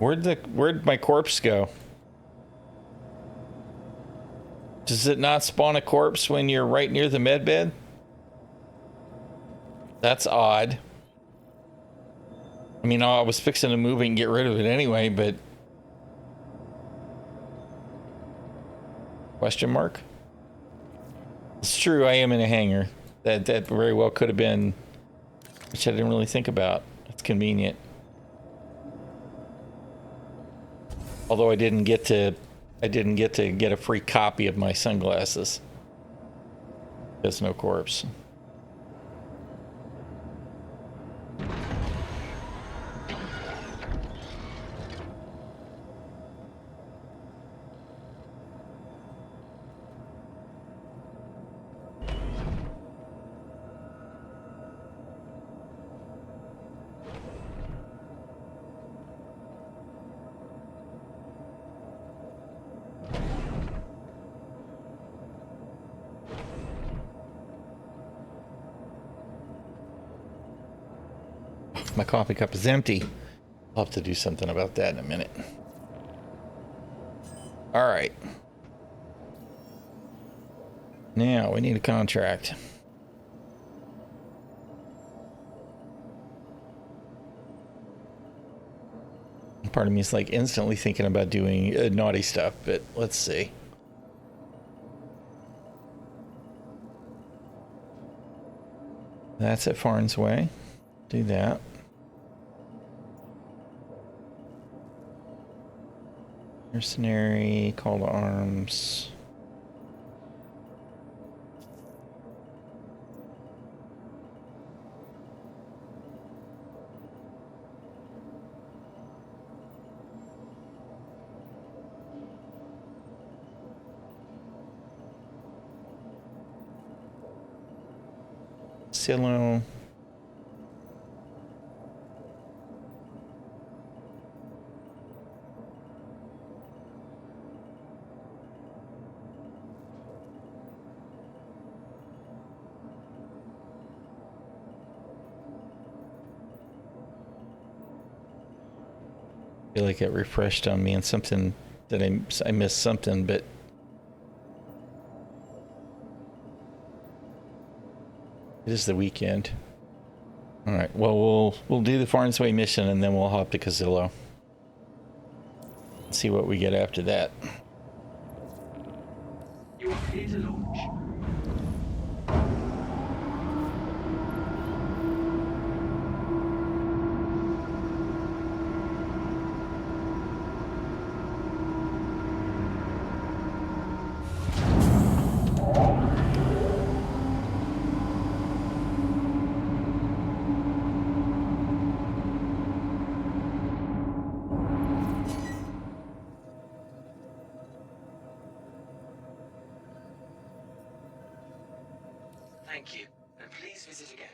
Where'd my corpse go? Does it not spawn a corpse when you're right near the medbed? That's odd. I mean, I was fixing to move it and get rid of it anyway, but... Question mark? It's true, I am in a hangar. That very well could have been... Which I didn't really think about. It's convenient. Although I didn't get to get a free copy of my sunglasses. There's no corpse. My coffee cup is empty. I'll have to do something about that in a minute. All right. Now we need a contract. Part of me is like instantly thinking about doing naughty stuff, but let's see. That's at Farn's Way. Do that. Mercenary, call to arms. Silo. I feel like it refreshed on me and something that I missed something, but it is the weekend. All right. Well, we'll do the Farn's Way mission and then we'll hop to Casillo. See what we get after that. You are clear to launch. Thank you, and please visit again.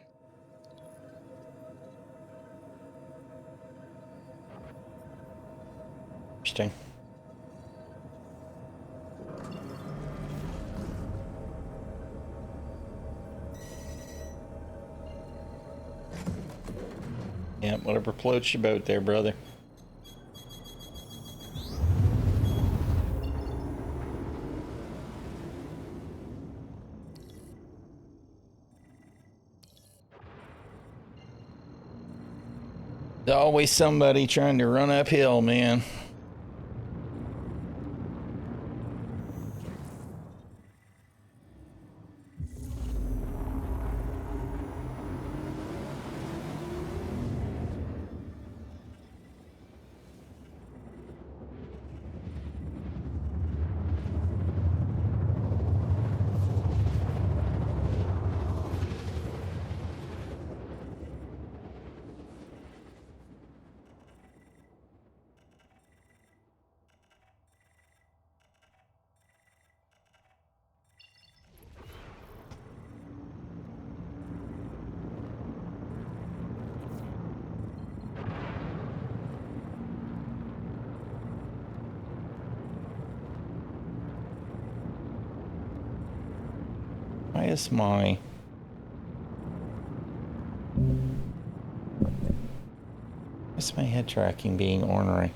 Interesting. Yeah, whatever floats your boat there, brother. There's always somebody trying to run uphill, man. Why is my... Why's my head tracking being ornery?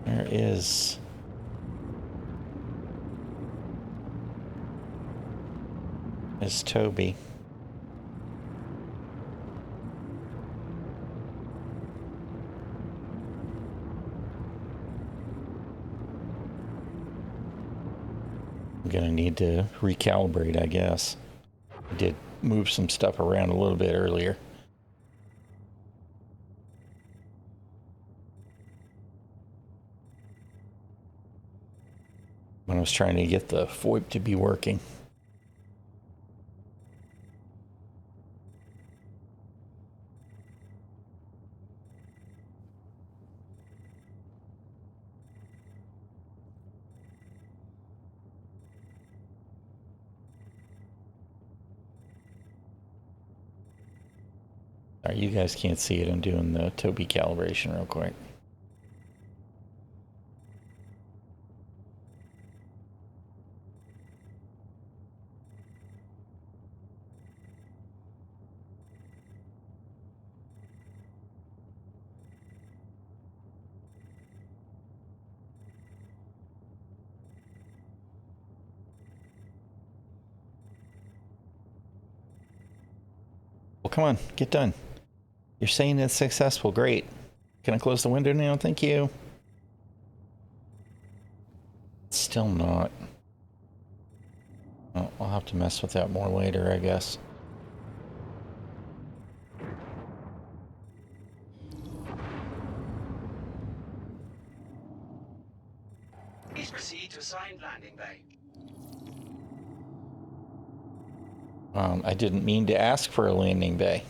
There is... Is Toby. I'm gonna need to recalibrate, I guess. I did move some stuff around a little bit earlier. When I was trying to get the VoIP to be working. Sorry, you guys can't see it. I'm doing the Toby calibration real quick. Well, come on, get done. You're saying it's successful. Great. Can I close the window now? Thank you. Still not. Oh, I'll have to mess with that more later, I guess. Please proceed to assigned landing bay. I didn't mean to ask for a landing bay.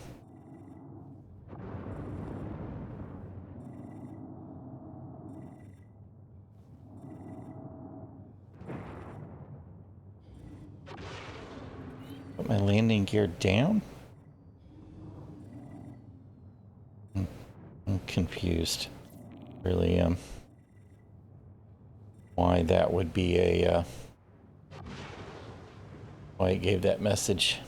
Put my landing gear down? I'm confused. Really am. Why that would be a... why it gave that message.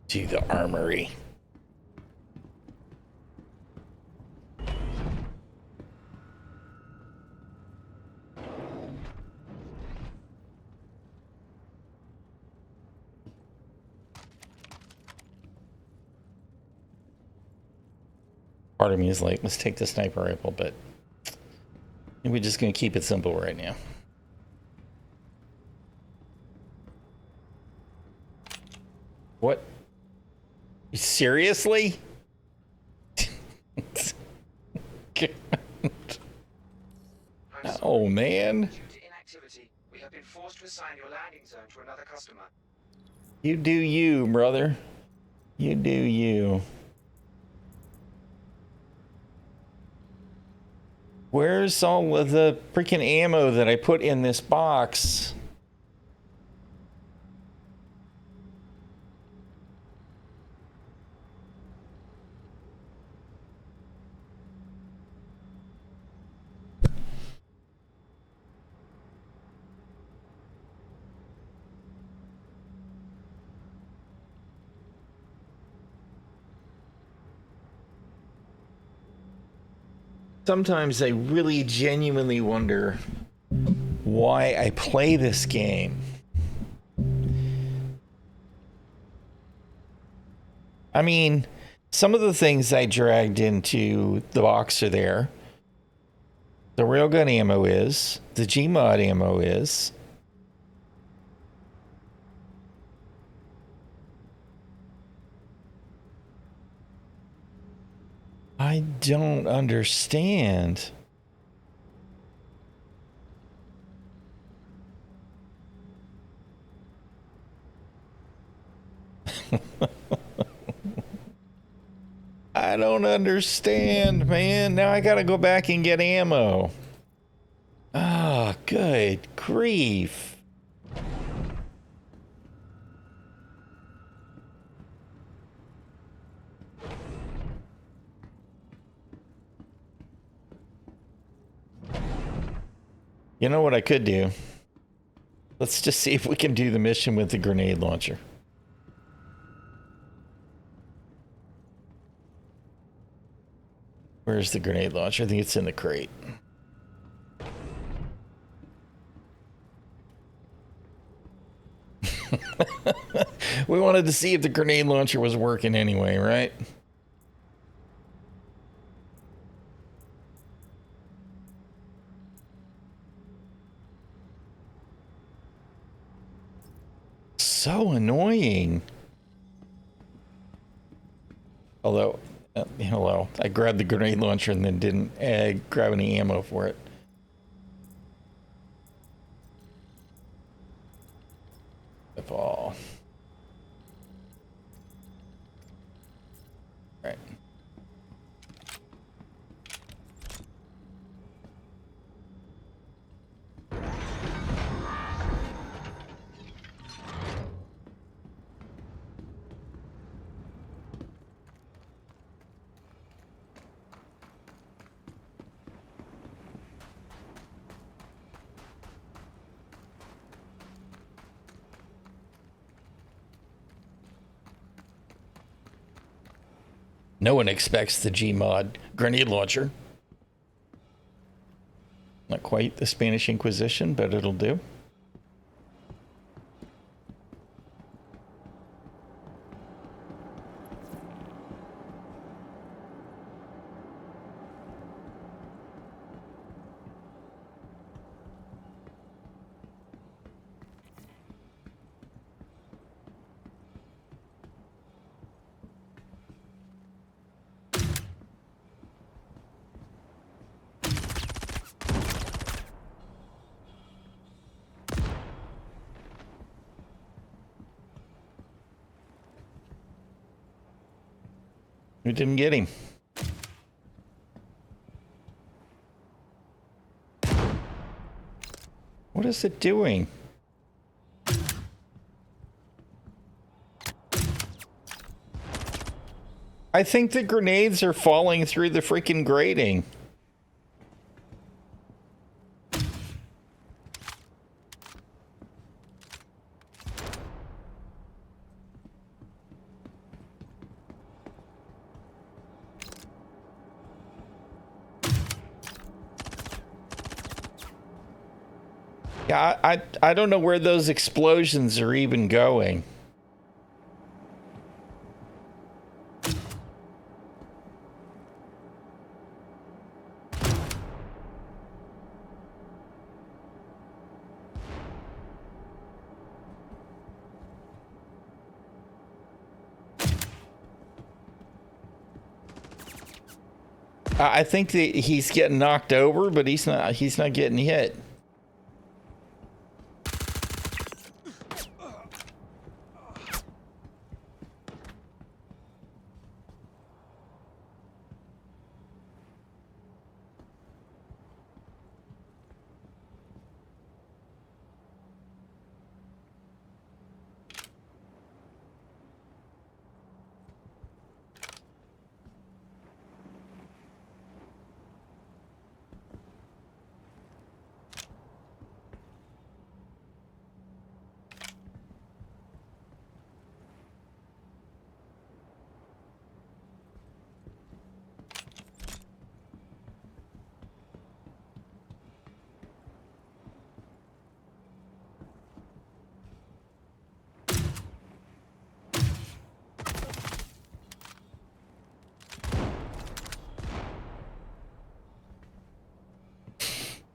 To the armory. Part of me is like, let's take the sniper rifle, but we're just gonna keep it simple right now. What? Seriously? Oh, man. Due to inactivity, we have been forced to assign your landing zone to another customer. You do you, brother. You do you. Where's all of the freaking ammo that I put in this box? Sometimes I really genuinely wonder why I play this game. I mean, some of the things I dragged into the box are there. The railgun ammo is. The Gmod ammo is. I don't understand. I don't understand, man. Now I gotta go back and get ammo. Ah, good grief. You know what I could do? Let's just see if we can do the mission with the grenade launcher. Where's the grenade launcher? I think it's in the crate. We wanted to see if the grenade launcher was working anyway, right? So annoying. Although, hello, I grabbed the grenade launcher and then didn't grab any ammo for it. If all. Right. No one expects the Gmod grenade launcher. Not quite the Spanish Inquisition, but it'll do. We didn't get him. What is it doing? I think the grenades are falling through the freaking grating. Yeah, I don't know where those explosions are even going. I think that he's getting knocked over, but he's not getting hit.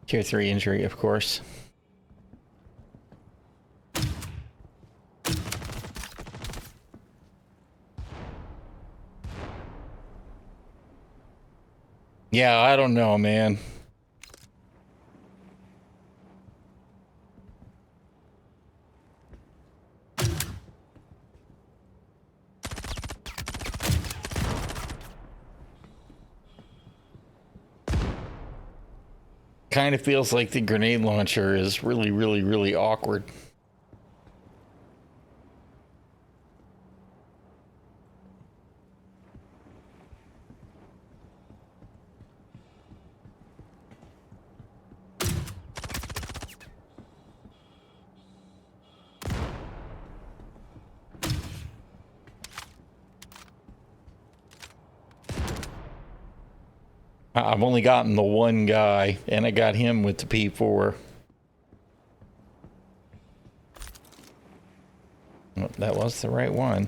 Tier 3 injury, of course. Yeah, I don't know, man. Kind of feels like the grenade launcher is really, really, really awkward. I've only gotten the one guy, and I got him with the P4. Oh, that was the right one.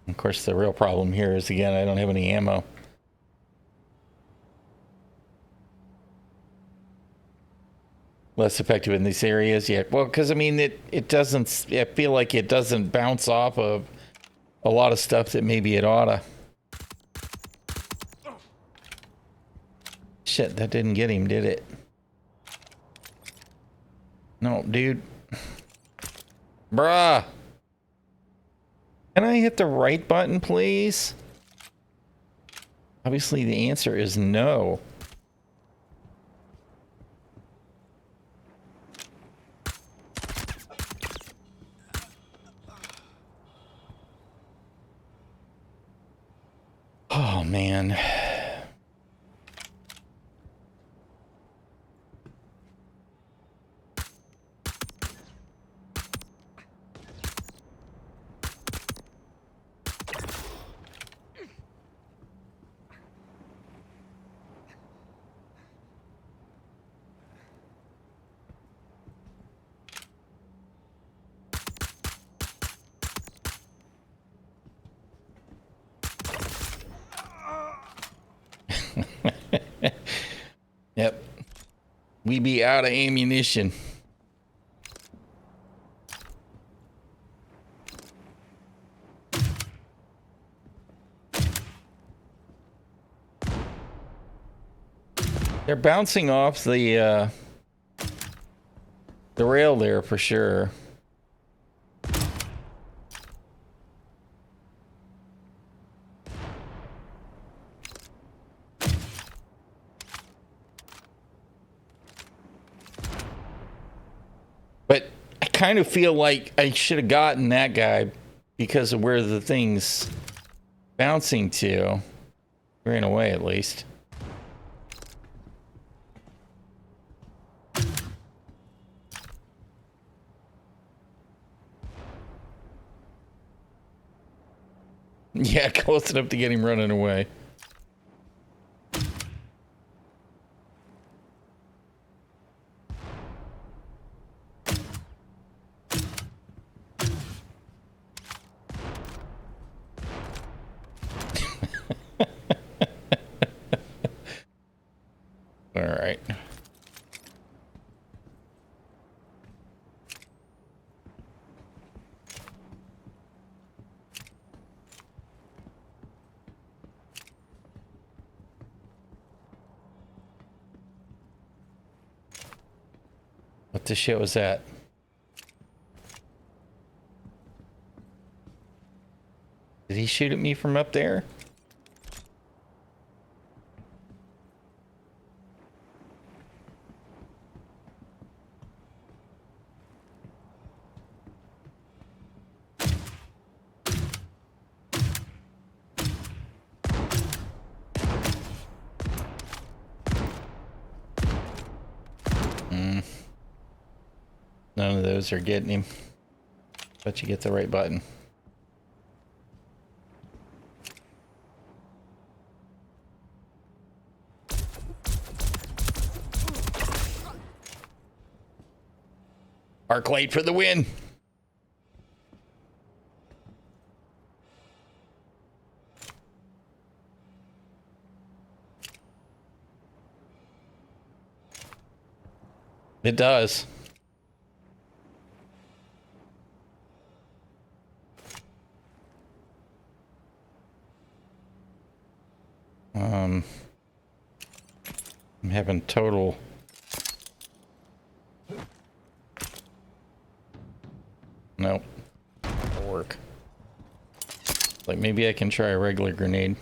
Of course, the real problem here is, again, I don't have any ammo. Less effective in these areas, yeah. Well, because I mean, it doesn't. I feel like it doesn't bounce off of a lot of stuff that maybe it oughta. Shit, that didn't get him, did it? No, dude. Bruh. Can I hit the right button, please? Obviously, the answer is no. Oh, man. Yep. We be out of ammunition. They're bouncing off the rail there for sure. But I kind of feel like I should have gotten that guy because of where the thing's bouncing to. Ran away, at least. Yeah, close enough to get him running away. All right. the shit was that? Did he shoot at me from up there? None of those are getting him. But you get the right button. Arc light for the win. It does. I'm having total. Nope. That'll work. Like maybe I can try a regular grenade.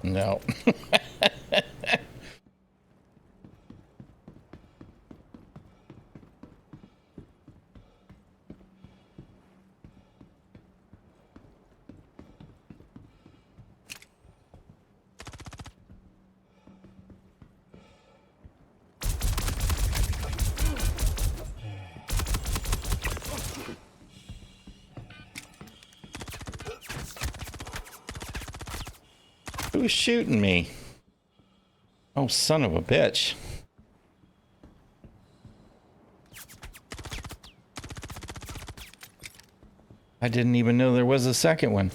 No. Who's shooting me? Oh, son of a bitch. I didn't even know there was a second one.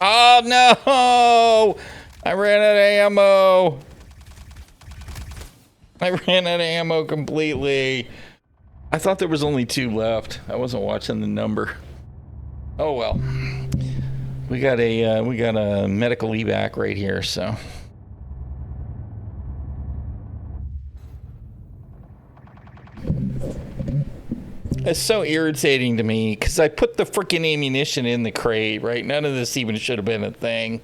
Oh, no! I ran out of ammo. I ran out of ammo completely. I thought there was only 2 left. I wasn't watching the number. Oh, well. We got a medical evac right here, so. It's so irritating to me because I put the freaking ammunition in the crate, right? None of this even should have been a thing.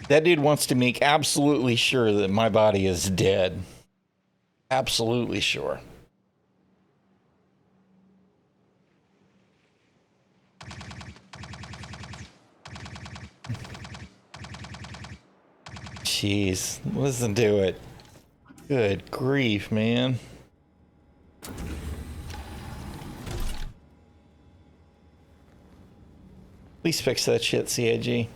That dude wants to make absolutely sure that my body is dead. Absolutely sure. Jeez, listen to it. Good grief, man. Please fix that shit, CIG.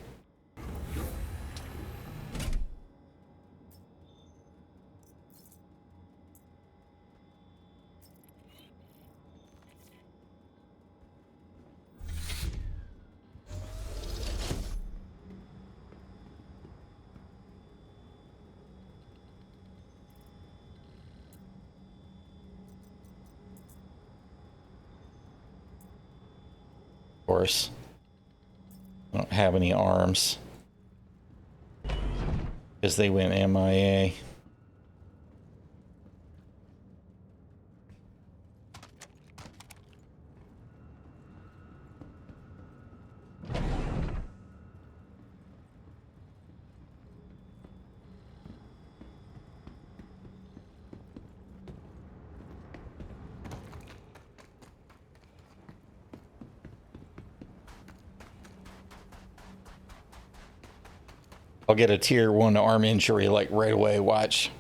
Of course. I don't have any arms. Because they went MIA. I'll get a tier 1 arm injury like right away, watch.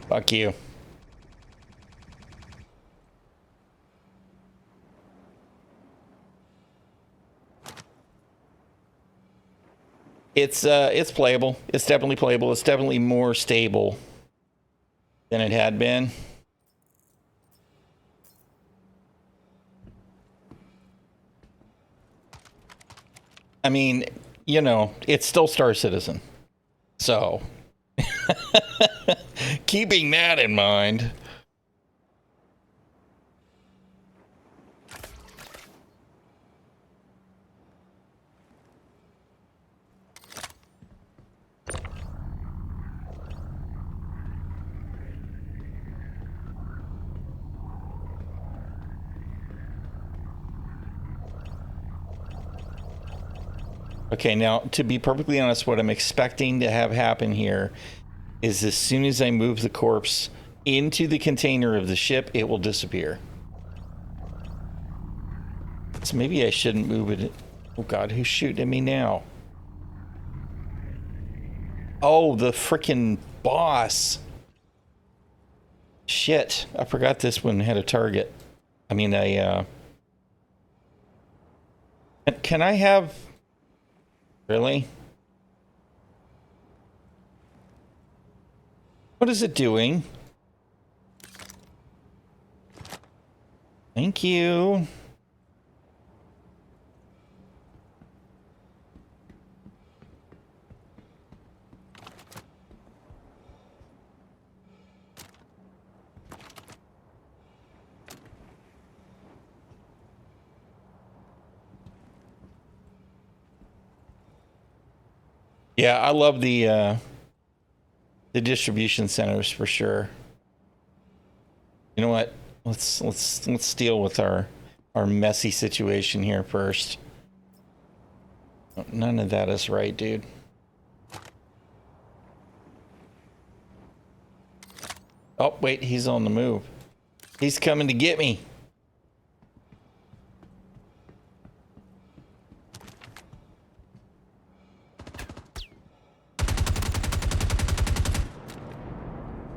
Fuck you. It's playable. It's definitely playable. It's definitely more stable than it had been. I mean, you know, it's still Star Citizen. So, keeping that in mind. Okay, now, to be perfectly honest, what I'm expecting to have happen here is as soon as I move the corpse into the container of the ship, it will disappear. So maybe I shouldn't move it. Oh God, who's shooting at me now? Oh, the frickin' boss. Shit, I forgot this one had a target. I mean, can I have... Really? What is it doing? Thank you. Yeah, I love the distribution centers for sure. You know what? Let's deal with our messy situation here first. None of that is right, dude. Oh, wait, he's on the move. He's coming to get me.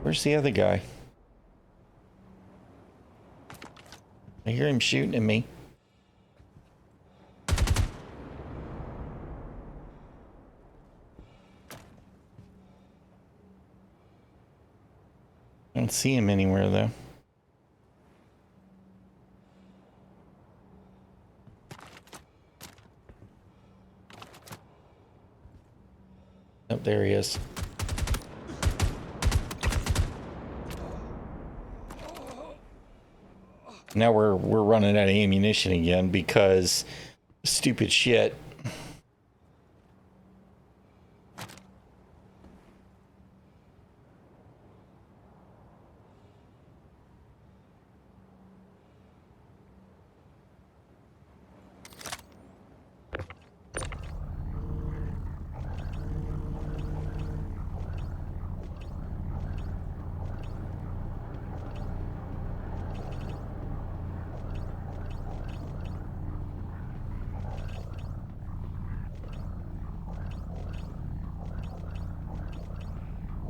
Where's the other guy? I hear him shooting at me. I don't see him anywhere, though. Oh, there he is. Now we're running out of ammunition again because stupid shit.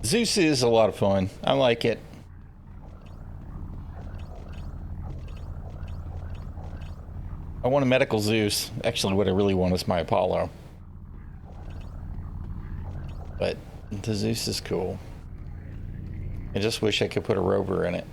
Zeus is a lot of fun. I like it. I want a medical Zeus. Actually, what I really want is my Apollo. But the Zeus is cool. I just wish I could put a rover in it.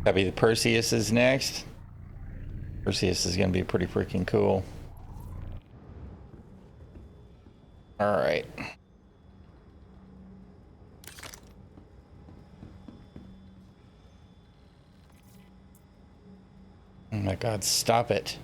Copy. The Perseus is next. Perseus is going to be pretty freaking cool. All right. Oh my God, stop it.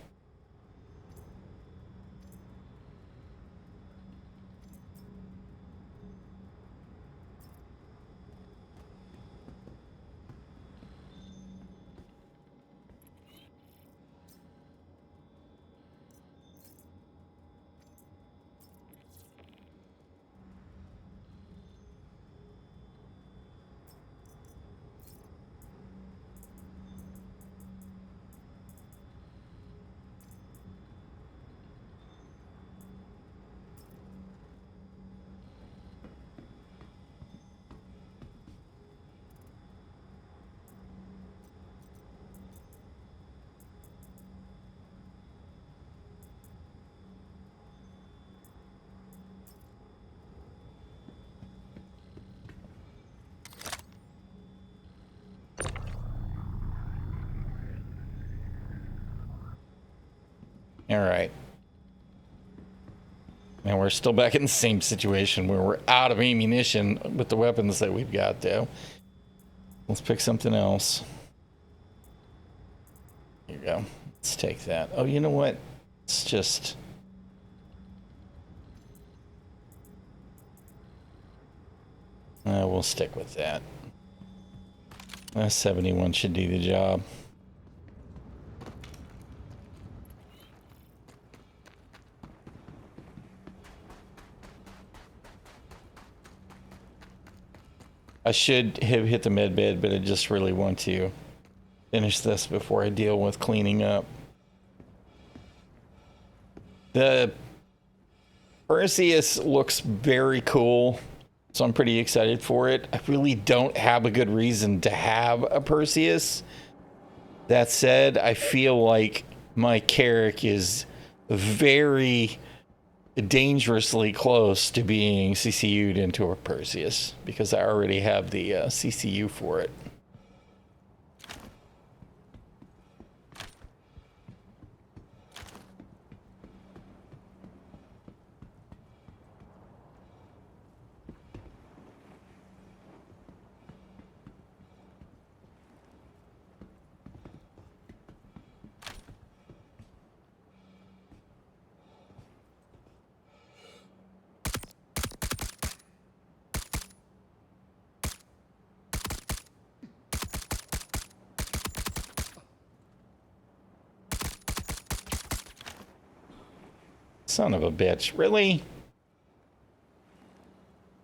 All right. And we're still back in the same situation where we're out of ammunition with the weapons that we've got, though. Let's pick something else. Here you go. Let's take that. Oh, you know what? It's just... we'll stick with that. 71 should do the job. I should have hit the med bed, but I just really want to finish this before I deal with cleaning up. The Perseus looks very cool, so I'm pretty excited for it. I really don't have a good reason to have a Perseus. That said, I feel like my Carrack is very dangerously close to being CCU'd into a Perseus because I already have the CCU for it. Son of a bitch, really?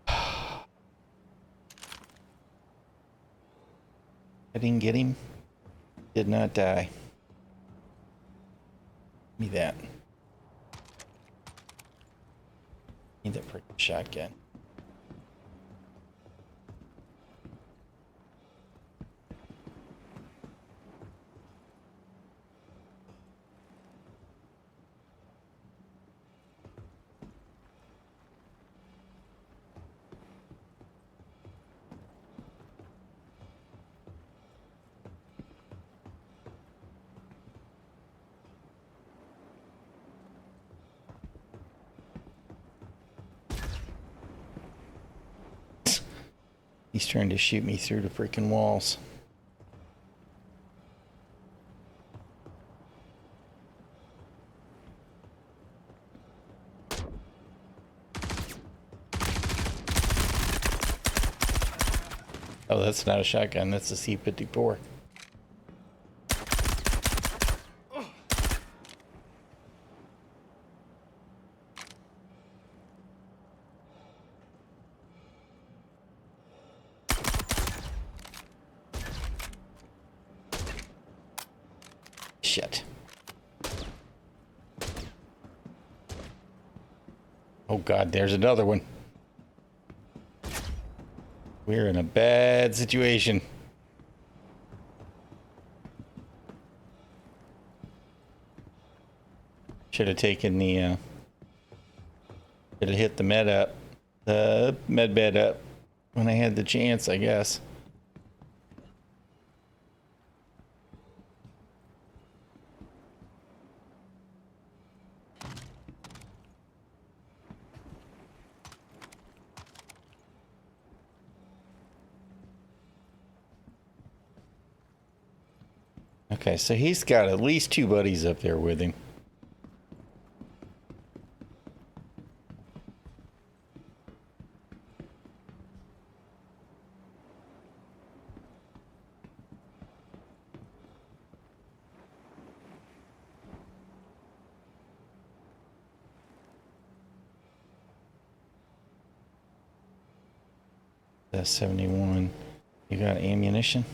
I didn't get him. Did not die. Give me that. Need that freaking shotgun. He's trying to shoot me through the freaking walls. Oh, that's not a shotgun. That's a C-54. Shit. Oh God, there's another one. We're in a bad situation. Should have taken the, should have hit the med bed up when I had the chance, I guess. Okay, so he's got at least two buddies up there with him. That's 71. You got ammunition?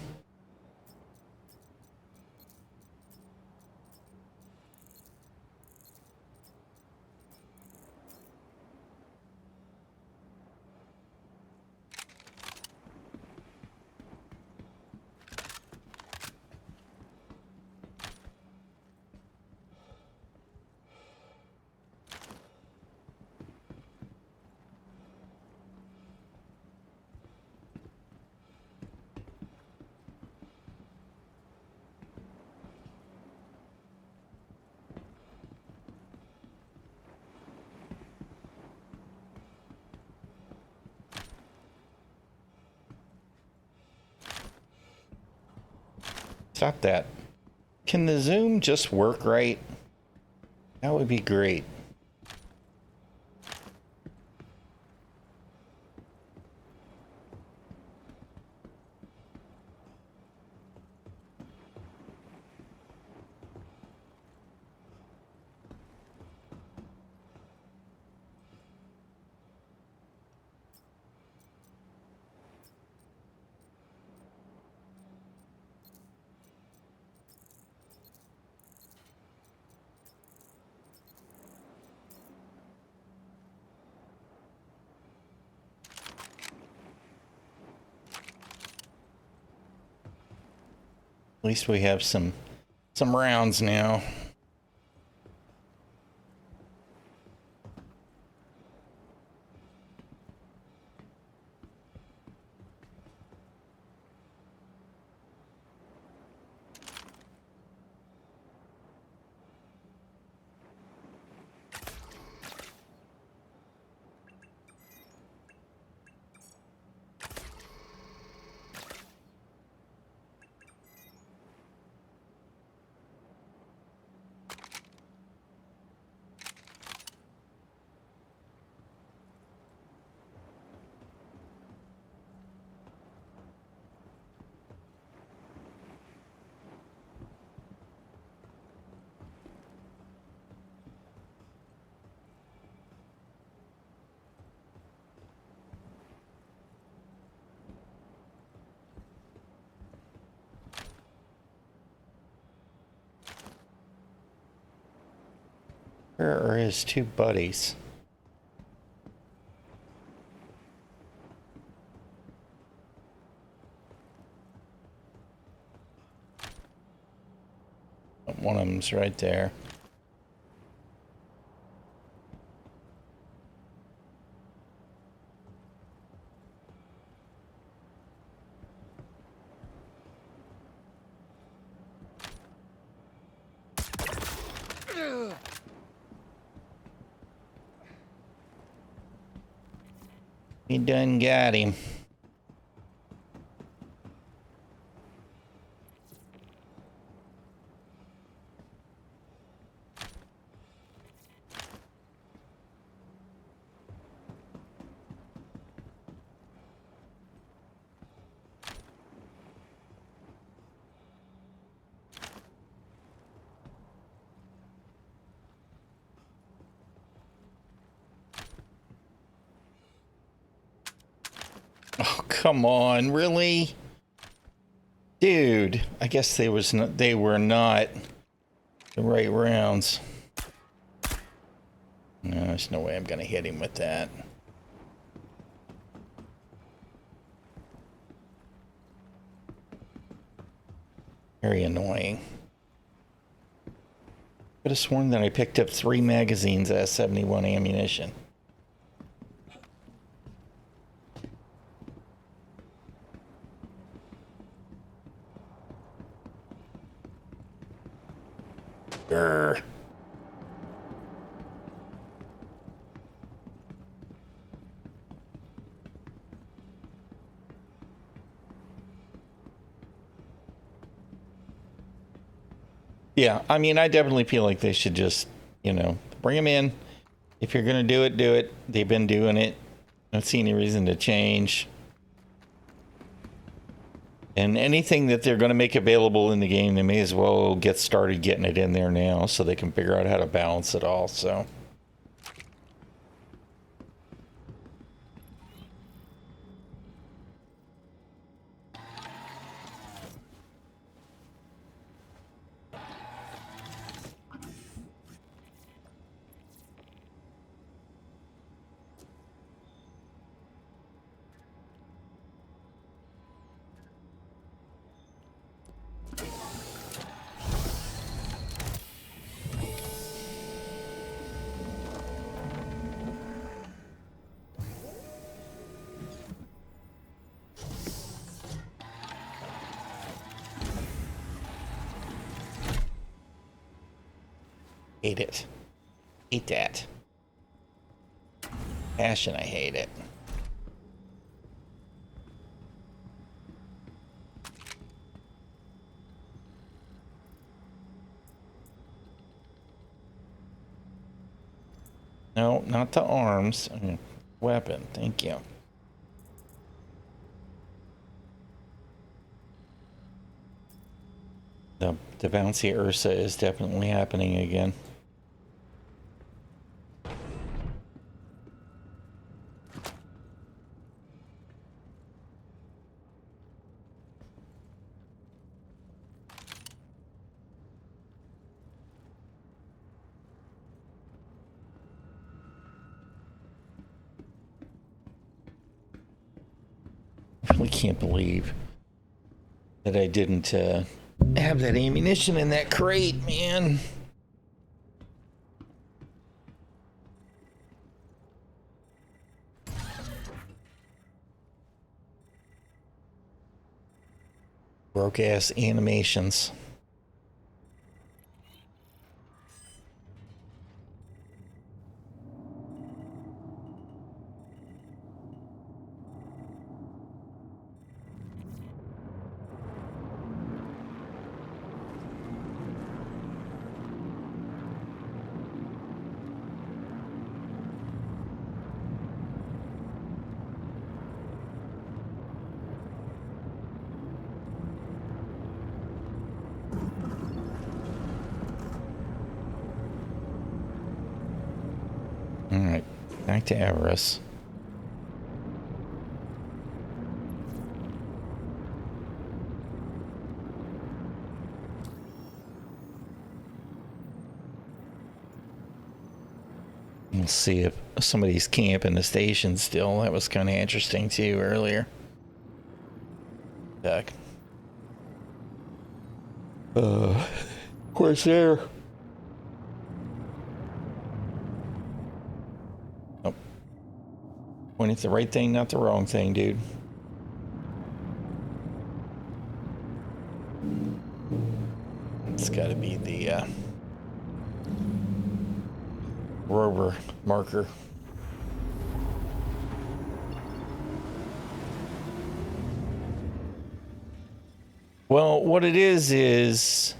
Stop that. Can the zoom just work right? That would be great. At least we have some rounds now. Where are his two buddies? One of them's right there. He done got him. Oh, come on, really? Dude, I guess they were not the right rounds. No, there's no way I'm gonna hit him with that. Very annoying. Could have sworn that I picked up 3 magazines at 71 ammunition. Grr. Yeah, I mean, I definitely feel like they should just, you know, bring them in. If you're going to do it, do it. They've been doing it. I don't see any reason to change. And anything that they're going to make available in the game, they may as well get started getting it in there now so they can figure out how to balance it all, so. Hate it. Hate that. Passion, I hate it. No, not the arms. Weapon. Thank you. The bouncy Ursa is definitely happening again. I really can't believe that I didn't have that ammunition in that crate, man. Broke ass animations. Alright, back to Everest. We'll see if somebody's camping the station still. That was kind of interesting too earlier. Back. Of course there. Oh. Pointing at the right thing, not the wrong thing, dude. It's gotta be the rover marker. Well, what it is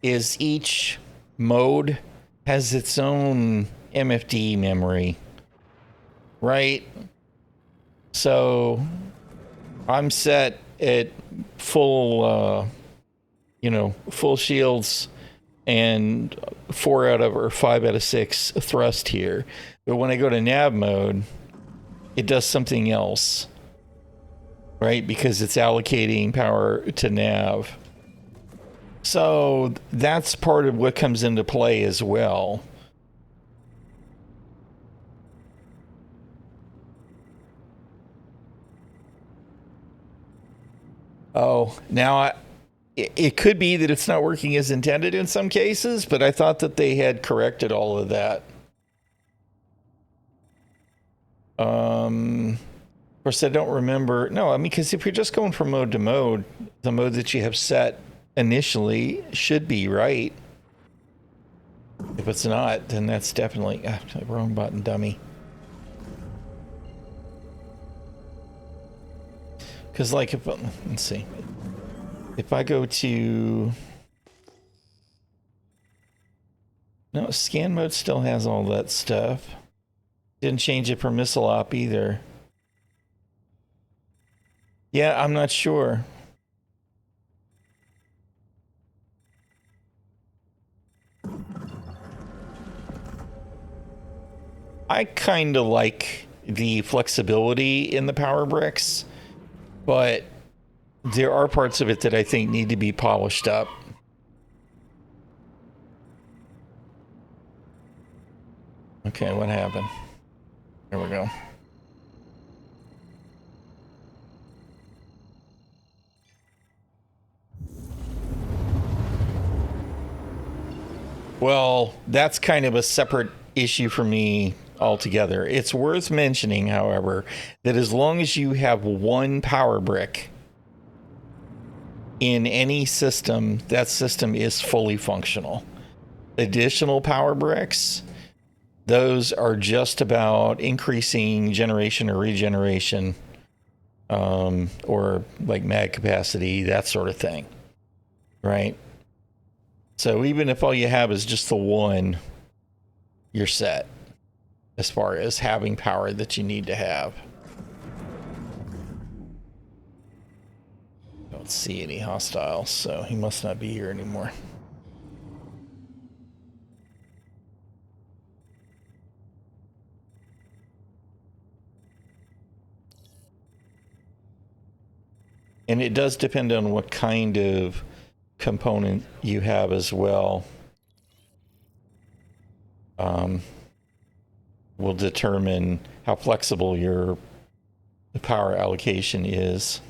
each mode has its own MFD memory, right? So I'm set at full, full shields and 5 out of 6 thrust here. But when I go to nav mode, it does something else, right? Because it's allocating power to nav. So that's part of what comes into play as well. Oh, now it could be that it's not working as intended in some cases, but I thought that they had corrected all of that. Of course, I don't remember. No, I mean, because if you're just going from mode to mode, the mode that you have set initially should be right. If it's not, then that's definitely wrong button, dummy. Because, like, if let's see, if I go to no, scan mode still has all that stuff. Didn't change it for missile op either. Yeah, I'm not sure. I kind of like the flexibility in the power bricks, but there are parts of it that I think need to be polished up. Okay, what happened? There we go. Well, that's kind of a separate issue for me altogether. It's worth mentioning, however, that as long as you have one power brick in any system, that system is fully functional. Additional power bricks, those are just about increasing generation or regeneration, or like mag capacity, that sort of thing, right? So even if all you have is just the one, you're set. as far as having power that you need to have. Don't see any hostiles, so he must not be here anymore. And it does depend on what kind of component you have as well. Will determine how flexible your power allocation is.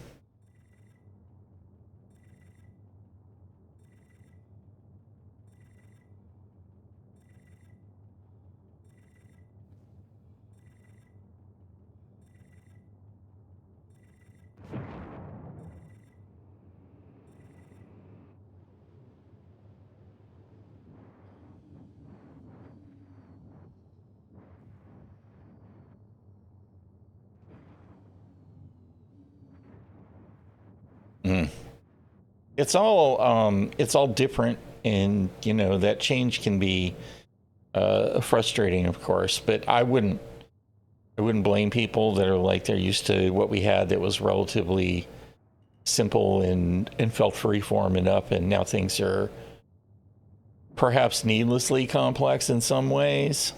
It's all different, and you know that change can be frustrating, of course. But I wouldn't blame people that are like they're used to what we had that was relatively simple and felt freeform enough, and now things are perhaps needlessly complex in some ways.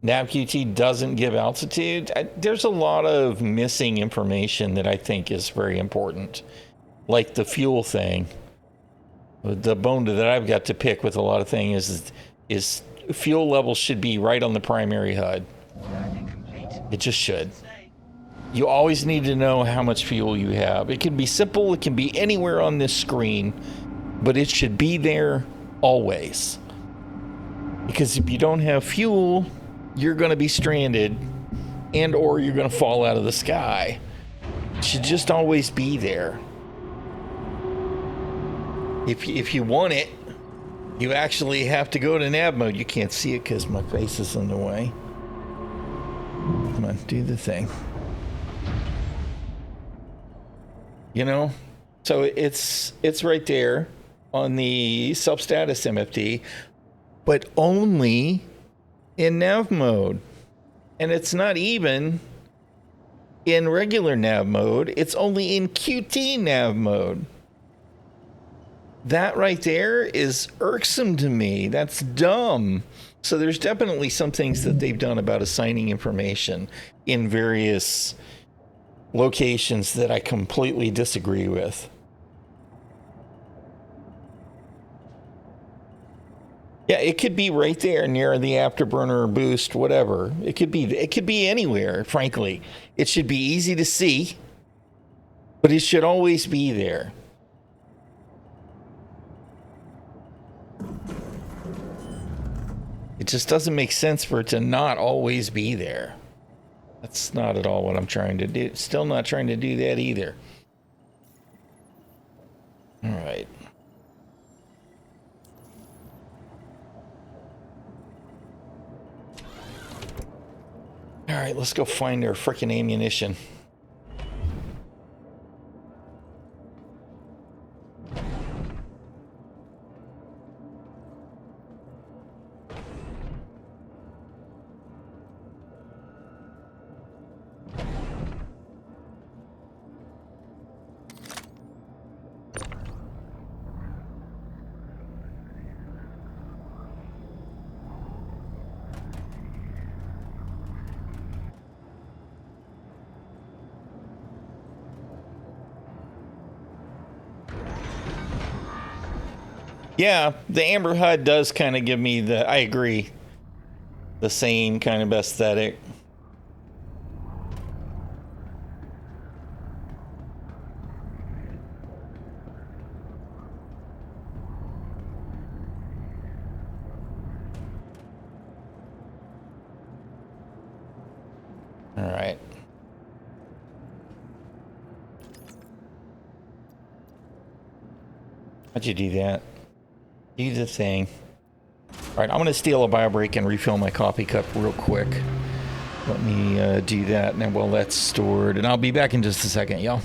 NavQT doesn't give altitude. There's a lot of missing information that I think is very important, like the fuel thing. The bone that I've got to pick with a lot of things is fuel levels should be right on the primary HUD. It just should. You always need to know how much fuel you have. It can be simple, it can be anywhere on this screen, but it should be there always. Because if you don't have fuel, you're going to be stranded, and or you're going to fall out of the sky. It should just always be there. If you want it, you actually have to go to nav mode. You can't see it because my face is in the way. Come on, do the thing. You know, so it's right there on the self-status MFD, but only in nav mode. And it's not even in regular nav mode. It's only in QT nav mode. That right there is irksome to me. That's dumb. So there's definitely some things that they've done about assigning information in various locations that I completely disagree with. Yeah, it could be right there near the afterburner boost, whatever. It could be anywhere, frankly. It should be easy to see, but it should always be there. It just doesn't make sense for it to not always be there. That's not at all what I'm trying to do. Still not trying to do that either. All right. All right, let's go find their frickin' ammunition. Yeah, the amber HUD does kind of give me the, I agree, the same kind of aesthetic. All right. How'd you do that? Do the thing. All right, I'm going to steal a bio break and refill my coffee cup real quick. Let me do that, and then while that's stored, and I'll be back in just a second, y'all.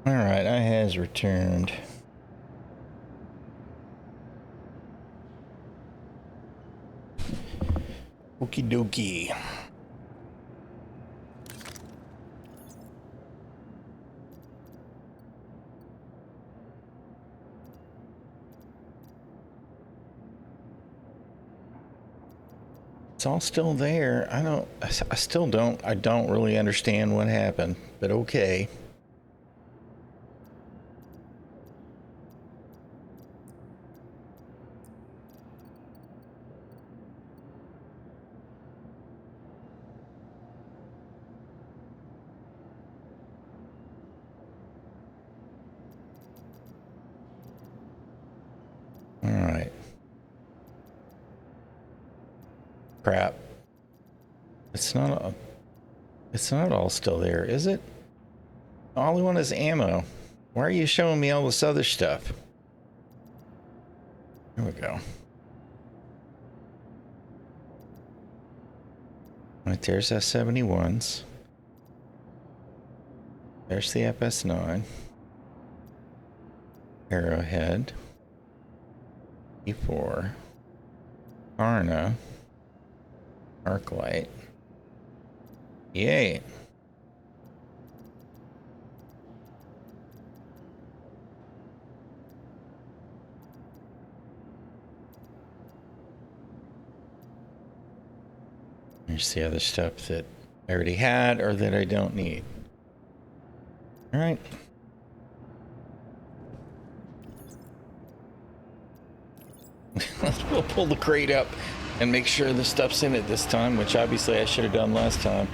All right, I has returned. Okie dokie. It's all still there. I still don't, I don't really understand what happened, but okay. All right. Crap. It's not all still there, is it? All I want is ammo. Why are you showing me all this other stuff? There we go. Right, there's S71s. There's the FS9. Arrowhead. E4. Arna. Arclight. Yay. Here's the other stuff that I already had or that I don't need. All right. We'll pull the crate up and make sure the stuff's in it this time, which obviously I should have done last time.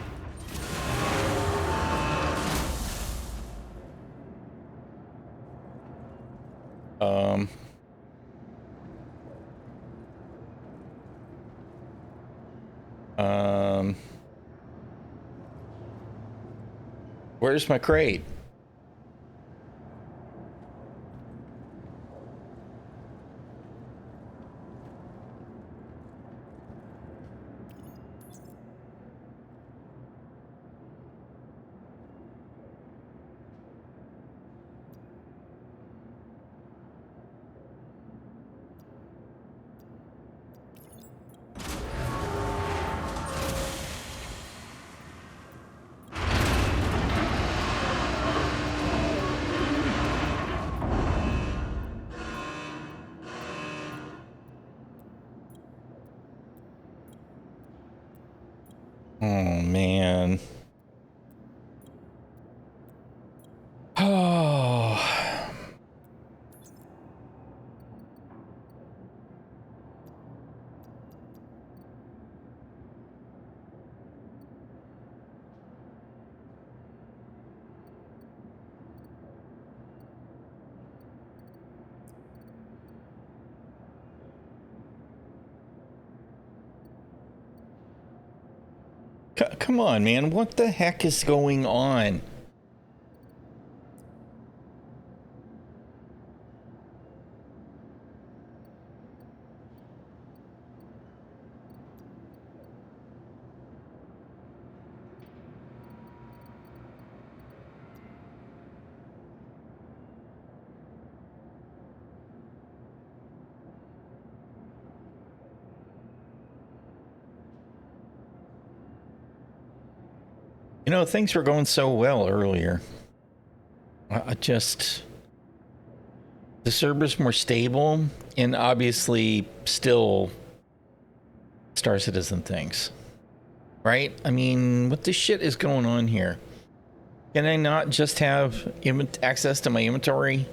Where's my crate? Oh, man. Oh. Come on, man. What the heck is going on? You know, things were going so well earlier. The server's more stable and obviously still Star Citizen things. Right? I mean, what the shit is going on here? Can I not just have access to my inventory?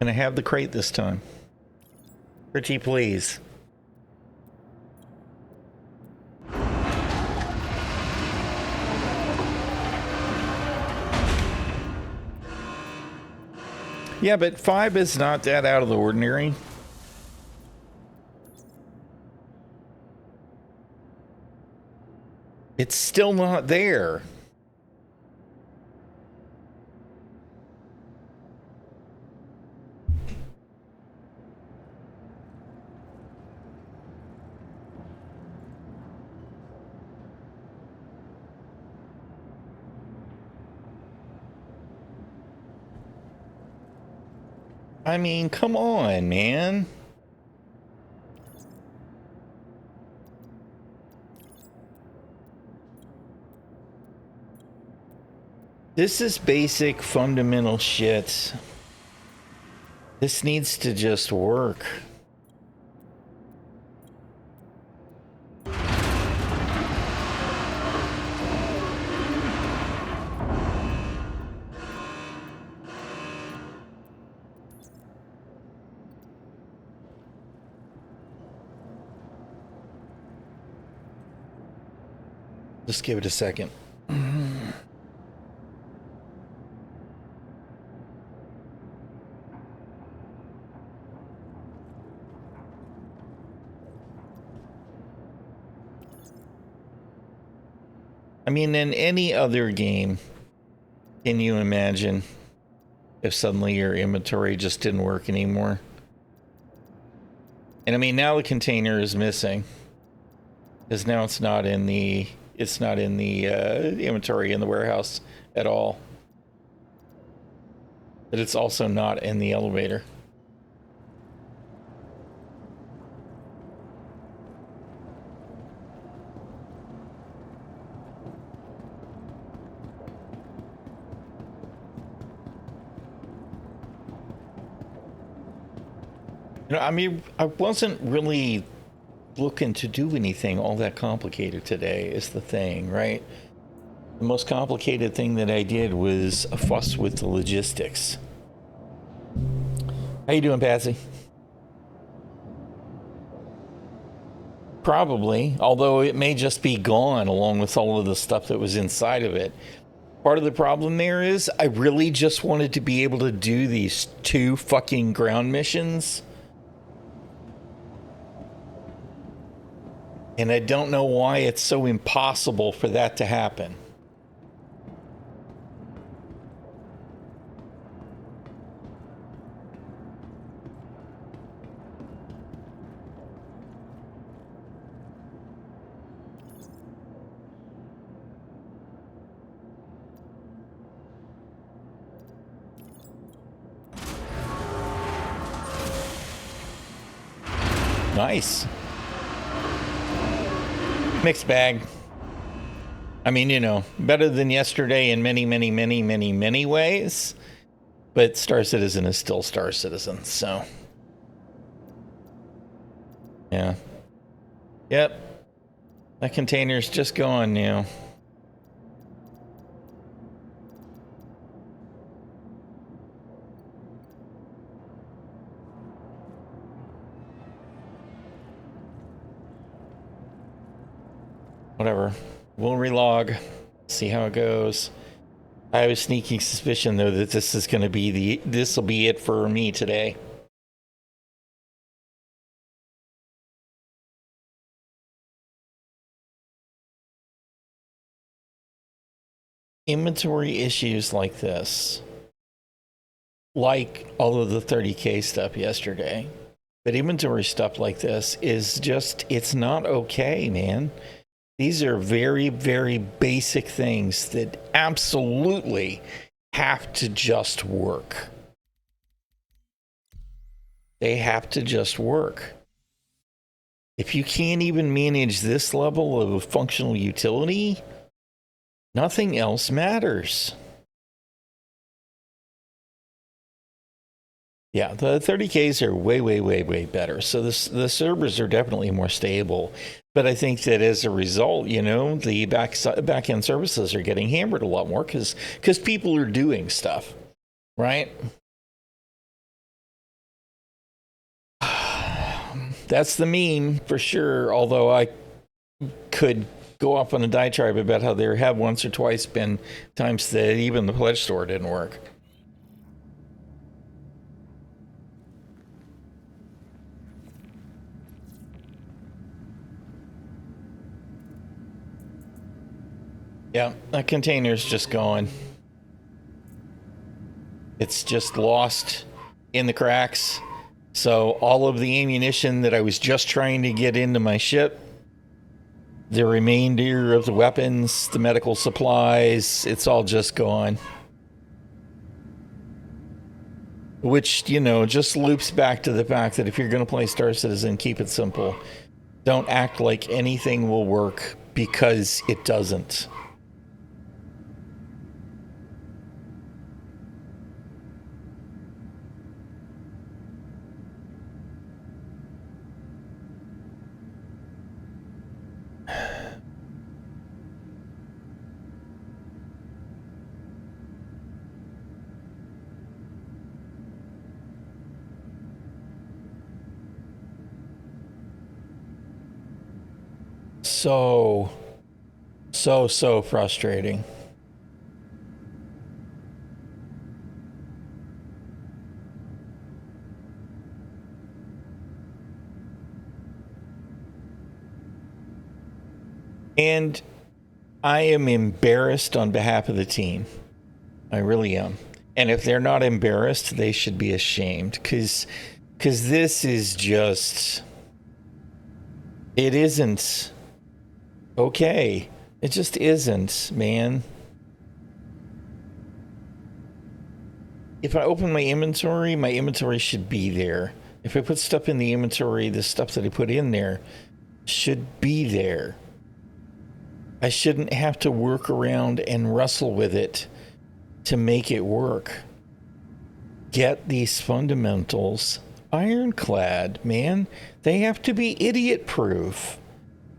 Can I have the crate this time? Pretty please. Yeah, but 5 is not that out of the ordinary. It's still not there. I mean, come on, man. This is basic fundamental shit. This needs to just work. Just give it a second. I mean, in any other game, can you imagine if suddenly your inventory just didn't work anymore? And I mean, now the container is missing because now it's not in the inventory in the warehouse at all. But it's also not in the elevator. You know, I mean, I wasn't really looking to do anything all that complicated today is the thing, right? The most complicated thing that I did was a fuss with the logistics. How you doing, Patsy? Probably, although it may just be gone along with all of the stuff that was inside of it. Part of the problem there is I really just wanted to be able to do these 2 fucking ground missions. And I don't know why it's so impossible for that to happen. Nice. Mixed bag. I mean, you know, better than yesterday in many, many, many, many, many ways. But Star Citizen is still Star Citizen, so. Yeah. Yep. That container's just gone now. Whatever. We'll relog. See how it goes. I have a sneaking suspicion though that this is going to be this will be it for me today. Inventory issues like this, like all of the 30K stuff yesterday, but inventory stuff like this is just, it's not okay, man. These are very, very basic things that absolutely have to just work. They have to just work. If you can't even manage this level of functional utility, nothing else matters. Yeah, the 30Ks are way, way, way, way better. So the servers are definitely more stable. But I think that as a result, you know, the back-end services are getting hammered a lot more because people are doing stuff, right? That's the meme for sure, although I could go off on a diatribe about how there have once or twice been times that even the pledge store didn't work. Yeah, that container's just gone. It's just lost in the cracks. So all of the ammunition that I was just trying to get into my ship, the remainder of the weapons, the medical supplies, it's all just gone. Which, just loops back to the fact that if you're going to play Star Citizen, keep it simple. Don't act like anything will work because it doesn't. So frustrating. And I am embarrassed on behalf of the team. I really am. And if they're not embarrassed, they should be ashamed, because this is just, it isn't okay. It just isn't, man. If I open my inventory should be there. If I put stuff in the inventory, the stuff that I put in there should be there. I shouldn't have to work around and wrestle with it to make it work. Get these fundamentals ironclad, man. They have to be idiot proof.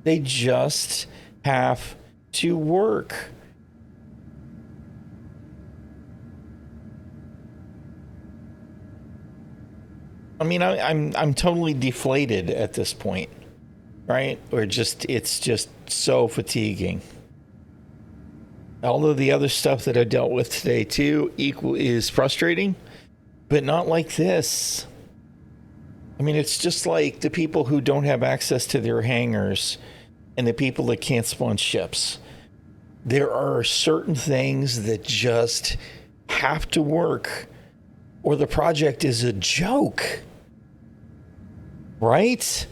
They just have to work. I mean, I'm totally deflated at this point, right? Or it's just so fatiguing. All of the other stuff that I dealt with today too is frustrating, but not like this. I mean, it's just like the people who don't have access to their hangars and the people that can't spawn ships. There are certain things that just have to work, or the project is a joke. Right?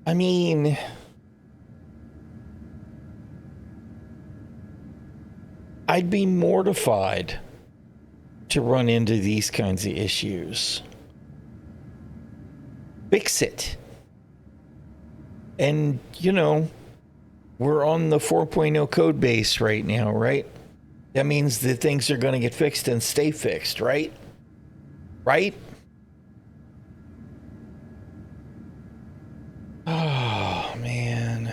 I mean, I'd be mortified to run into these kinds of issues. Fix it. And, we're on the 4.0 code base right now, right? That means that things are going to get fixed and stay fixed, right? Right? Oh, man.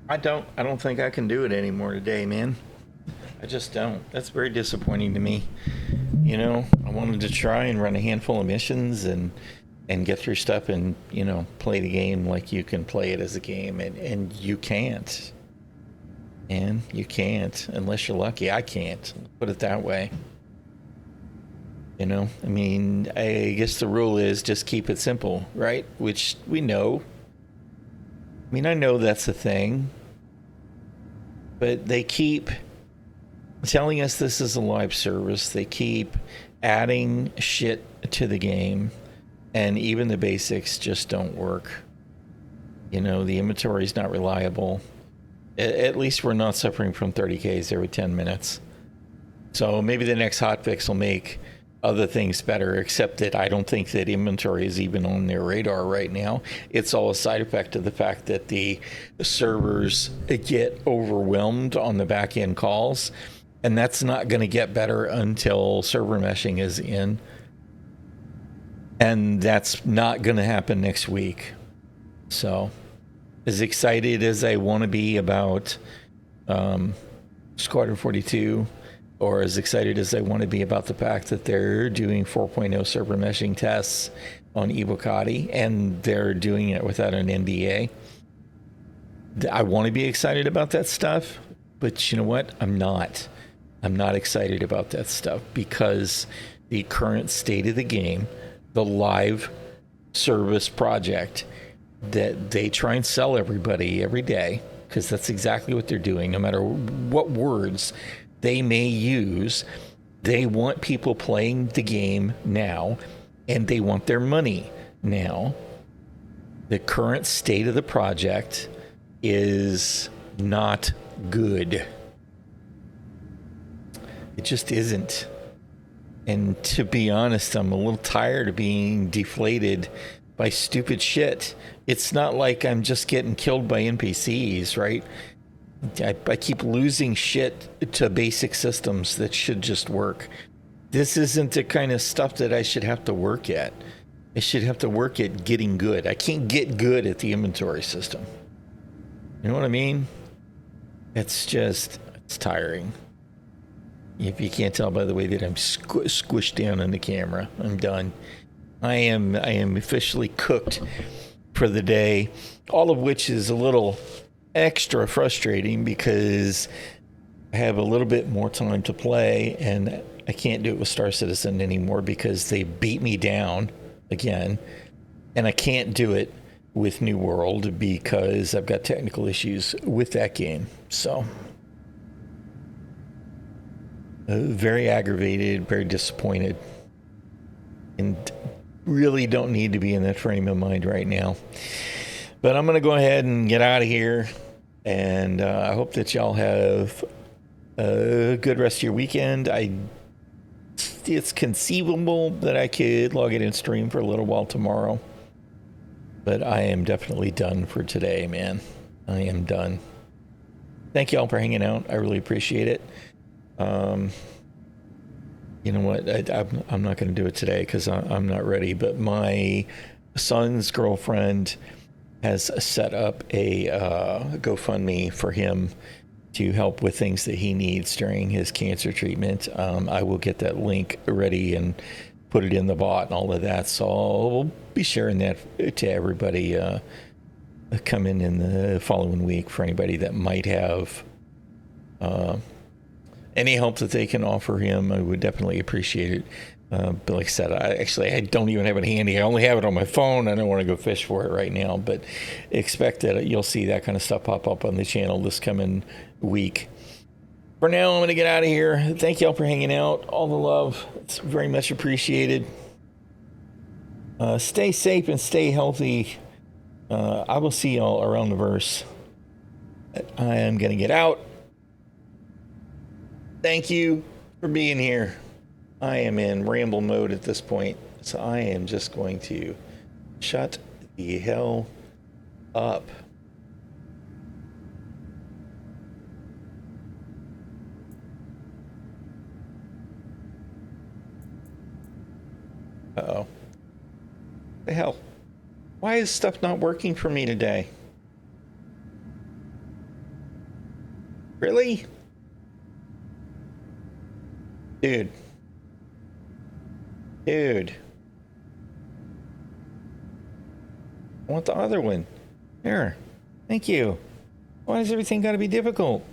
I don't think I can do it anymore today, man. I just don't. That's very disappointing to me. I wanted to try and run a handful of missions and get through stuff and, play the game like you can play it as a game, and you can't. And you can't unless you're lucky. I can't. Put it that way. I mean, I guess the rule is just keep it simple, right? Which we know. I mean, I know that's a thing, but they keep telling us this is a live service. They keep adding shit to the game, and even the basics just don't work. The inventory is not reliable. At least we're not suffering from 30Ks every 10 minutes. So maybe the next hotfix will make other things better, except that I don't think that inventory is even on their radar right now. It's all a side effect of the fact that the servers get overwhelmed on the back end calls, and that's not going to get better until server meshing is in. And that's not going to happen next week. So, as excited as I want to be about Squadron 42, or as excited as I want to be about the fact that they're doing 4.0 server meshing tests on ᛏᚻᚪᚏ, and they're doing it without an NDA. I want to be excited about that stuff, but you know what? I'm not. I'm not excited about that stuff because the current state of the game, the live service project that they try and sell everybody every day, because that's exactly what they're doing, no matter what words they may use, they want people playing the game now, and they want their money now. The current state of the project is not good. It just isn't. And to be honest, I'm a little tired of being deflated by stupid shit. It's not like I'm just getting killed by NPCs, right? I keep losing shit to basic systems that should just work. This isn't the kind of stuff that I should have to work at. I should have to work at getting good. I can't get good at the inventory system. You know what I mean? It's tiring. If you can't tell by the way that I'm squished down on the camera, I'm done. I am officially cooked for the day, all of which is a little extra frustrating because I have a little bit more time to play, and I can't do it with Star Citizen anymore because they beat me down again, and I can't do it with New World because I've got technical issues with that game. So very aggravated, very disappointed, and really don't need to be in that frame of mind right now. But I'm going to go ahead and get out of here, and I hope that y'all have a good rest of your weekend. It's conceivable that I could log it in stream for a little while tomorrow, but I am definitely done for today, man. I am done. Thank y'all for hanging out. I really appreciate it. You know what? I'm not going to do it today because I'm not ready, but my son's girlfriend has set up a GoFundMe for him to help with things that he needs during his cancer treatment. I will get that link ready and put it in the bot and all of that. So I'll be sharing that to everybody coming in the following week for anybody that might have any help that they can offer him. I would definitely appreciate it. But like I said, I don't even have it handy. I only have it on my phone. I don't want to go fish for it right now, but expect that you'll see that kind of stuff pop up on the channel this coming week. For now, I'm going to get out of here. Thank y'all for hanging out. All the love. It's very much appreciated. Stay safe and stay healthy. I will see y'all around the verse. I am going to get out. Thank you for being here. I am in ramble mode at this point, so I am just going to shut the hell up. Uh-oh. The hell? Why is stuff not working for me today? Really? Dude. I want the other one. There. Thank you. Why does everything got to be difficult?